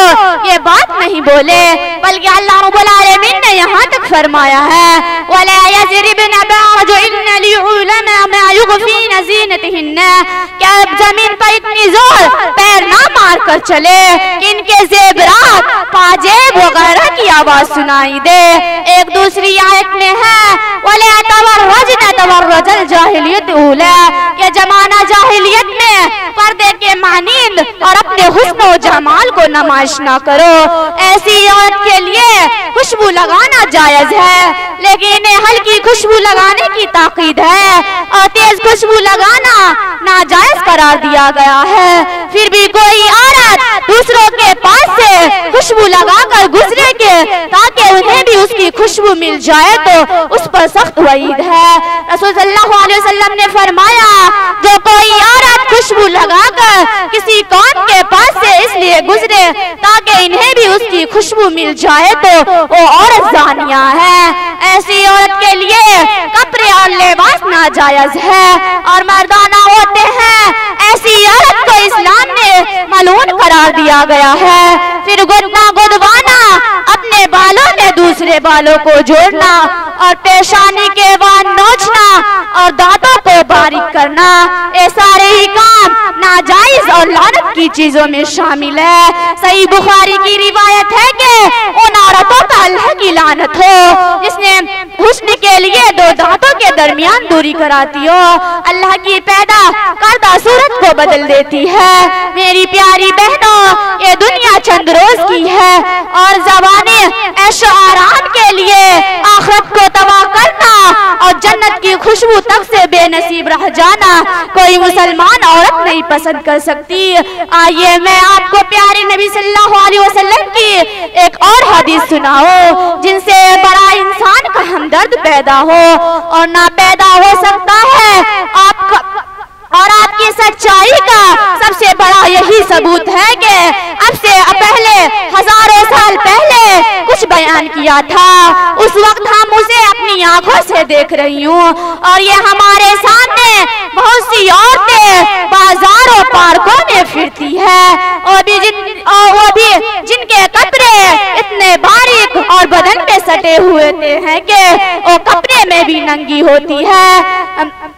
ये बात नहीं बोले, बल्कि अल्लाह रब्बुल आलमीन ने यहाँ तक फरमाया है वला यज़रिबना बअजुइन्ना लियुलमा मा युग़फीना ज़ीनतिहिन्ना, क्या जमीन पर इतनी जोर पैर ना मार कर चले कि इनके जेवरात, पाजेब वगैरह की आवाज सुनाई दे। एक दूसरी आयत में है वला तबर्रजना तबर्रुजल जाहिलियत ऊला, कि जमाना जाहिलियत में पर्दे के मानींद और अपने हुस्न और जमाल को नमाइश ना करो। ऐसी औरत के लिए खुशबू लगाना जायज है, लेकिन इन्हें हल्की खुशबू लगाने की ताकीद है और तेज खुशबू लगाना नाजायज करार दिया गया है। फिर भी कोई औरत दूसरों के पास से खुशबू लगाकर गुजरे के ताकि उन्हें भी उसकी खुशबू मिल जाए तो उस पर सख्त वईद है। रसूल सल्लल्लाहु अलैहि वसल्लम ने फरमाया जो कोई औरत खुशबू लगाकर किसी कौम के पास से इसलिए गुजरे ताकि इन्हें भी उसकी खुशबू मिल जाए तो वो औरत जानिया है। ऐसी औरत के लिए कपड़े और लिबास नाजायज है और मर्दाना होते हैं। ऐसी औरत को इस्लाम ने मलून करार दिया गया है। फिर गुदना गुदवाना, अपने बालों में दूसरे बालों को जोड़ना और पेशानी के वार नोचना और दांतों को बारीक करना, ये सारे ही काम नाजायज और लानत की चीजों में शामिल है। सही बुखारी की रिवायत है कि उन औरतों पर अल्लाह की लानत हो जिसने हुस्न के लिए दो दांतों के दरमियान दूरी कराती हो, अल्लाह की पैदा करदा सूरत को बदल देती है। मेरी प्यारी बहनों, ये दुनिया चंद रोज की है और ज़बाने ऐशो आराम के लिए आखिरत को तबाह करना और जन्नत की खुशबू तक से बेनसीब रह जाना कोई मुसलमान औरत नहीं पसंद कर सकती। आइए मैं आपको प्यारे नबी सल्लल्लाहु अलैहि वसल्लम की एक और हदीस सुनाओ जिनसे बड़ा इंसान का हमदर्द पैदा हो और ना पैदा हो सकता है आपका और आपकी सच्चाई का सबसे बड़ा यही सबूत है कि अब से पहले हजारों साल पहले कुछ बयान किया था, उस वक्त हम उसे अपनी आंखों से देख रही हूँ और ये हमारे सामने बहुत सी औरतें बाजारों पार्कों में फिरती है और वो भी जिनके कपड़े इतने बारीक और बदन पे सटे हुए हैं कि वो कपड़े में भी नंगी होती है।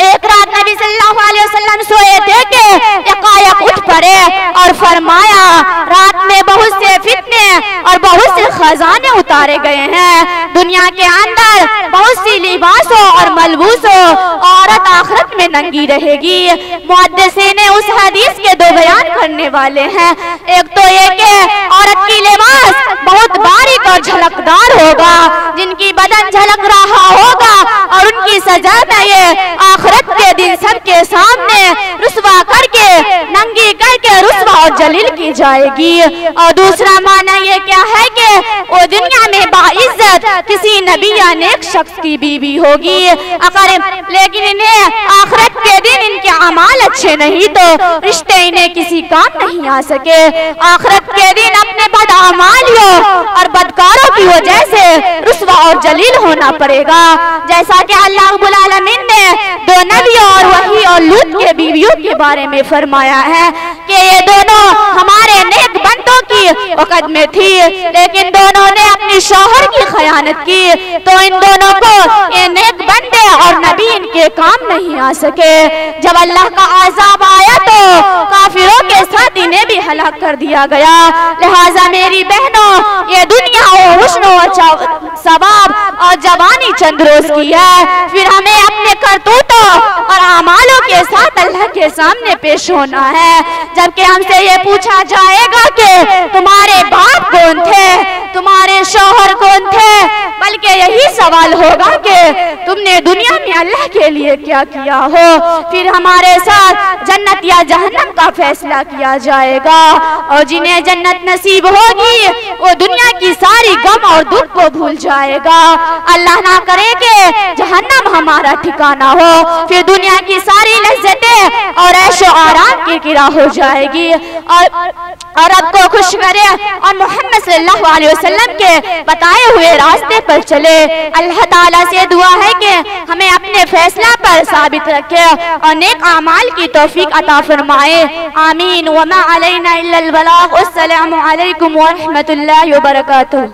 एक रात नबी सल्लल्लाहु अलैहि वसल्लम सोए थे कि यकायक उठ पड़े और फरमाया, रात में बहुत से फितने और बहुत से खजाने उतारे गए हैं। दुनिया के अंदर बहुत सी लिबासों और मलबूसों औरत आखिरत में नंगी रहेगी। मुहद्दिसीन ने उस हदीस के दो बयान करने वाले हैं। एक तो ये कि औरत की लिबास बहुत बारीक और झलकदार होगा, जिनकी बदन झलक रहा होगा और उनकी सजा में ये आखिरत के दिन सबके सामने रुस्वा करके नंगी करके रुस्वा और जलील की जाएगी। और दूसरा माना ये क्या है कि वो दुनिया में बाइज्जत किसी नबी या नेक शख्स की बीवी होगी, अगर लेकिन इन्हें आखिरत के दिन इनके अमाल अच्छे नहीं तो रिश्ते इन्हें किसी काम नहीं आ सके। आखिरत के दिन अपने बदअमालियों और बदकारों की वजह से रुस्वा और जलील होना पड़ेगा। जैसा कि अल्लाह रब्बुल आलमीन ने दो नबियों और वही और लूत के बीवियों के बारे में फरमाया है कि ये दोनों हमारे नेक बंदों की वक़्त में थी, लेकिन दोनों ने अपनी शौहर की खयानत की, तो इन दोनों को ये नेक बंदे और नबी इनके काम नहीं आ सके। जब अल्लाह का आज़ाब आया तो काफिरों के साथ इन्हें भी हलाक कर दिया गया। लिहाजा मेरी बहनों, ये दुनिया और हुस्न और सवाब और जवानी चंद रोज की है, फिर हमें अपने करतूतों और अमालों के साथ अल्लाह के सामने पेश होना है। जबकि हमसे ये पूछा जाएगा कि तुम्हारे बाप कौन थे, तुम्हारे शौहर कौन थे, बल्कि यही सवाल होगा कि तुमने दुनिया में अल्लाह के लिए क्या किया हो। फिर हमारे साथ जन्नत या जहन्नम का फैसला किया जाएगा और जिन्हें जन्नत नसीब होगी वो दुनिया की सारी गम और दुख को भूल जाएगा। अल्लाह ना करे कि जहन्नम हमारा ठिकाना हो, फिर दुनिया की सारी लज्जतें और ऐशो आराम की किरा हो जाएगी और रब को खुश करे और मोहम्मद सल्लल्लाहु अलैहि वसल्लम के बताए हुए रास्ते पर चले। अल्लाह ताला से दुआ है कि हमें अपने फैसला पर साबित रखे और नेक अमाल की तौफीक अता फरमाए। आमीन। वमा अलैना इल्लल बलाग। अस्सलामु अलैकुम व रहमतुल्लाहि व बरकातुहू।